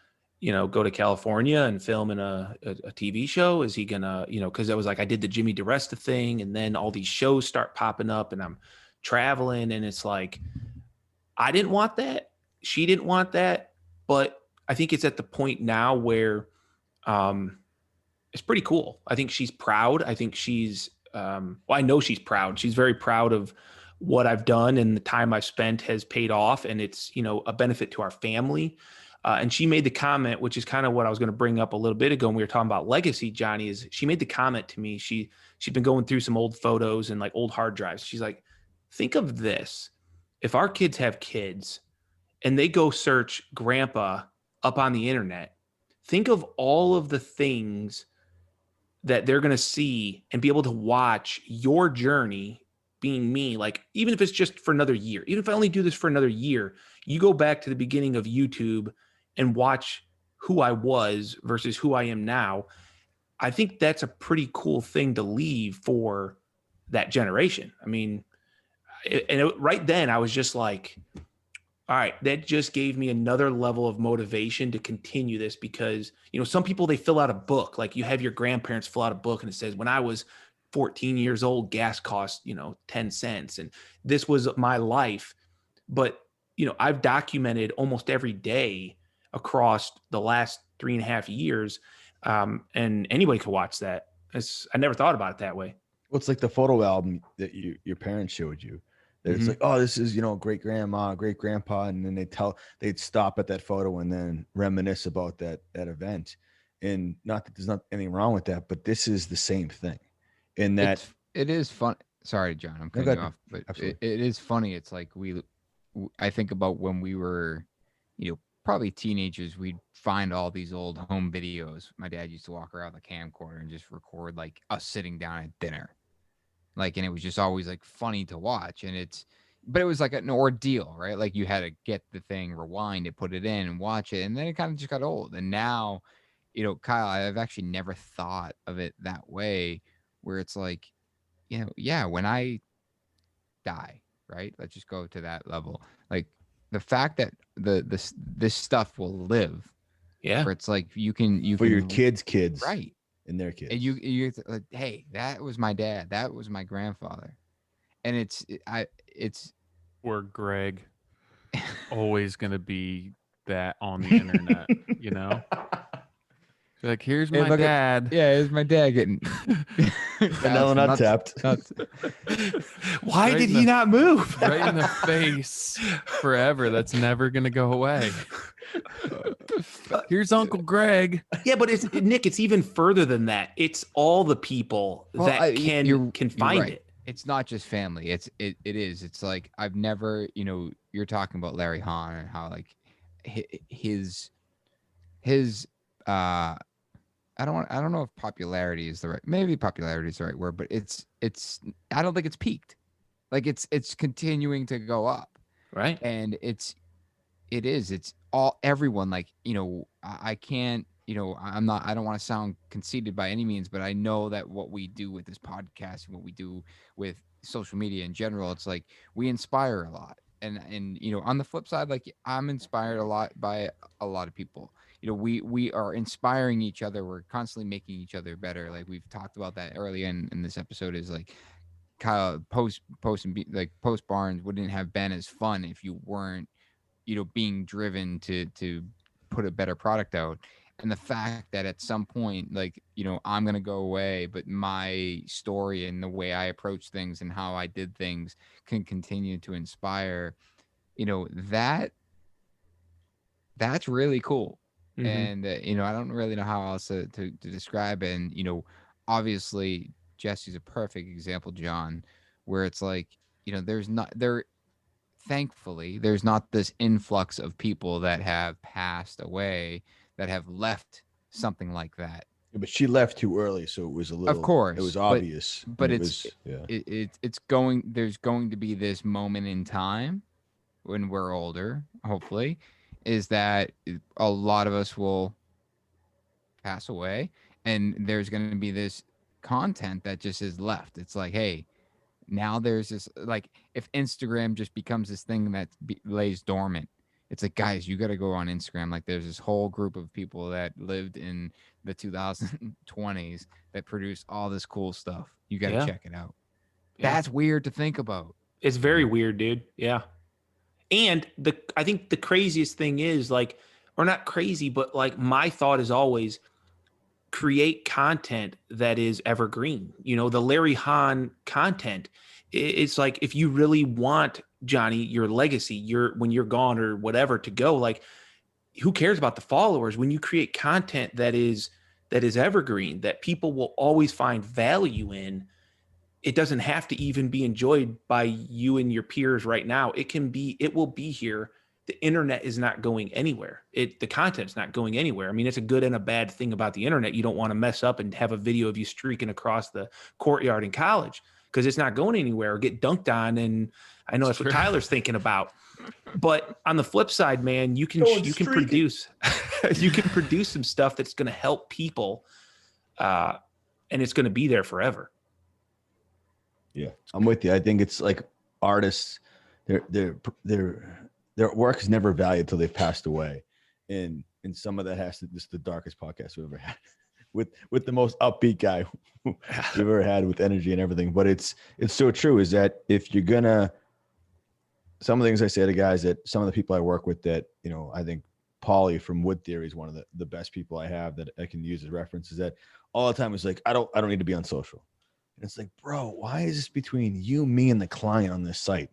go to California and film in a TV show? Is he gonna, because it was like I did the Jimmy DeResta thing, and then all these shows start popping up, and I'm traveling, and it's like, I didn't want that. She didn't want that. But I think it's at the point now where it's pretty cool. I think she's proud. I think she's, I know she's proud. She's very proud of what I've done, and the time I've spent has paid off, and it's, a benefit to our family. And she made the comment, which is kind of what I was going to bring up a little bit ago when we were talking about legacy, Johnny, is she made the comment to me. She'd been going through some old photos and like old hard drives. She's like, think of this. If our kids have kids and they go search grandpa up on the internet, think of all of the things that they're going to see and be able to watch your journey being me. Like, even if it's just for another year, even if I only do this for another year, you go back to the beginning of YouTube and watch who I was versus who I am now. I think that's a pretty cool thing to leave for that generation. I mean, right then I was just like, all right, that just gave me another level of motivation to continue this, because, some people, they fill out a book. Like, you have your grandparents fill out a book and it says, when I was 14 years old, gas cost, 10 cents. And this was my life. But, I've documented almost every day across the last 3.5 years. And anybody could watch that. I never thought about it that way. Well, it's like the photo album that your parents showed you. It's like, oh, this is, great grandma, great grandpa. And then they'd stop at that photo and then reminisce about that event. And not that there's not anything wrong with that, but this is the same thing. In that it is fun. Sorry, John, I'm cutting you off, but it is funny. It's like I think about when we were, probably teenagers, we'd find all these old home videos. My dad used to walk around the camcorder and just record like us sitting down at dinner. Like, and it was just always like funny to watch. And it's but it was like an ordeal, right? Like you had to get the thing, rewind it, put it in and watch it. And then it kind of just got old. And now, Kyle, I've actually never thought of it that way, where it's like, yeah, when I die, right? Let's just go to that level. Like the fact that this stuff will live, Yeah. where it's like you can For your kids, right? And their kids. And you like, hey, that was my dad, that was my grandfather, and it's Or Greg, always gonna be that on the internet, Like, here's Hey, my look dad. yeah, it's my dad getting Vanilla nut tapped. nuts. Why Right did in he the- not move? Right in the face forever. That's never gonna go away. Here's Uncle Greg. Yeah, but Nick, it's even further than that. It's all the people Well, that can you're find right. it. It's not just family. It is. It's like I've never, you're talking about Larry Hahn and how like his I don't know if popularity is the right, maybe popularity is the right word, but it's I don't think it's peaked. Like it's continuing to go up. Right. And it's everyone, like, I can't, I don't want to sound conceited by any means, but I know that what we do with this podcast and what we do with social media in general, it's like we inspire a lot. And on the flip side, like I'm inspired a lot by a lot of people. We are inspiring each other. We're constantly making each other better. Like we've talked about that earlier in this episode, is like Kyle post Barnes wouldn't have been as fun if you weren't, being driven to put a better product out. And the fact that at some point, like, I'm going to go away, but my story and the way I approach things and how I did things can continue to inspire, that's really cool. Mhm. And, I don't really know how else to describe it. And, obviously Jesse's a perfect example, John, where it's like, thankfully, there's not this influx of people that have passed away that have left something like that. Yeah, but she left too early, so it was a little. Of course, it was obvious. but and it's yeah. there's going to be this moment in time when we're older, hopefully, is that a lot of us will pass away, and there's going to be this content that just is left. It's like, hey, now there's this, like, if Instagram just becomes this thing that lays dormant, it's like, guys, you got to go on Instagram. Like there's this whole group of people that lived in the 2020s that produced all this cool stuff. You got to Yeah. check it out. Yeah. That's weird to think about. It's very weird, dude. Yeah. And I think the craziest thing is, like, or not crazy, but like my thought is always create content that is evergreen. The Larry Hahn content. It's like, if you really want, Johnny, your legacy, when you're gone or whatever, to go, like, who cares about the followers? When you create content that is evergreen, that people will always find value in, it doesn't have to even be enjoyed by you and your peers right now. It will be here. The internet is not going anywhere. The content's not going anywhere. I mean, it's a good and a bad thing about the internet. You don't want to mess up and have a video of you streaking across the courtyard in college, because it's not going anywhere, or get dunked on. And I know that's what Tyler's thinking about. But on the flip side, man, you can produce some stuff that's going to help people, and it's going to be there forever. Yeah, I'm with you. I think it's like artists, their work is never valued till they've passed away, and some of that has to. This is the darkest podcast we've ever had, with the most upbeat guy we've ever had, with energy and everything. But it's so true. Is that if you're gonna, some of the things I say to guys, that some of the people I work with, that I think Paulie from Wood Theory is one of the best people I have that I can use as reference. Is that all the time is like, I don't need to be on social. And it's like, bro, why is this between you, me, and the client on this site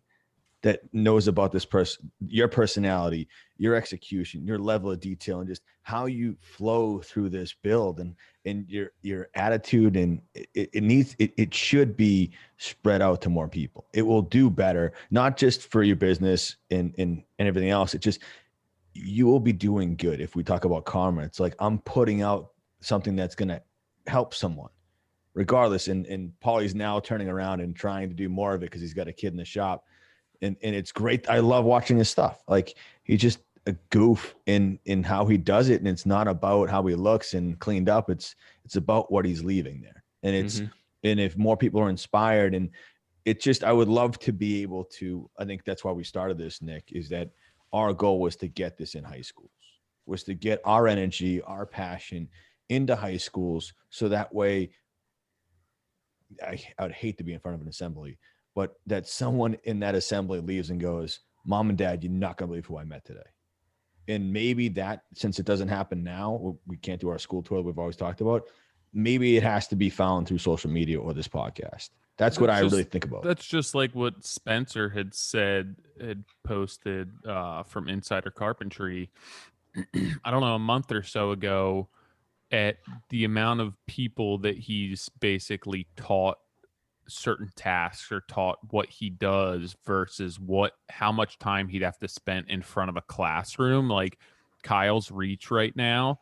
that knows about this person, your personality, your execution, your level of detail, and just how you flow through this build, and your attitude, and it should be spread out to more people. It will do better, not just for your business and everything else. It just, you will be doing good. If we talk about karma, it's like, I'm putting out something that's going to help someone regardless. And Paulie's now turning around and trying to do more of it because he's got a kid in the shop. and it's great. I love watching his stuff. Like he's just a goof in how he does it, and it's not about how he looks and cleaned up. It's about what he's leaving there, and it's and if more people are inspired, and it's just I would love to be able to. I think that's why we started this, Nick. Is that our goal was to get this in high schools, was to get our energy, our passion into high schools, so that way. I would hate to be in front of an assembly, but that someone in that assembly leaves and goes, Mom and Dad, you're not going to believe who I met today. And maybe that, since it doesn't happen now, we can't do our school tour we've always talked about. Maybe it has to be found through social media or this podcast. That's what I really think about. That's just like what Spencer had posted from Insider Carpentry, I don't know, a month or so ago, at the amount of people that he's basically taught certain tasks or taught what he does versus how much time he'd have to spend in front of a classroom. Like Kyle's reach right now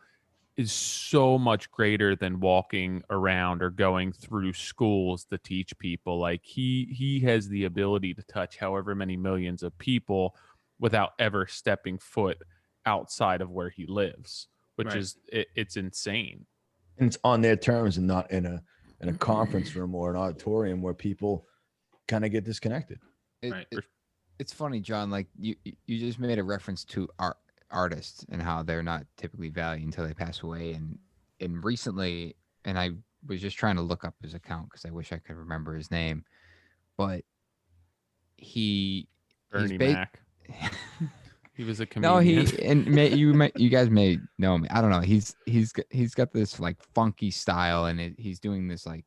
is so much greater than walking around or going through schools to teach people. Like he has the ability to touch however many millions of people without ever stepping foot outside of where he lives, which is it's insane. And it's on their terms and not in a conference room or an auditorium where people kind of get disconnected. It's funny, John, like you just made a reference to artists and how they're not typically valued until they pass away. And recently, and I was just trying to look up his account because I wish I could remember his name, but Bernie Mac. He was a comedian. No, you guys may know me. I don't know. He's got this like funky style, and he's doing this like,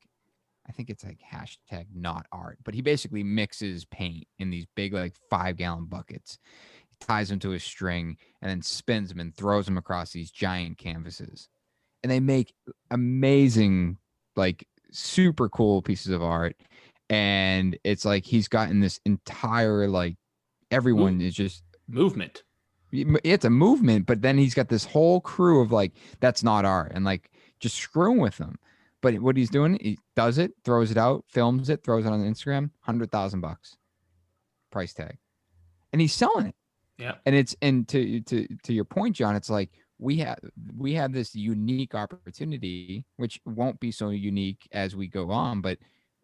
I think it's like hashtag not art, but he basically mixes paint in these big like 5-gallon buckets, he ties them to a string, and then spins them and throws them across these giant canvases, and they make amazing, like super cool pieces of art. And it's like he's gotten this entire like everyone is just movement. It's a movement, but then he's got this whole crew of like, that's not art, and like just screwing with them. But what he's doing, he does it, throws it out, films it, throws it on Instagram, $100,000 price tag, and he's selling it. Yeah. And to your point, John, it's like we have this unique opportunity, which won't be so unique as we go on, but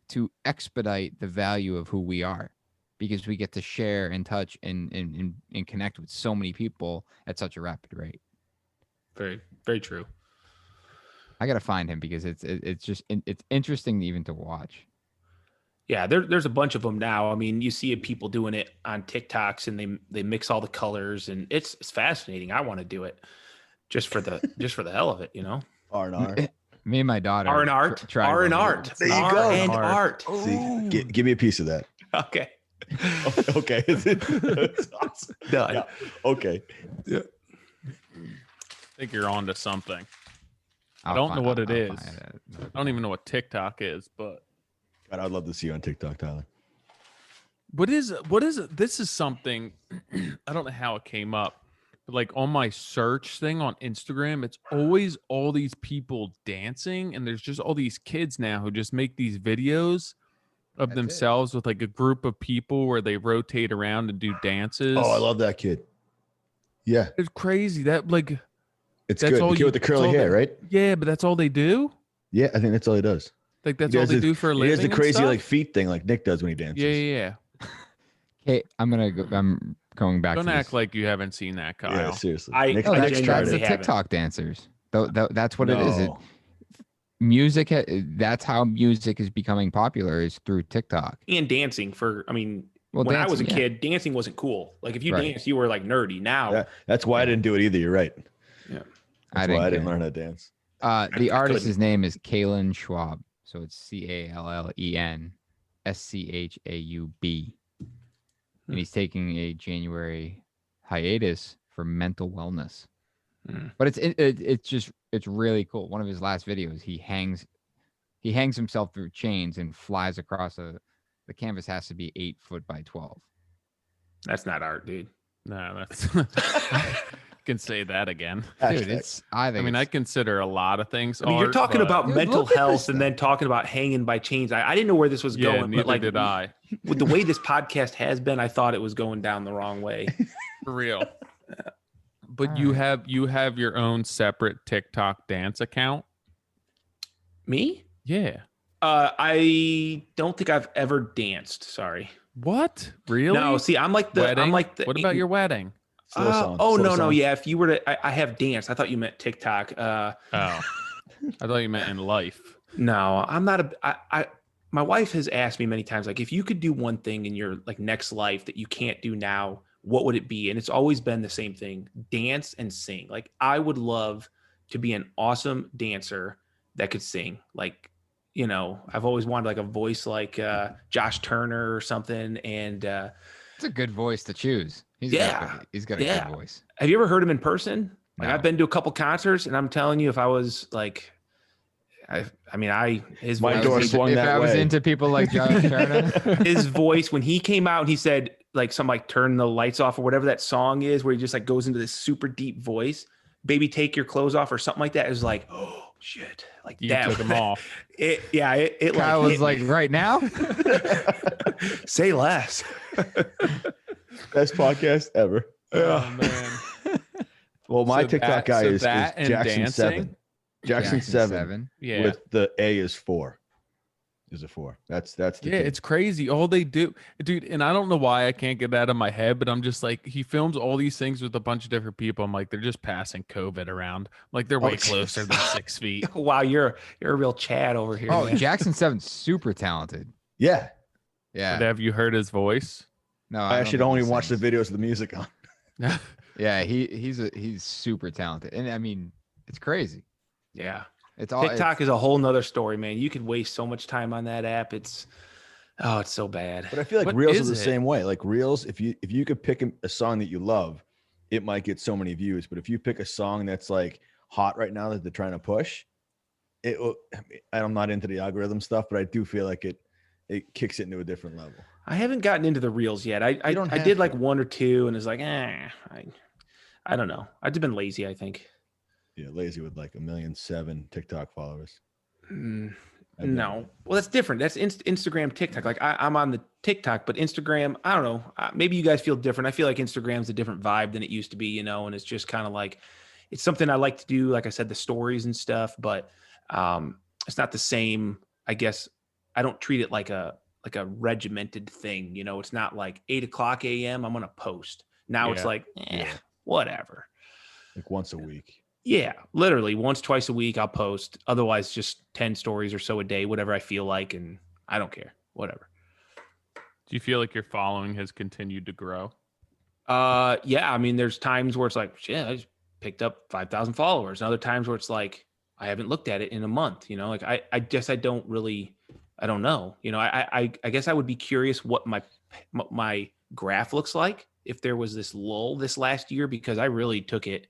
to expedite the value of who we are, because we get to share and touch and connect with so many people at such a rapid rate. Very, very true. I got to find him because it's interesting even to watch. Yeah, there's a bunch of them now. I mean, you see people doing it on TikToks, and they mix all the colors, and it's fascinating. I want to do it just for the hell of it, you know. R&R. Me and my daughter. R&art. R&art. There you go. R&art. See, give me a piece of that. Okay. Okay. That's awesome. Done. Yeah. Okay. Yeah. I think you're onto something. I don't know what it is. I don't even know what TikTok is, but God, I'd love to see you on TikTok, Tyler. What is it? This is something I don't know how it came up, but like on my search thing on Instagram, it's always all these people dancing, and there's just all these kids now who just make these videos of themselves with like a group of people where they rotate around and do dances. Oh, I love that kid. Yeah. It's crazy. That like it's good. The kid with the curly hair, right? Yeah, but that's all they do? Yeah, I think that's all he does. Like that's all they do for a living. He has the crazy like feet thing like Nick does when he dances. Yeah. Okay, I'm going back. Don't to act this. like you haven't seen that, Kyle. Yeah, seriously. That's the TikTok dancers. That's what it is. Music, that's how music is becoming popular, is through TikTok. And dancing when I was a kid, dancing wasn't cool. Like if you danced, you were like nerdy. Now that's why I didn't do it either. You're right. Yeah. That's why I didn't learn how to dance. The artist's name is Kalen Schwab. So it's CALLEN SCHAUB. And he's taking a January hiatus for mental wellness. But it's really cool. One of his last videos, he hangs himself through chains and flies across the canvas has to be 8 foot by 12. That's not art, dude. No, that's can say that again. Dude, I consider a lot of things. I mean, you're talking about mental health and then talking about hanging by chains. I didn't know where this was going. Neither but like, did I. with the way this podcast has been, I thought it was going down the wrong way. For real. But All you right. have your own separate TikTok dance account. Me? Yeah. I don't think I've ever danced. Sorry. What? Really? No, see, I'm like wedding? the. What about your wedding? Slow song. Oh, slow no. song. Yeah. If you were to, I have danced. I thought you meant TikTok. Oh. I thought you meant in life. No, I'm not my wife has asked me many times, like, if you could do one thing in your like next life that you can't do now, what would it be? And it's always been the same thing: dance and sing. Like, I would love to be an awesome dancer that could sing. Like, you know, I've always wanted like a voice like Josh Turner or something. And It's a good voice to choose. He's Yeah. got a Yeah. good voice. have you ever heard him in person? Like, No. I've been to a couple concerts, and I'm telling you, if I was like, his My voice, door If swung that I was way. into people like Josh Turner, his voice when he came out and he said like something like "turn the lights off" or whatever that song is, where he just like goes into this super deep voice, "baby take your clothes off" or something like that. It was like, oh shit, like You that took them off. it Kyle like was like, right now? say less. Best podcast ever. Oh man. Well, my So TikTok that- guy so is that and Jackson dancing? 7. Jackson 7 Yeah. with the A is 4. Is a 4. That's the Yeah, kid. it's crazy. All they do, dude, and I don't know why I can't get that out of my head, but I'm just like, he films all these things with a bunch of different people. I'm like, they're just passing COVID around. Like, they're way Oh, closer than 6 feet. Wow, you're a real Chad over here. Oh, man. Jackson 7's super talented. Yeah. Yeah. But have you heard his voice? No, I don't actually think don't he even watch the sings. videos of the music on. Yeah, he's super talented. And I mean, it's crazy. Yeah, It's all TikTok is a whole nother story, man. You could waste so much time on that app. It's so bad. But I feel like What Reels is is the it? same way. Like Reels, if you could pick a song that you love, it might get so many views. But if you pick a song that's like hot right now that they're trying to push, it will. I'm not into the algorithm stuff, but I do feel like it kicks it into a different level. I haven't gotten into the reels yet. I don't I have did like to. one or two, and it's like, I don't know. I've just been lazy, I think. Yeah, lazy with like 1,000,007 TikTok followers. Mm, I've no, never- well, that's different. That's Instagram, TikTok. Like I'm on the TikTok, but Instagram, I don't know. Maybe you guys feel different. I feel like Instagram's a different vibe than it used to be, you know. And it's just kind of like, it's something I like to do. Like I said, the stories and stuff, but it's not the same. I guess I don't treat it like a regimented thing. You know, it's not like 8:00 a.m. I'm gonna post. Now it's Yeah. like, whatever. like once a week. Yeah, literally once, twice a week I'll post. Otherwise, just 10 stories or so a day, whatever I feel like, and I don't care. Whatever. Do you feel like your following has continued to grow? Yeah, I mean, there's times where it's like, shit, I just picked up 5,000 followers. And other times where it's like, I haven't looked at it in a month. You know, like I guess I don't know. You know, I guess I would be curious what my graph looks like if there was this lull this last year, because I really took it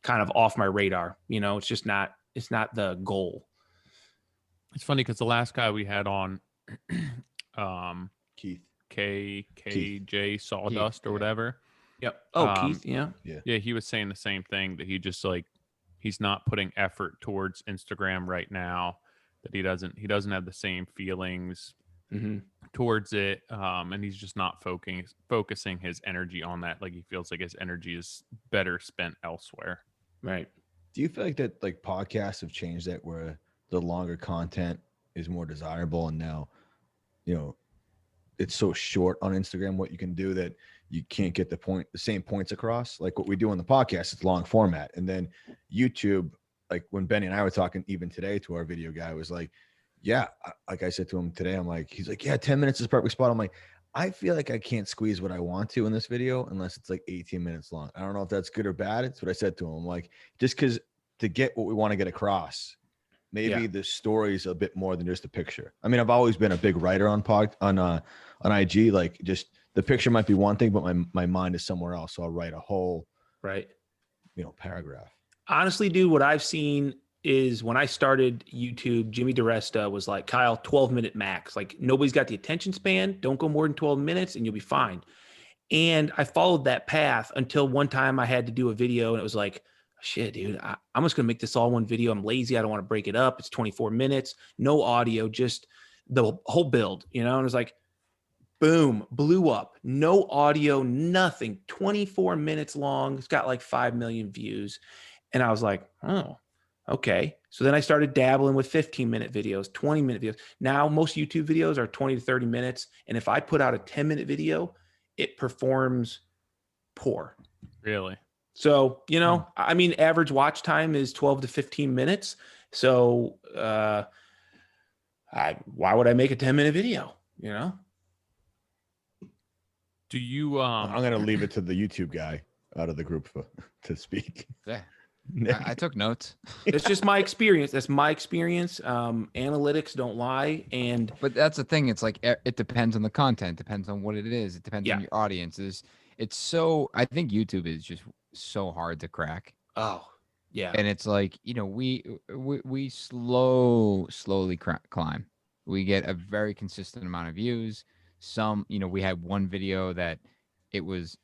kind of off my radar. You know, it's not the goal. It's funny because the last guy we had on, Keith. KJ Sawdust or yeah. whatever. Yep. Oh, Um, Keith. Yeah. Yeah, he was saying the same thing, that he just like, he's not putting effort towards Instagram right now, that he doesn't have the same feelings Mm-hmm. towards it, and he's just not focusing his energy on that. Like, he feels like his energy is better spent elsewhere. Right. Do you feel like that like podcasts have changed that, where the longer content is more desirable, and now, you know, it's so short on Instagram what you can do that you can't get the same points across? Like what we do on the podcast, it's long format. And then YouTube, like when Benny and I were talking even today to our video guy, was like, yeah, like I said to him today, I'm like, he's like, yeah, 10 minutes is perfect spot. I'm like, I feel like I can't squeeze what I want to in this video unless it's like 18 minutes long. I don't know if that's good or bad. It's what I said to him. I'm like, just because to get what we want to get across, maybe the story's a bit more than just a picture. I mean, I've always been a big writer on IG. Like, just the picture might be one thing, but my mind is somewhere else. So I'll write a whole, Right. paragraph. Honestly, dude, what I've seen is when I started YouTube, Jimmy DiResta was like, Kyle, 12-minute max. Like, nobody's got the attention span. Don't go more than 12 minutes and you'll be fine. And I followed that path until one time I had to do a video, and it was like, shit, dude, I'm just going to make this all one video. I'm lazy. I don't want to break it up. It's 24 minutes, no audio, just the whole build, you know? And it's like, boom, blew up. No audio, nothing. 24 minutes long. It's got like 5 million views. And I was like, oh, okay. So then I started dabbling with 15-minute videos, 20-minute videos. Now most YouTube videos are 20 to 30 minutes. And if I put out a 10-minute video, it performs poor. Really? So, you know, I mean, average watch time is 12 to 15 minutes. So why would I make a 10-minute video, you know? Do you I'm going to leave it to the YouTube guy out of the group to speak. Yeah. I took notes. It's just my experience. That's my experience. Analytics don't lie. But that's the thing. It's like, it depends on the content, depends on what it is. It depends on your audiences. I think YouTube is just so hard to crack. Oh, yeah. And it's like, you know, we slowly climb. We get a very consistent amount of views. Some, you know, we had one video that I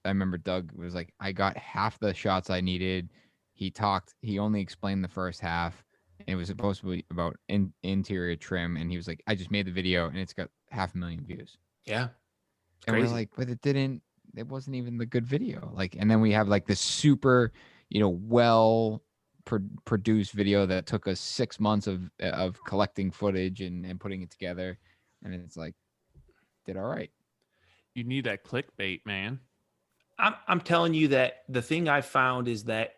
remember Doug was like, I got half the shots I needed. He only explained the first half, and it was supposed to be about interior trim. And he was like, I just made the video and it's got 500,000 views. Yeah. And we're like, but it wasn't even the good video. Like, and then we have like this super, you know, produced video that took us 6 months of collecting footage and putting it together. And it's like, did all right. You need that clickbait, man. I'm telling you that the thing I found is that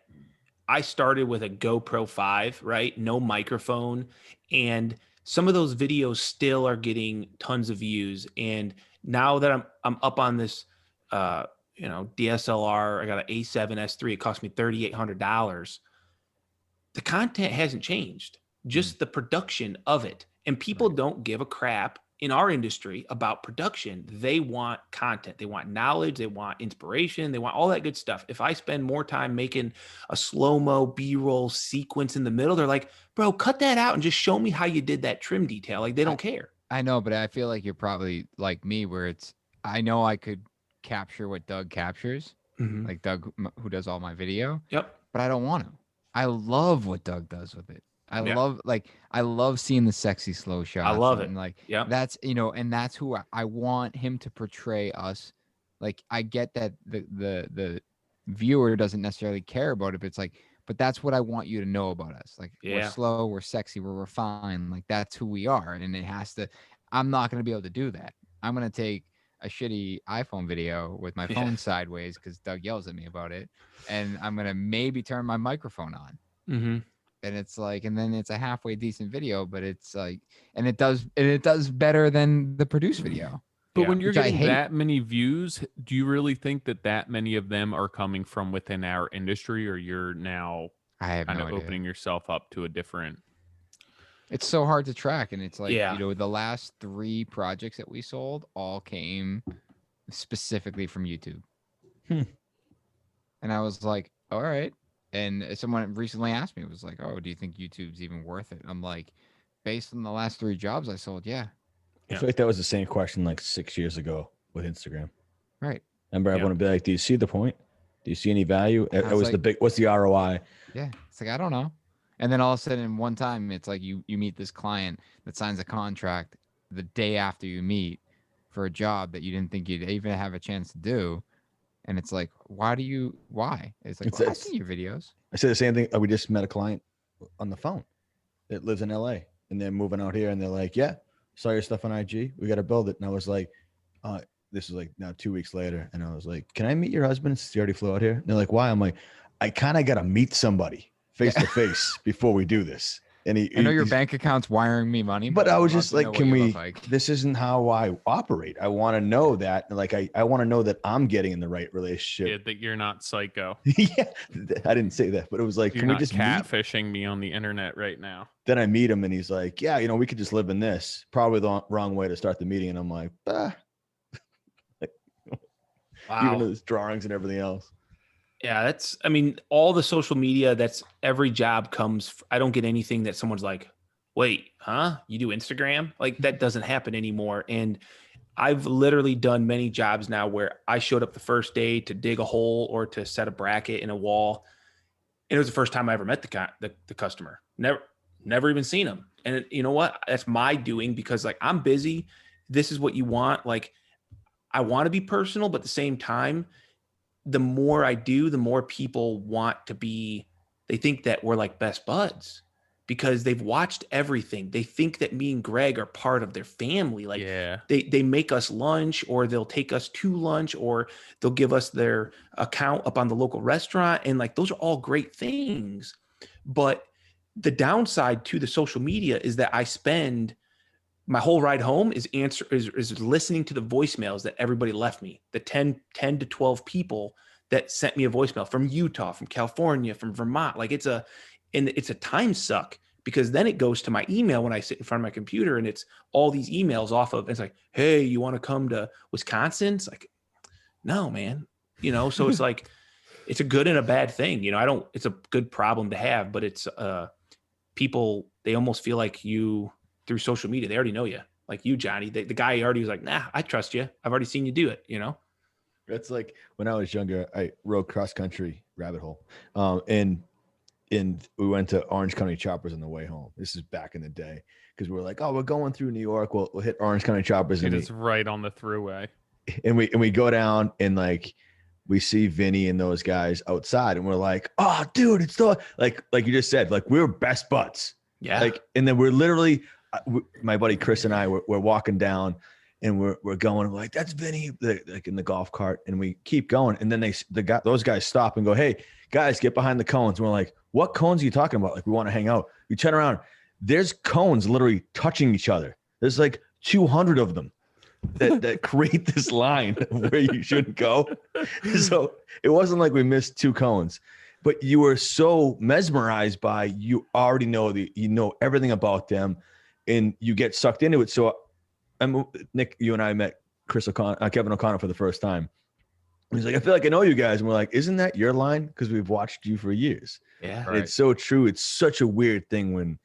I started with a GoPro 5, right? No microphone. And some of those videos still are getting tons of views. And now that I'm up on this, you know, DSLR, I got an A7S III. It cost me $3,800. The content hasn't changed, just the production of it. And people don't give a crap in our industry about production. They want content. They want knowledge. They want inspiration. They want all that good stuff. If I spend more time making a slow-mo B-roll sequence in the middle, they're like, bro, cut that out and just show me how you did that trim detail. Like, they don't care. I know, but I feel like you're probably like me, where I know I could capture what Doug captures, like Doug, who does all my video. Yep. But I don't want to. I love what Doug does with it. I love seeing the sexy slow shots. I love it. And like, yeah, that's, you know, and that's who I want him to portray us. Like, I get that the viewer doesn't necessarily care about it, but it's like, but that's what I want you to know about us. Like, we're slow, we're sexy, we're refined. Like, that's who we are. And it has to, I'm not going to be able to do that. I'm going to take a shitty iPhone video with my phone sideways because Doug yells at me about it. And I'm going to maybe turn my microphone on. And it's like, and then it's a halfway decent video, but it's like, and it does better than the produced video. But when you're getting that many views, do you really think that many of them are coming from within our industry, or you're now kind of opening yourself up to a different? It's so hard to track. And it's like, you know, the last 3 projects that we sold all came specifically from YouTube. And I was like, all right. And someone recently asked me, it was like, oh, do you think YouTube's even worth it? I'm like, based on the last 3 jobs I sold, yeah. I feel like that was the same question like 6 years ago with Instagram. Right. Remember, everyone would be like, do you see the point? Do you see any value? It was like, the big, what's the ROI? Yeah. It's like, I don't know. And then all of a sudden, one time, it's like you meet this client that signs a contract the day after you meet for a job that you didn't think you'd even have a chance to do. And it's like, why? It's like, I've seen your videos. I said the same thing. We just met a client on the phone that lives in LA, and they're moving out here, and they're like, yeah, saw your stuff on IG. We got to build it. And I was like, this is like now 2 weeks later. And I was like, can I meet your husband since he already flew out here? And they're like, why? I'm like, I kind of got to meet somebody face to face before we do this. And I know your bank account's wiring me money, but I was just like, can we, this isn't how I operate. I want to know that, like, I want to know that I'm getting in the right relationship. Yeah, that you're not psycho. Yeah, I didn't say that, but it was like, you're can not we just catfishing me on the internet right now? Then I meet him and he's like, yeah, you know, we could just live in this. Probably the wrong way to start the meeting. And I'm like, wow. Even though there's drawings and everything else. Yeah, I mean, all the social media, every job comes. I don't get anything that someone's like, wait, huh? You do Instagram? Like, that doesn't happen anymore. And I've literally done many jobs now where I showed up the first day to dig a hole or to set a bracket in a wall. And it was the first time I ever met the customer. Never even seen him. And you know what? That's my doing, because like, I'm busy. This is what you want. Like, I want to be personal, but at the same time, the more I do, the more people want to be, they think that we're like best buds because they've watched everything. They think that me and Greg are part of their family. Like they make us lunch, or they'll take us to lunch, or they'll give us their account up on the local restaurant. And like, those are all great things. But the downside to the social media is that I spend my whole ride home is listening to the voicemails that everybody left me, the 10 to 12 people that sent me a voicemail from Utah, from California, from Vermont. Like it's a time suck, because then it goes to my email when I sit in front of my computer, and it's all these emails off of, it's like, hey, you want to come to Wisconsin? It's like, no, man, so it's like, it's a good and a bad thing. It's a good problem to have, but it's people, they almost feel like you, through social media, they already know you, like you, Johnny, the guy already was like, nah, I trust you. I've already seen you do it, That's like when I was younger, I rode cross country rabbit hole. And we went to Orange County Choppers on the way home. This is back in the day, because we were like, oh, we're going through New York. We'll hit Orange County Choppers. And it's right on the thruway. And we go down, and like, we see Vinny and those guys outside, and we're like, oh, dude, it's the, like you just said, like, we're best buds. Yeah. Like, and then we're literally, my buddy Chris and I, we're walking down, and we're going, we're like, that's Vinny, like in the golf cart, and we keep going, and then those guys stop and go, hey guys, get behind the cones. And we're like, what cones are you talking about? Like, we want to hang out. We turn around, there's cones literally touching each other. There's like 200 of them that create this line of where you shouldn't go. So it wasn't like we missed 2 cones, but you were so mesmerized by, you already know everything about them, and you get sucked into it. So Nick, you and I met Kevin O'Connor for the first time. He's like, I feel like I know you guys. And we're like, isn't that your line? Because we've watched you for years. Yeah. Right. It's so true. It's such a weird thing when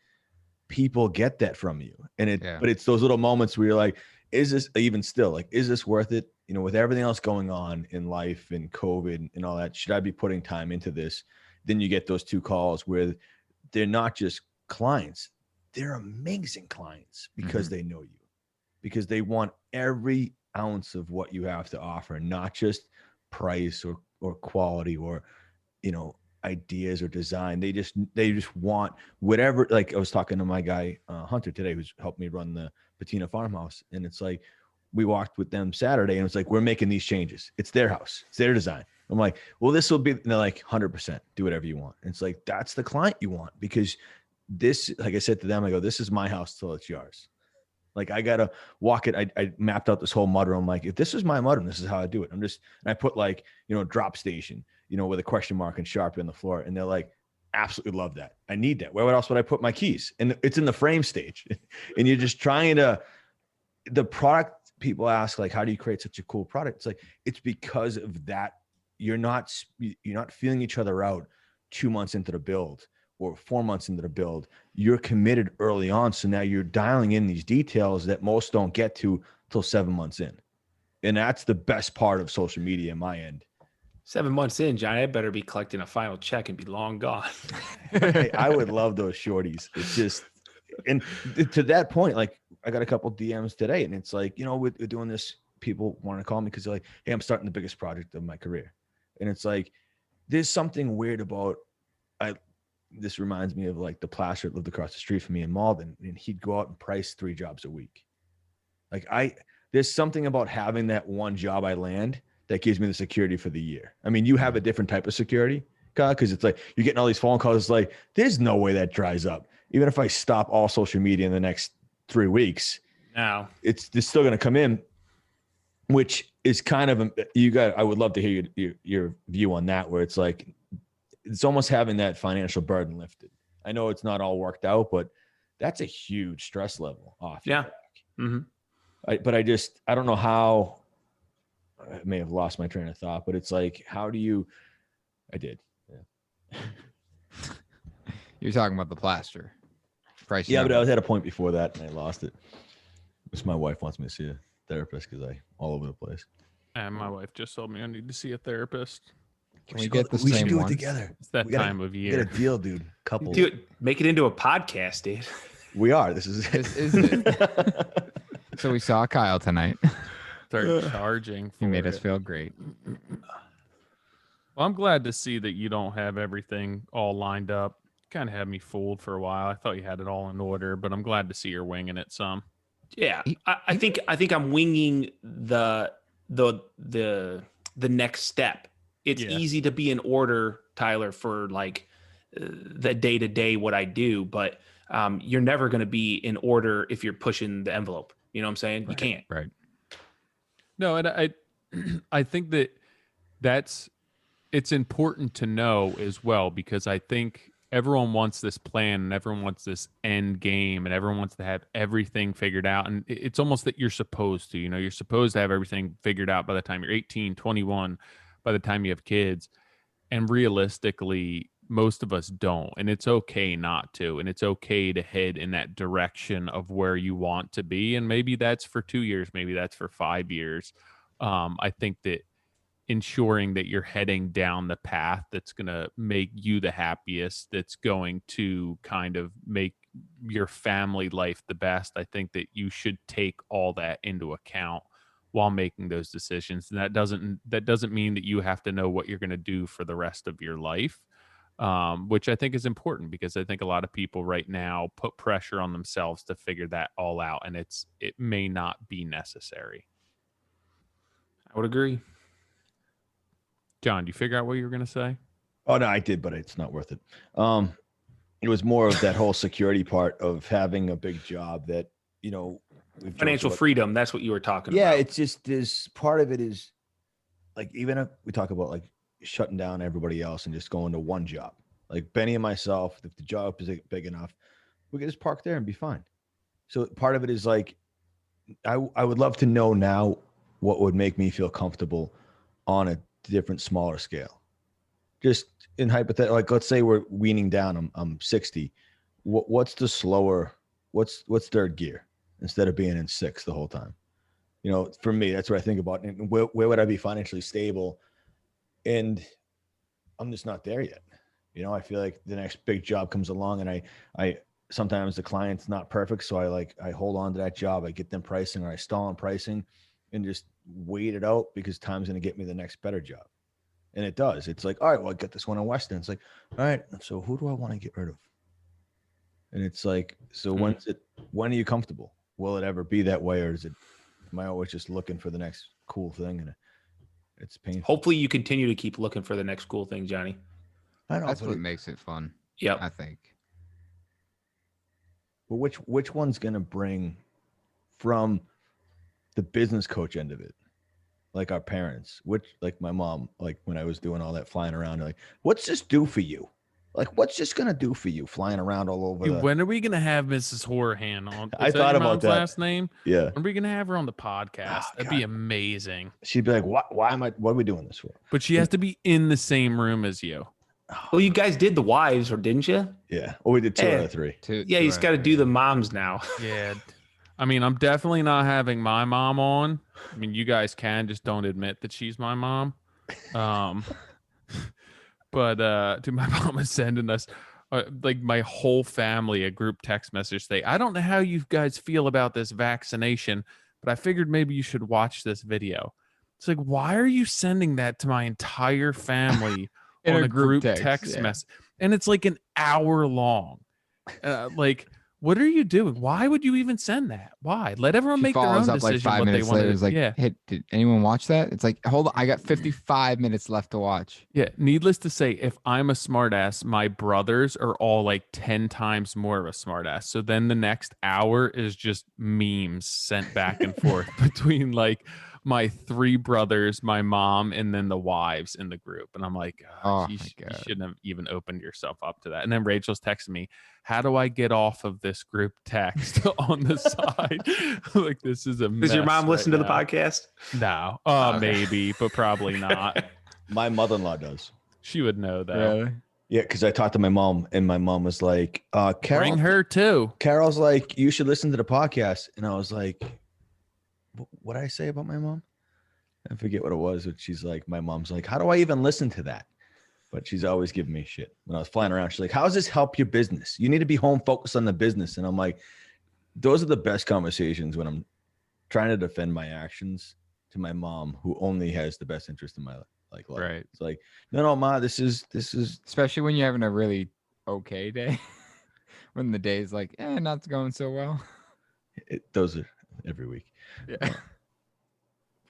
people get that from you. But it's those little moments where you're like, is this even still, like, is this worth it? With everything else going on in life and COVID and all that, should I be putting time into this? Then you get those 2 calls where they're not just clients. They're amazing clients because they know you, because they want every ounce of what you have to offer, not just price or quality or, ideas or design. They just want whatever. Like, I was talking to my guy, Hunter, today, who's helped me run the Patina farmhouse. And it's like, we walked with them Saturday, and it's like, we're making these changes. It's their house. It's their design. I'm like, well, this will be, and they're like, 100%, do whatever you want. And it's like, that's the client you want, because this, like I said to them, I go, this is my house till it's yours. Like, I got to walk it. I mapped out this whole mudroom. Like, if this is my mudroom, this is how I do it. And I put like, drop station, with a question mark and Sharpie on the floor. And they're like, absolutely love that. I need that. Where else would I put my keys? And it's in the frame stage. And you're just trying to, the product, people ask, like, how do you create such a cool product? It's like, it's because of that. You're not feeling each other out 2 months into the build or 4 months into the build. You're committed early on. So now you're dialing in these details that most don't get to till 7 months in. And that's the best part of social media in my end. 7 months in, Johnny, I better be collecting a final check and be long gone. Hey, I would love those shorties. It's just, and to that point, like, I got a couple DMs today, and it's like, we're doing this. People want to call me because they're like, hey, I'm starting the biggest project of my career. And it's like, there's something weird about, this reminds me of like the plasterer that lived across the street from me in Malden, and he'd go out and price 3 jobs a week. Like, there's something about having that one job I land that gives me the security for the year. I mean, you have a different type of security, because it's like, you're getting all these phone calls. It's like, there's no way that dries up. Even if I stop all social media in the next 3 weeks, now it's still going to come in, which is kind of, I would love to hear your view on that, where it's like, it's almost having that financial burden lifted. I know it's not all worked out, but that's a huge stress level off. Yeah. Your back. But I don't know how. I may have lost my train of thought, but it's like, how do you? I did. Yeah. You're talking about the plaster price. Yeah, but I was at a point before that, and I lost it. Which my wife wants me to see a therapist because I'm all over the place. And my wife just told me I need to see a therapist. Can we get the we same should do ones? it together. It's that time of year. Get a deal, dude. Couple. Dude, make it into a podcast, dude. We are. This is This is it. So we saw Kyle tonight. start charging for You made us it. feel great. Well, I'm glad to see that you don't have everything all lined up. Kind of had me fooled for a while. I thought you had it all in order, but I'm glad to see you're winging it some. Yeah, I think I'm winging the next step. It's Yeah. easy to be in order, Tyler, for like the day to day what I do, but you're never going to be in order if you're pushing the envelope. You know what I'm saying? You can't. Right. No, and I think it's important to know as well, because I think everyone wants this plan and everyone wants this end game and everyone wants to have everything figured out. And it's almost that you're supposed to, you're supposed to have everything figured out by the time you're 18, 21, by the time you have kids. And realistically, most of us don't. And it's okay not to. And it's okay to head in that direction of where you want to be. And maybe that's for 2 years, maybe that's for 5 years. I think that ensuring that you're heading down the path that's going to make you the happiest, that's going to kind of make your family life the best, I think that you should take all that into account while making those decisions. And that doesn't mean that you have to know what you're going to do for the rest of your life, which I think is important, because I think a lot of people right now put pressure on themselves to figure that all out, and it may not be necessary. I would agree. John, do you figure out what you were going to say? Oh no, I did, but it's not worth it. It was more of that whole security part of having a big job that, we've Financial freedom. That's what you were talking yeah, about. it's just this part of it is like, even if we talk about like shutting down everybody else and just going to one job, like Benny and myself, if the job is big enough, we can just park there and be fine. So part of it is like, I would love to know now what would make me feel comfortable on a different, smaller scale. Just in hypothetical, like let's say we're weaning down, I'm 60. What's the slower, what's third gear instead of being in 6 the whole time? For me, that's what I think about. And where would I be financially stable? And I'm just not there yet. I feel like the next big job comes along, and I sometimes the client's not perfect. So I hold on to that job. I get them pricing, or I stall on pricing and just wait it out, because time's going to get me the next better job. And it does. It's like, all right, well, I got this one in Weston. It's like, all right, so who do I want to get rid of? And it's like, so when are you comfortable? Will it ever be that way? Or am I always just looking for the next cool thing? And it's painful. Hopefully you continue to keep looking for the next cool thing, Johnny. I know. That's what makes it fun. Yep. I think. But which one's going to bring from the business coach end of it? Like our parents, like my mom, like when I was doing all that flying around, like, what's this do for you? Like, what's this going to do for you flying around all over? When are we going to have Mrs. Hourihan on? I thought about that. Last name? Yeah. When are we going to have her on the podcast? Oh, That'd be amazing. She'd be like, what are we doing this for? But she has to be in the same room as you. Well, you guys did the wives, or didn't you? Yeah. Well, we did 2 out of 3. Yeah, you just got to do the moms now. Yeah. I mean, I'm definitely not having my mom on. I mean, you guys can, just don't admit that she's my mom. But dude, my mom is sending us like my whole family a group text message saying, I don't know how you guys feel about this vaccination, but I figured maybe you should watch this video. It's like, why are you sending that to my entire family on a group text message? And it's like an hour long. Like, what are you doing? Why would you even send that? Why? Let everyone make their own decision. Like 5 what minutes they want later, to it's like, hey, did anyone watch that? It's like, hold on, I got 55 minutes left to watch. Yeah. Needless to say, if I'm a smartass, my brothers are all like 10 times more of a smartass. So then the next hour is just memes sent back and forth between like my 3 brothers, my mom, and then the wives in the group. And I'm like, you shouldn't have even opened yourself up to that. And then Rachel's texting me, how do I get off of this group text on the side? Like, this is a mess. Does your mom listen to the podcast? No. Maybe, but probably not. My mother-in-law does. She would know though. Really? Yeah, because I talked to my mom, and my mom was like, Carol, bring her too. Carol's like, you should listen to the podcast. And I was like, what did I say about my mom? I forget what it was, but she's like, my mom's like, how do I even listen to that? But she's always giving me shit. When I was flying around, she's like, how does this help your business? You need to be home focused on the business. And I'm like, those are the best conversations when I'm trying to defend my actions to my mom, who only has the best interest in my life. Right. It's like, no, ma, this is Especially when you're having a really okay day. When the day is like, not going so well. those are every week. Yeah.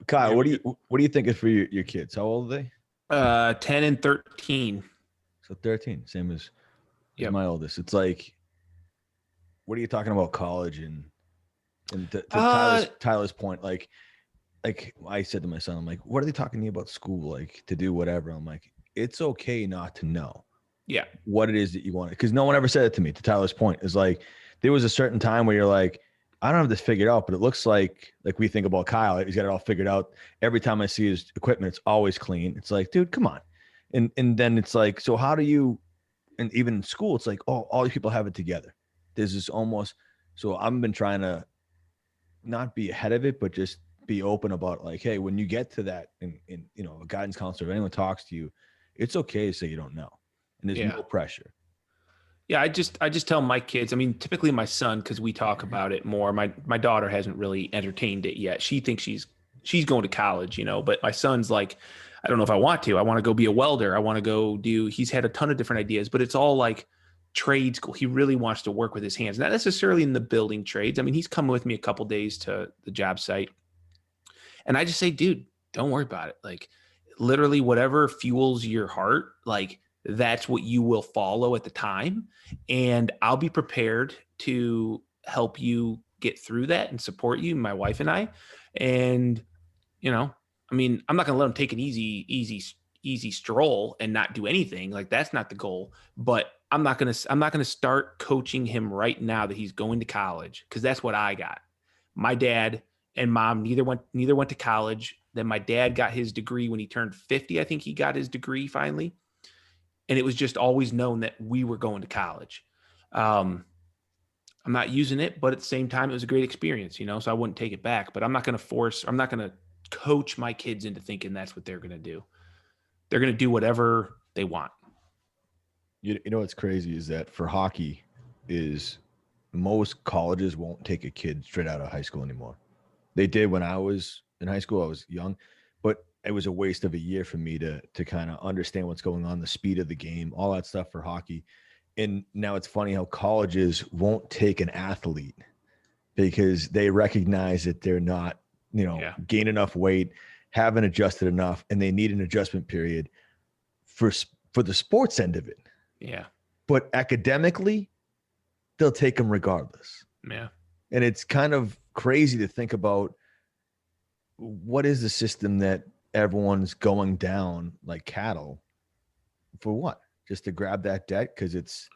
Kyle, Yeah, what do you think is for your kids? How old are they? 10 and 13. So 13, same as Yep. my oldest. It's like, what are you talking about college and to Tyler's point, like I said to my son, I'm like, what are they talking to you about school? Like to do whatever. I'm like, it's okay not to know what it is that you want. Because no one ever said it to me. To Tyler's point, is like there was a certain time where you're like, I don't have this figured out, but it looks like we think about Kyle. He's got it all figured out. Every time I see his equipment, it's always clean. It's like, dude, come on. And then it's like, so how do you? And even in school, it's like, oh, all these people have it together. There's this almost. So I've been trying to not be ahead of it, but just be open about like, hey, when you get to that, in a guidance counselor, if anyone talks to you, it's okay to say you don't know, and there's no pressure. Yeah, I just tell my kids. I mean, typically my son, because we talk about it more. My daughter hasn't really entertained it yet. She thinks she's going to college, but my son's like, I don't know if I want to. I want to go be a welder. I want to go do. He's had a ton of different ideas, but it's all like trade school. He really wants to work with his hands, not necessarily in the building trades. I mean, he's come with me a couple days to the job site, and I just say, dude, don't worry about it. Like, literally, whatever fuels your heart, like that's what you will follow at the time, and I'll be prepared to help you get through that and support you, my wife and I. And I mean, I'm not going to let him take an easy stroll and not do anything. Like, that's not the goal. But I'm not going to start coaching him right now that he's going to college, because that's what I got. My dad and mom neither went to college. Then my dad got his degree when he turned 50. I think he got his degree finally. And it was just always known that we were going to college. I'm not using it, but at the same time, it was a great experience, so I wouldn't take it back. But I'm not going to coach my kids into thinking that's what they're going to do. They're going to do whatever they want. You know what's crazy is that for hockey is most colleges won't take a kid straight out of high school anymore. They did when I was in high school. I was young, but it was a waste of a year for me to kind of understand what's going on, the speed of the game, all that stuff for hockey. And now it's funny how colleges won't take an athlete because they recognize that they're not, gain enough weight, haven't adjusted enough, and they need an adjustment period for the sports end of it. Yeah. But academically, they'll take them regardless. Yeah. And it's kind of crazy to think about what is the system that everyone's going down like cattle for what? Just to grab that debt? Because it's,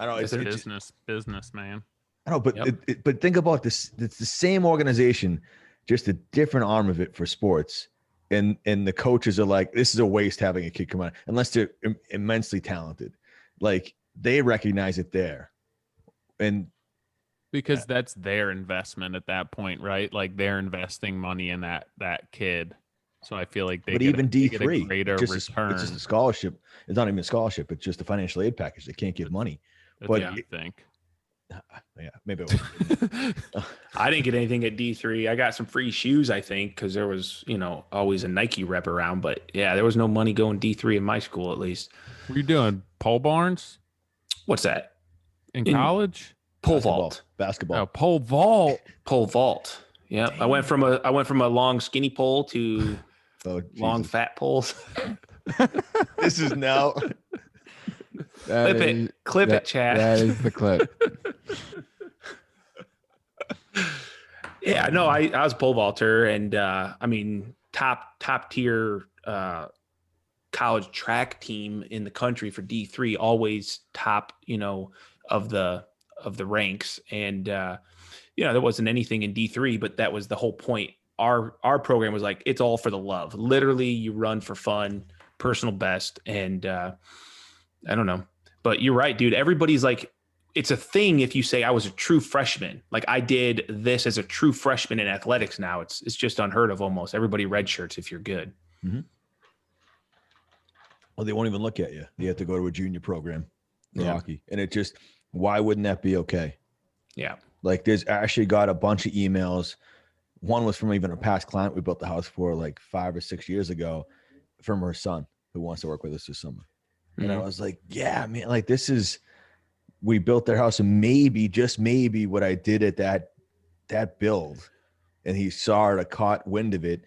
I don't know. It's business, man. I know, but but think about this. It's the same organization, just a different arm of it for sports. And the coaches are like, this is a waste having a kid come on, unless they're immensely talented. Like, they recognize it there. And because that's their investment at that point, right? Like, they're investing money in that kid. So I feel like they get a greater return. It's just a scholarship. It's not even a scholarship. It's just a financial aid package. They can't give money. But you think. Yeah, maybe it was. I didn't get anything at D3. I got some free shoes, I think, because there was, always a Nike rep around. But yeah, there was no money going D3 in my school, at least. What are you doing? Pole barns? What's that? In college? Pole vault. Basketball. Oh, pole vault. Pole vault. Yeah. I went from a long skinny pole to long fat poles. This is now. Clip it, Chad. That is the clip. Yeah, no, I was a pole vaulter, and I mean top tier college track team in the country for D3, always top, of the ranks. And there wasn't anything in D3, but that was the whole point. Our program was like, it's all for the love. Literally, you run for fun, personal best, and I don't know. But you're right, dude. Everybody's like, it's a thing if you say I was a true freshman. Like, I did this as a true freshman in athletics now. It's just unheard of almost. Everybody redshirts if you're good. Mm-hmm. Well, they won't even look at you. You have to go to a junior program for hockey. And it just, why wouldn't that be okay? Yeah. Like, there's actually got a bunch of emails One was from even a past client we built the house for like 5 or 6 years ago, from her son who wants to work with us this summer. And I was like, yeah, man, like we built their house, and maybe, just maybe, what I did at that build, and he saw it, or caught wind of it,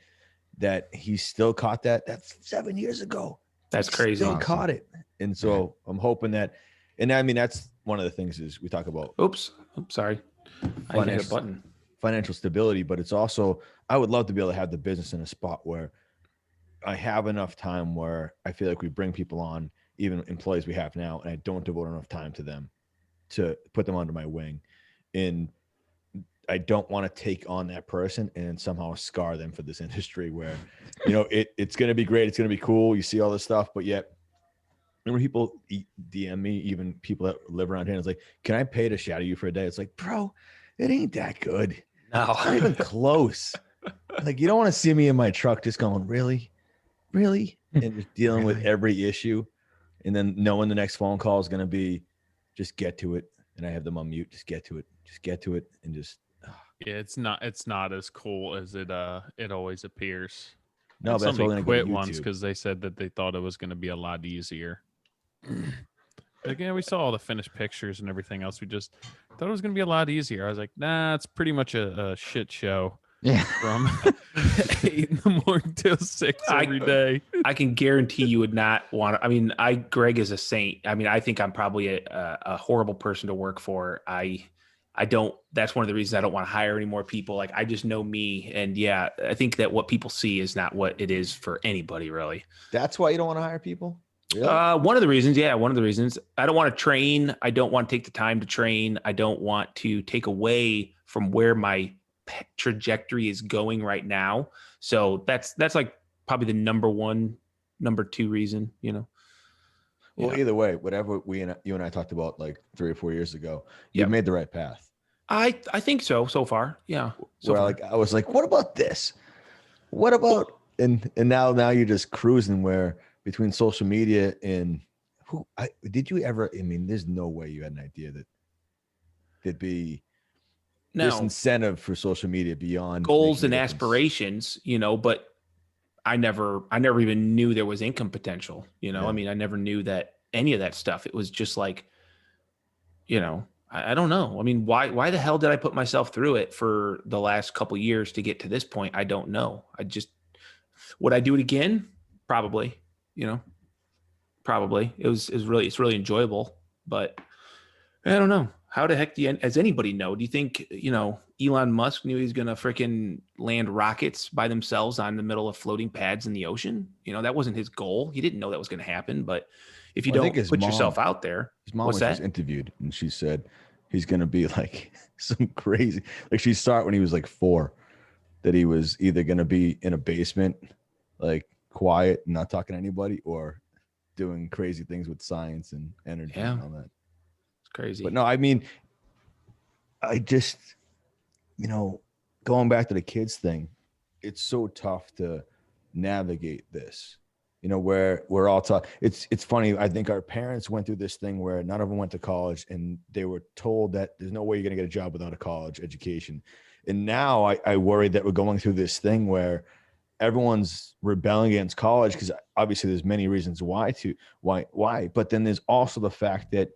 that he still caught that. That's 7 years ago. That's He crazy. Still Awesome. caught it. And so I'm hoping that, and I mean, that's one of the things is we talk about Oops, sorry. I hit a Finance. button. financial stability, but it's also, I would love to be able to have the business in a spot where I have enough time where I feel like we bring people on, even employees we have now, and I don't devote enough time to them to put them under my wing. And I don't want to take on that person and somehow scar them for this industry where, it's going to be great. It's going to be cool. You see all this stuff, but yet, remember people DM me, even people that live around here, and it's like, can I pay to shadow you for a day? It's like, bro, it ain't that good. No. It's not even close. Like, you don't want to see me in my truck just going, really? And just dealing with every issue. And then knowing the next phone call is going to be, just get to it. And I have them on mute. Just get to it. And just, Yeah, it's not as cool as it always appears. no, And but that's why we're somebody going to quit go once to YouTube. because they said that they thought it was going to be a lot easier. Again, we saw all the finished pictures and everything else. We just thought it was going to be a lot easier. I was like, nah, it's pretty much a shit show Yeah. from 8 in the morning till 6 every day. I can guarantee you would not want to. I mean, Greg is a saint. I mean, I think I'm probably a horrible person to work for. I don't, that's one of the reasons I don't want to hire any more people. Like, I just know me. And yeah, I think that what people see is not what it is for anybody, really. That's why you don't want to hire people? Really? One of the reasons, I don't want to train. I don't want to take the time to train. I don't want to take away from where my trajectory is going right now. So that's like probably the number two reason, Well, Yeah. either way, whatever you and I talked about like 3 or 4 years ago, Yep. you've made the right path. I think so far. Yeah. So Where far. like I was like, what about this? What about and now you're just cruising where between social media and did you ever? I mean, there's no way you had an idea that there'd be this Now, incentive for social media beyond goals and making a difference. aspirations, but I never even knew there was income potential. Yeah. I mean, I never knew that any of that stuff. It was just like, I don't know. I mean, why the hell did I put myself through it for the last couple of years to get to this point? I don't know. Would I do it again? Probably, probably. It's really enjoyable, but I don't know. How the heck does anybody know? Do you think, Elon Musk knew he's going to freaking land rockets by themselves on the middle of floating pads in the ocean? That wasn't his goal. He didn't know that was going to happen. But if you Well, I think don't his put mom- yourself out there, His mom what's was that? just interviewed, and she said he's going to be like some crazy. Like, she saw it when he was like 4, that he was either going to be in a basement, like quiet, not talking to anybody, or doing crazy things with science and energy Yeah. and all that. It's crazy. But no, I mean, I just, going back to the kids thing, it's so tough to navigate this, where we're all taught. It's funny. I think our parents went through this thing where none of them went to college, and they were told that there's no way you're going to get a job without a college education. And now I worry that we're going through this thing where everyone's rebelling against college, because obviously there's many reasons why, but then there's also the fact that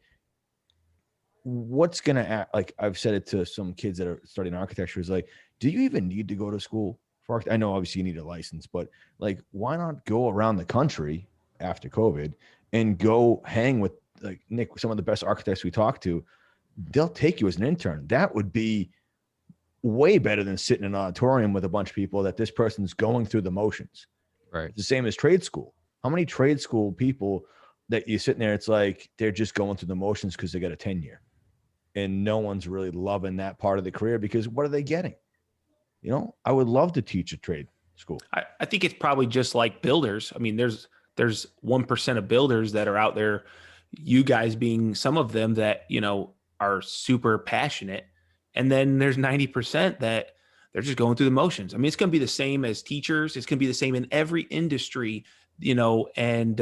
what's going to, like I've said it to some kids that are studying architecture, is like, do you even need to go to school for I know obviously you need a license, but like, why not go around the country after COVID and go hang with like Nick, some of the best architects we talk to? They'll take you as an intern. That would be way better than sitting in an auditorium with a bunch of people that this person's going through the motions. Right. It's the same as trade school. How many trade school people that you sitting there, it's like they're just going through the motions because they got a tenure, and no one's really loving that part of the career, because what are they getting? I would love to teach a trade school. I think it's probably just like builders. I mean, there's 1% of builders that are out there, you guys being some of them, that, are super passionate. And then there's 90% that they're just going through the motions. I mean, it's going to be the same as teachers. It's going to be the same in every industry, and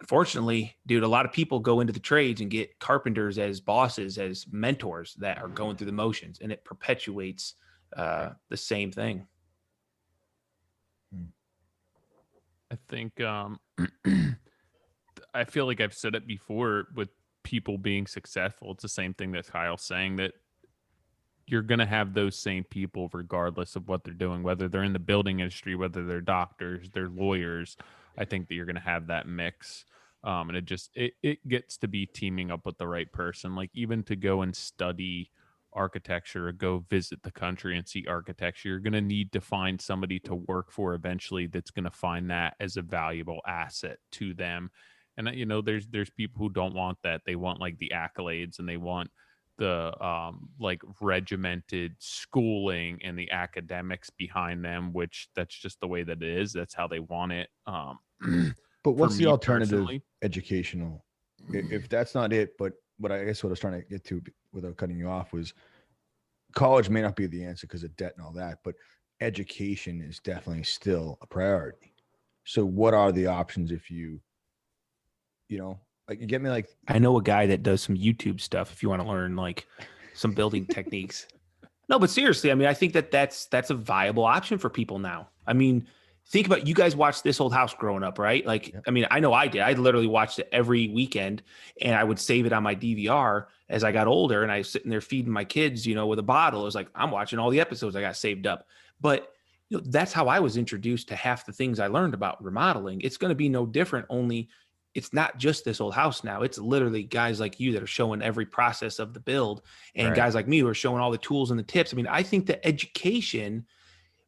unfortunately, dude, a lot of people go into the trades and get carpenters as bosses, as mentors that are going through the motions, and it perpetuates the same thing. I think I feel like I've said it before with people being successful. It's the same thing that Kyle's saying, that you're going to have those same people regardless of what they're doing, whether they're in the building industry, whether they're doctors, they're lawyers. I think that you're going to have that mix. And it gets to be teaming up with the right person. Like even to go and study architecture or go visit the country and see architecture, you're going to need to find somebody to work for eventually that's going to find that as a valuable asset to them. And there's people who don't want that. They want like the accolades, and they want the like regimented schooling and the academics behind them, which that's just the way that it is. That's how they want it. But what's the alternative personally, educational? If that's not it, but what I guess what I was trying to get to without cutting you off was college may not be the answer because of debt and all that, but education is definitely still a priority. So what are the options if you like you get me like I know a guy that does some YouTube stuff if you want to learn like some building techniques. No, but seriously, I mean, I think that's a viable option for people now. I mean, think about, you guys watched This Old House growing up, right? Like, yeah. I mean, I know I did. I literally watched it every weekend, and I would save it on my DVR as I got older, and I was sitting there feeding my kids, with a bottle. It was like, I'm watching all the episodes I got saved up. But that's how I was introduced to half the things I learned about remodeling. It's going to be no different, only it's not just This Old House now. It's literally guys like you that are showing every process of the build, and Right. guys like me who are showing all the tools and the tips. I mean, I think that education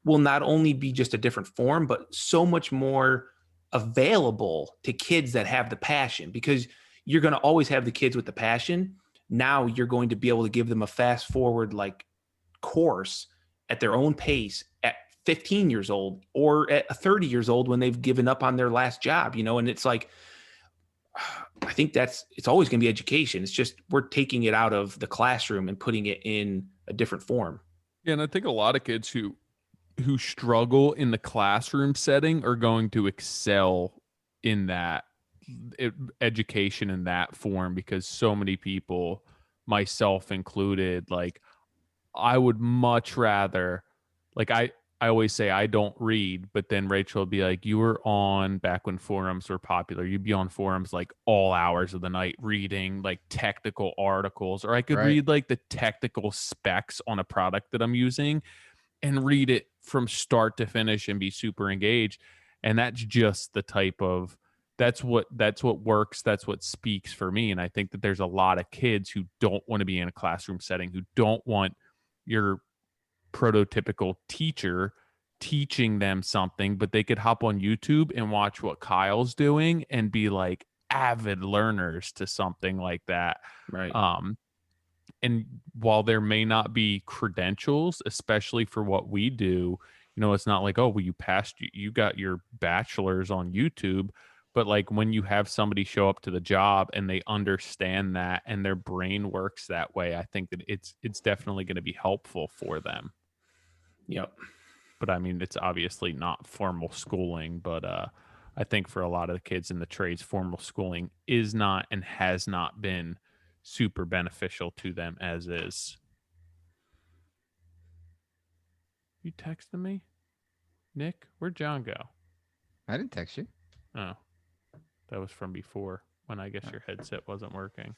will not only be just a different form, but so much more available to kids that have the passion, because you're going to always have the kids with the passion. Now you're going to be able to give them a fast forward like course at their own pace at 15 years old or at 30 years old when they've given up on their last job, and it's like, I think it's always going to be education. It's just we're taking it out of the classroom and putting it in a different form. Yeah, and I think a lot of kids who struggle in the classroom setting are going to excel in that education in that form, because so many people, myself included, like I would much rather, like I always say I don't read, but then Rachel would be like, you were on, back when forums were popular, you'd be on forums like all hours of the night reading like technical articles, or I could Right. read like the technical specs on a product that I'm using and read it from start to finish and be super engaged. And that's just the type of, that's what works. That's what speaks for me. And I think that there's a lot of kids who don't want to be in a classroom setting, who don't want your prototypical teacher teaching them something, but they could hop on YouTube and watch what Kyle's doing and be like avid learners to something like that. Right. And while there may not be credentials, especially for what we do, it's not like, oh, well, you got your bachelor's on YouTube. But like when you have somebody show up to the job and they understand that and their brain works that way, I think that it's definitely going to be helpful for them. Yep. But I mean, it's obviously not formal schooling, but I think for a lot of the kids in the trades, formal schooling is not and has not been super beneficial to them as is. You texted me? Nick, where'd John go? I didn't text you. Oh, that was from before when I guess your headset wasn't working.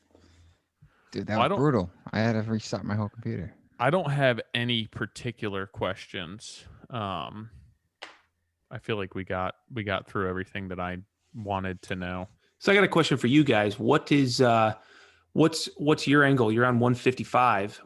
Dude, that was brutal. I had to restart my whole computer. I don't have any particular questions. I feel like we got through everything that I wanted to know. So I got a question for you guys. What is what's your angle? You're on 155.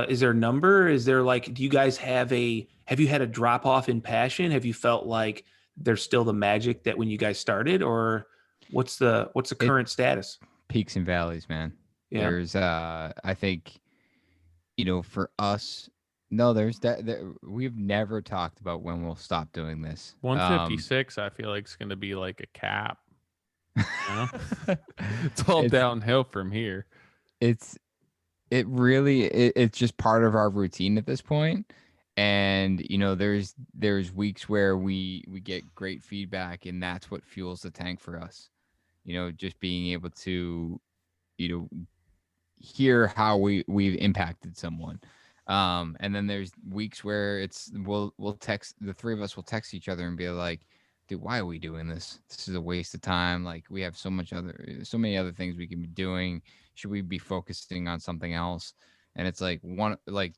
Is there a number? Is there like, do you guys have you had a drop off in passion? Have you felt like there's still the magic that when you guys started, or what's the current status? Peaks and valleys, man. Yeah. There's I think, for us, no, there's we've never talked about when we'll stop doing this. 156, I feel like it's going to be like a cap. It's all downhill from here. It's just part of our routine at this point. And there's weeks where we get great feedback, and that's what fuels the tank for us. Just being able to hear how we've impacted someone. And then there's weeks where we'll text, the three of us will text each other and be like, dude, why are we doing this? This is a waste of time. Like, we have so many other things we can be doing. Should we be focusing on something else? And it's like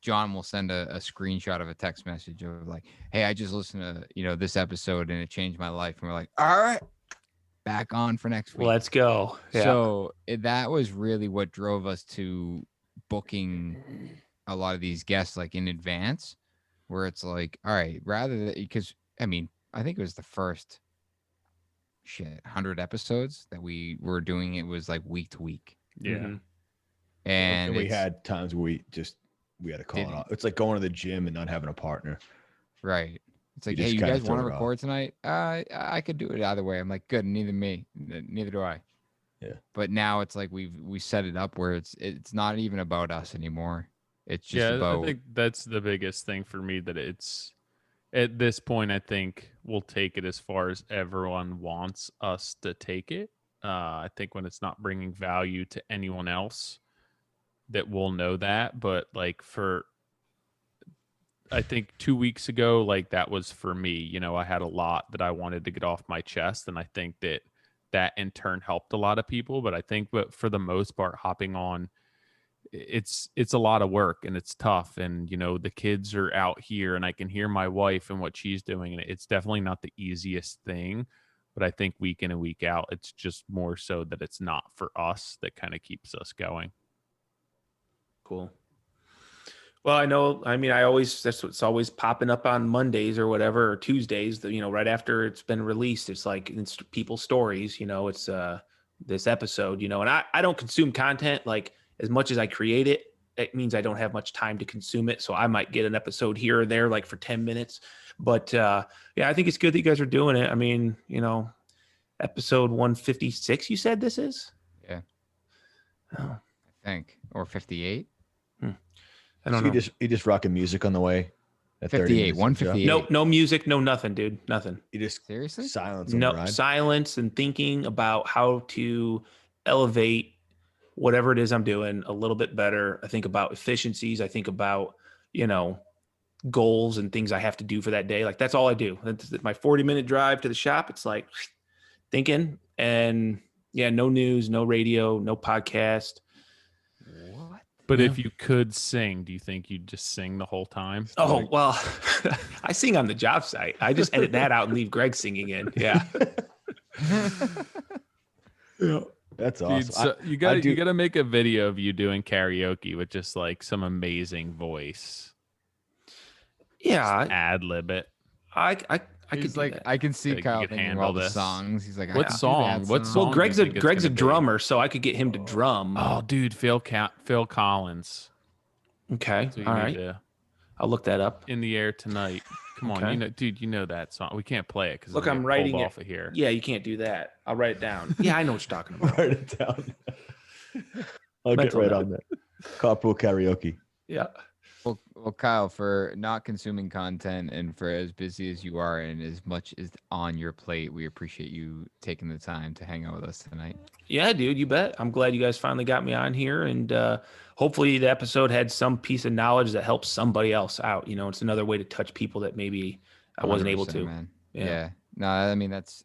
John will send a screenshot of a text message of like, hey, I just listened to, this episode and it changed my life. And we're like, all right, back on for next week. Let's go. Yeah. So that was really what drove us to booking a lot of these guests like in advance, where it's like, all right, because I think it was the first 100 episodes that we were doing. It was like week to week. Yeah. Mm-hmm. And we had times where we had to call it off. It's like going to the gym and not having a partner. Right. It's like, You hey, just you kinda guys want to throw it record tonight? I could do it either way. I'm like, good. Neither do I. Yeah. But now it's like we set it up where it's not even about us anymore. It's just about. I think that's the biggest thing for me, that it's at this point, I think we'll take it as far as everyone wants us to take it. I think when it's not bringing value to anyone else, that we'll know that. But like I think 2 weeks ago, like that was for me, I had a lot that I wanted to get off my chest. And I think that in turn helped a lot of people. But I think, for the most part, hopping on, it's a lot of work and it's tough. And, the kids are out here and I can hear my wife and what she's doing. And it's definitely not the easiest thing. But I think week in and week out, it's just more so that it's not for us that kind of keeps us going. Cool. Well, that's what's always popping up on Mondays or whatever, or Tuesdays, right after it's been released. It's like it's people's stories, it's this episode, and I don't consume content like as much as I create it. It means I don't have much time to consume it. So I might get an episode here or there, like for 10 minutes. But yeah, I think it's good that you guys are doing it. Episode 156, you said this is? Yeah. Oh. I think. Or 58. I don't know. You just rocking music on the way. At 58, 158. No music, no nothing, dude. Nothing. You just seriously silence. On the ride? Silence and thinking about how to elevate whatever it is I'm doing a little bit better. I think about efficiencies. I think about, goals and things I have to do for that day. Like that's all I do. That's my 40-minute drive to the shop. It's like thinking, and yeah, no news, no radio, no podcast. What? But if you could sing, do you think you'd just sing the whole time? Oh, well, I sing on the job site. I just edit that out and leave Greg singing in. Yeah. Yeah. That's awesome. Dude, so you got to make a video of you doing karaoke with just like some amazing voice. Yeah. Just ad lib it. I could like that. I can see Like, Kyle you could thinking handle all the this. songs. He's like, What song? What song? Well, Greg's a do you think it's gonna be? drummer, so I could get him to drum. Oh, dude, Phil Collins. Okay. That's what All you right. need to- I'll look that up. In the Air Tonight. Come on, Okay. dude, you know that song. We can't play it because Look, I'm writing it off of here. Yeah, you can't do that. I'll write it down. Yeah, I know what you're talking about. Write it down. I'll get Mental right note. on that. Carpool karaoke. Yeah. Well, Kyle, for not consuming content and for as busy as you are and as much as on your plate, we appreciate you taking the time to hang out with us tonight. Yeah, dude, you bet. I'm glad you guys finally got me on here, and hopefully the episode had some piece of knowledge that helps somebody else out. It's another way to touch people that maybe I wasn't able 100%, to. Man. Yeah. Yeah. No, I mean that's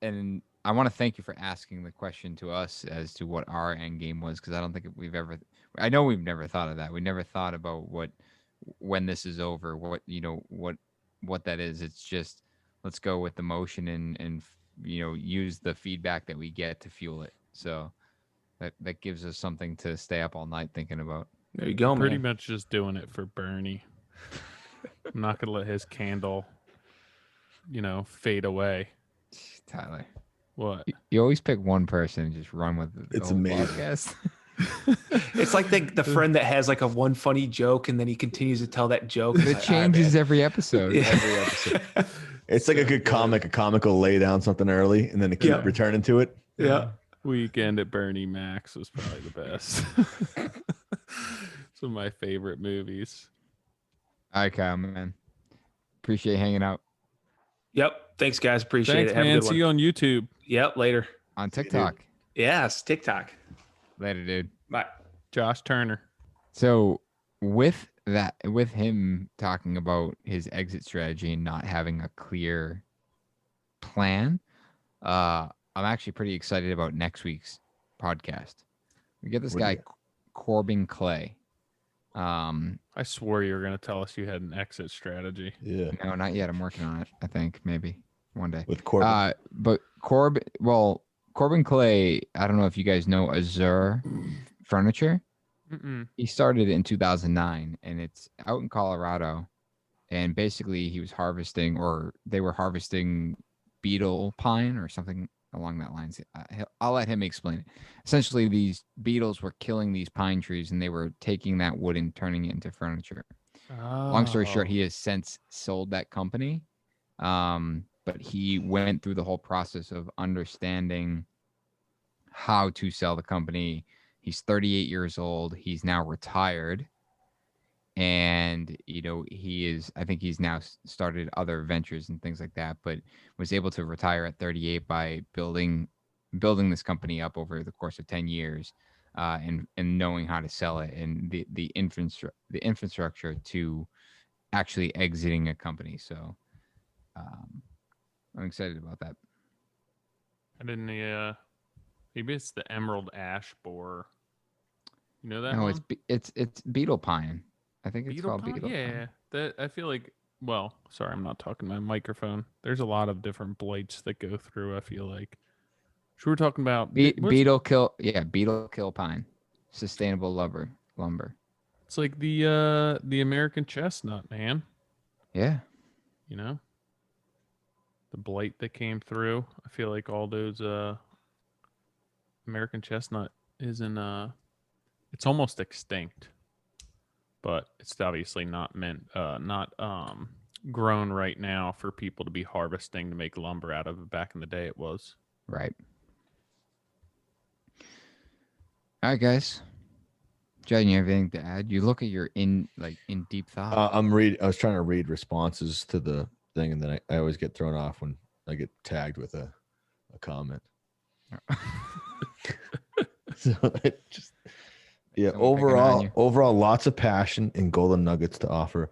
and I want to thank you for asking the question to us as to what our end game was, because I don't think I know we've never thought of that. We never thought about when this is over, what that is. It's just let's go with the motion and use the feedback that we get to fuel it. So that gives us something to stay up all night thinking about. There you go, Pretty man. much just doing it for Bernie. I'm not gonna let his candle, fade away. Tyler, What? you always pick one person and just run with the It's whole amazing. podcast. It's like the friend that has like a one funny joke, and then he continues to tell that joke. It's It like, all right, changes man. every episode. Yeah. Every episode. It's like a good comic. A comic will lay down something early and then to keep Yeah. returning to it. Yeah. Weekend at Bernie Max was probably the best. Some of my favorite movies. All right, Kyle, man. Appreciate hanging out Yep. Thanks, guys. Appreciate Thanks, it. Have a man. good See one. you on YouTube. Yep. Later. on TikTok. Yes. TikTok. Later, dude. Bye. Josh Turner. So with him talking about his exit strategy and not having a clear plan, I'm actually pretty excited about next week's podcast. We get this guy Corbin Clay. I swore you were going to tell us you had an exit strategy. Yeah. No, not yet. I'm working on it. I think maybe one day With Corbin. But Corbin Clay. I don't know if you guys know Azure Furniture. Mm-mm. He started in 2009, and it's out in Colorado. And basically, he was harvesting, or they were harvesting beetle pine or something along that lines. I'll let him explain it. Essentially, these beetles were killing these pine trees, and they were taking that wood and turning it into furniture. Long story short, he has since sold that company. But he went through the whole process of understanding how to sell the company. He's 38 years old. He's now retired. And, I think he's now started other ventures and things like that, but was able to retire at 38 by building this company up over the course of 10 years, and knowing how to sell it, and the infrastructure to actually exiting a company. So I'm excited about that. I didn't. Maybe it's the emerald ash borer. You know that? No, one? it's beetle pine. I think it's called pine? beetle Yeah, pine. that I feel like. Well, sorry, I'm not talking to my microphone. There's a lot of different blights that go through. I feel like. So we're talking about Beetle kill pine, sustainable lumber. It's like the American chestnut, man. Yeah. You know, the blight that came through. I feel like all those American chestnut isn't it's almost extinct, but it's obviously not grown right now for people to be harvesting to make lumber out of it. Back in the day, it was. Right. All right, guys. John, you have anything to add? You look at your in deep thought. I was trying to read responses to the thing, and then I always get thrown off when I get tagged with a comment. So it just, overall, lots of passion and golden nuggets to offer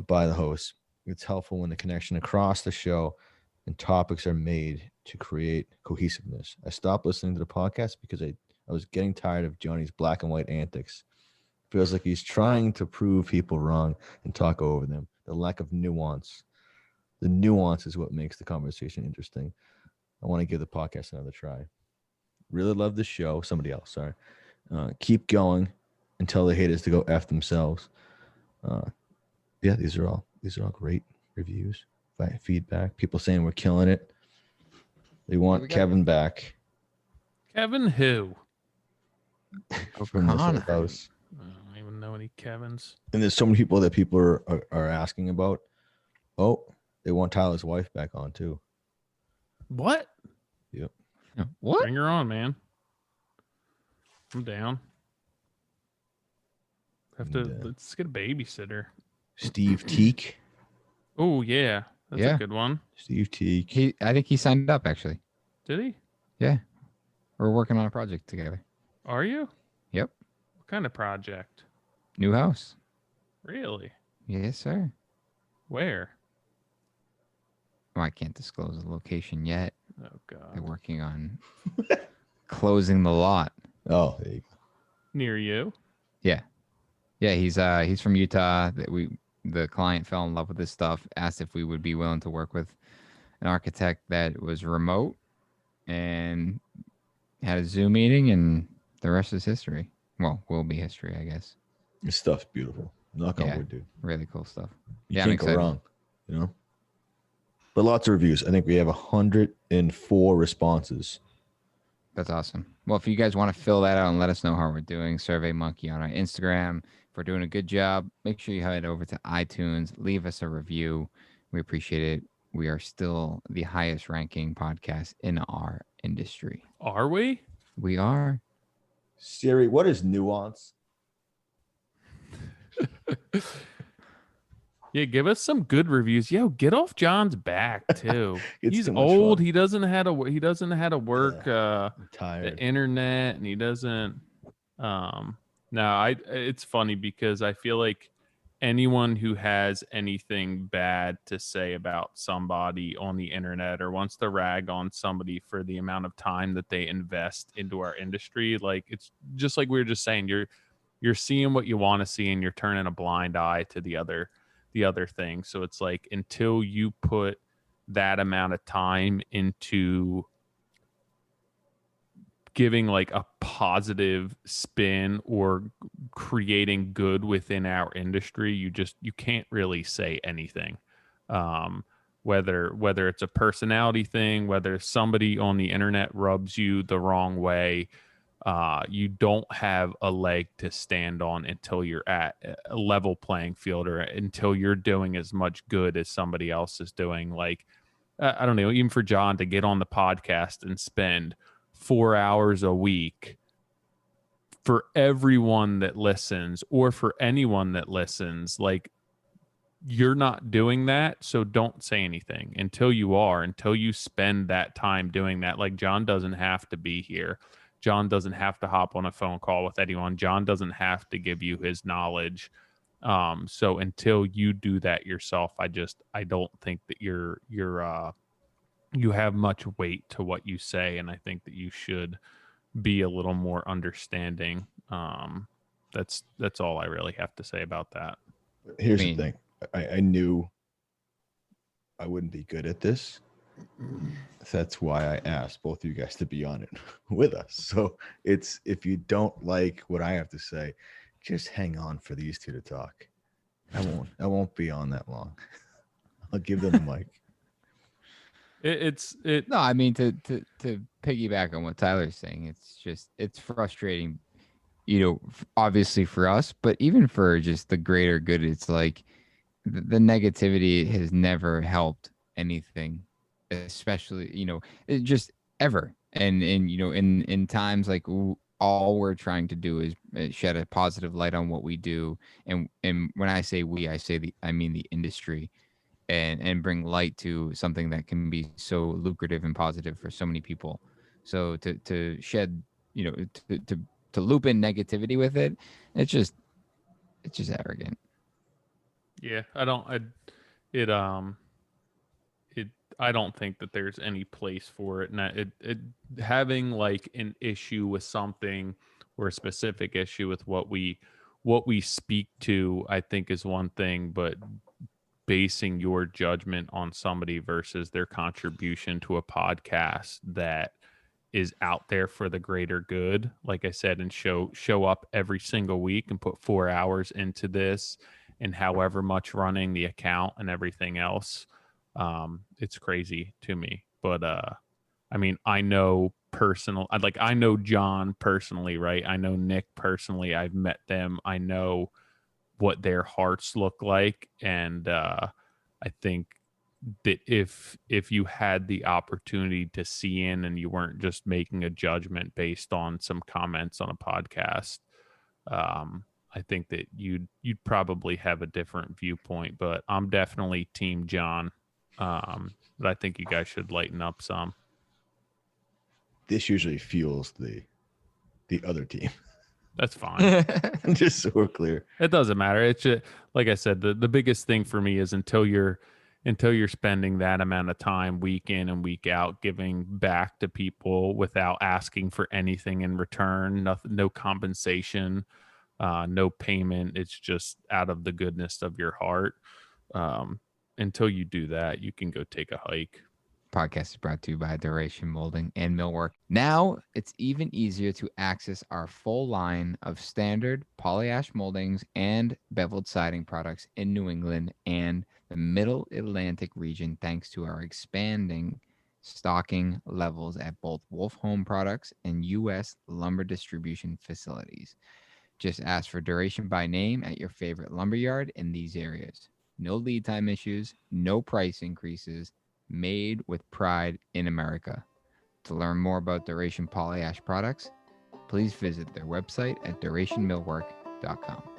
by the host. It's helpful when the connection across the show and topics are made to create cohesiveness. I stopped listening to the podcast because I was getting tired of Johnny's black and white antics. Feels like he's trying to prove people wrong and talk over them. The lack of nuance. The nuance is what makes the conversation interesting. I want to give the podcast another try. Really love the show. Somebody else, sorry. Keep going and tell the haters to go F themselves. Yeah, these are all great reviews, feedback. People saying we're killing it. They want Kevin back. Kevin who? From this house. I don't even know any Kevins. And there's so many people that people are asking about. Oh, they want Tyler's wife back on too. What? Yep. What? Bring her on, man. I'm down. Let's get a babysitter. Steve Teak. Oh yeah, that's a good one. Steve Teak. I think he signed up actually. Did he? Yeah. We're working on a project together. Are you? Yep. What kind of project? New house. Really? Yes, sir. Where? Well, I can't disclose the location yet. Oh God. They're working on closing the lot. Oh, there you go. Near you? Yeah. Yeah, he's from Utah. The client fell in love with his stuff, asked if we would be willing to work with an architect that was remote, and had a Zoom meeting, and the rest is history. Well, will be history, I guess. This stuff's beautiful. Knock on wood, dude. Really cool stuff. You can't go wrong, you know? But lots of reviews. I think we have 104 responses. That's awesome. Well, if you guys want to fill that out and let us know how we're doing, Survey Monkey on our Instagram. If we're doing a good job, make sure you head over to iTunes, leave us a review. We appreciate it. We are still the highest ranking podcast in our industry. Are we? We are. Siri, what is nuance? Yeah, give us some good reviews. Yo, get off John's back too. He's old. Fun. He doesn't know how to work I'm tired. the internet, and he doesn't No, it's funny because I feel like anyone who has anything bad to say about somebody on the internet or wants to rag on somebody for the amount of time that they invest into our industry, like it's just like we were just saying, you're seeing what you want to see and you're turning a blind eye to the other thing. So it's like until you put that amount of time into giving like a positive spin or creating good within our industry, you can't really say anything. Whether it's a personality thing, whether somebody on the internet rubs you the wrong way, you don't have a leg to stand on until you're at a level playing field or until you're doing as much good as somebody else is doing. Like, I don't know, even for John to get on the podcast and spend 4 hours a week for everyone that listens or for anyone that listens, like you're not doing that. So don't say anything until you spend that time doing that. Like John doesn't have to be here. John doesn't have to hop on a phone call with anyone. John doesn't have to give you his knowledge. So until you do that yourself, I don't think that you have much weight to what you say, and I think that you should be a little more understanding. That's all I really have to say about that. Here's the thing. I knew I wouldn't be good at this. That's why I asked both of you guys to be on it with us. So it's, if you don't like what I have to say, just hang on for these two to talk. I won't be on that long. I'll give them the mic. No, I mean to piggyback on what Tyler's saying, it's frustrating, obviously for us, but even for just the greater good. It's like the negativity has never helped anything, especially it just ever. And in times like all we're trying to do is shed a positive light on what we do, and when I say we, I mean the industry. And bring light to something that can be so lucrative and positive for so many people. So to shed, to loop in negativity with it, it's just arrogant. Yeah, I don't think that there's any place for it. And it having like an issue with something or a specific issue with what we speak to, I think is one thing, but basing your judgment on somebody versus their contribution to a podcast that is out there for the greater good, like I said, and show up every single week and put 4 hours into this and however much running the account and everything else, it's crazy to me. But I mean, I know John personally, right? I know Nick personally. I've met them. I know what their hearts look like, and I think that if you had the opportunity to see in and you weren't just making a judgment based on some comments on a podcast, I think that you'd probably have a different viewpoint. But I'm definitely team John. But I think you guys should lighten up some. This usually fuels the other team. That's fine. Just so we're clear. It doesn't matter. It's just, like I said, the biggest thing for me is until you're spending that amount of time week in and week out giving back to people without asking for anything in return, no compensation, no payment. It's just out of the goodness of your heart. Until you do that, you can go take a hike. Podcast is brought to you by Duration Moulding and Millwork. Now it's even easier to access our full line of standard polyash moldings and beveled siding products in New England and the Middle Atlantic region, thanks to our expanding stocking levels at both Wolf Home Products and U.S. lumber distribution facilities. Just ask for Duration by name at your favorite lumberyard in these areas. No lead time issues, no price increases. Made with pride in America. To learn more about Duration Polyash products, please visit their website at durationmillwork.com.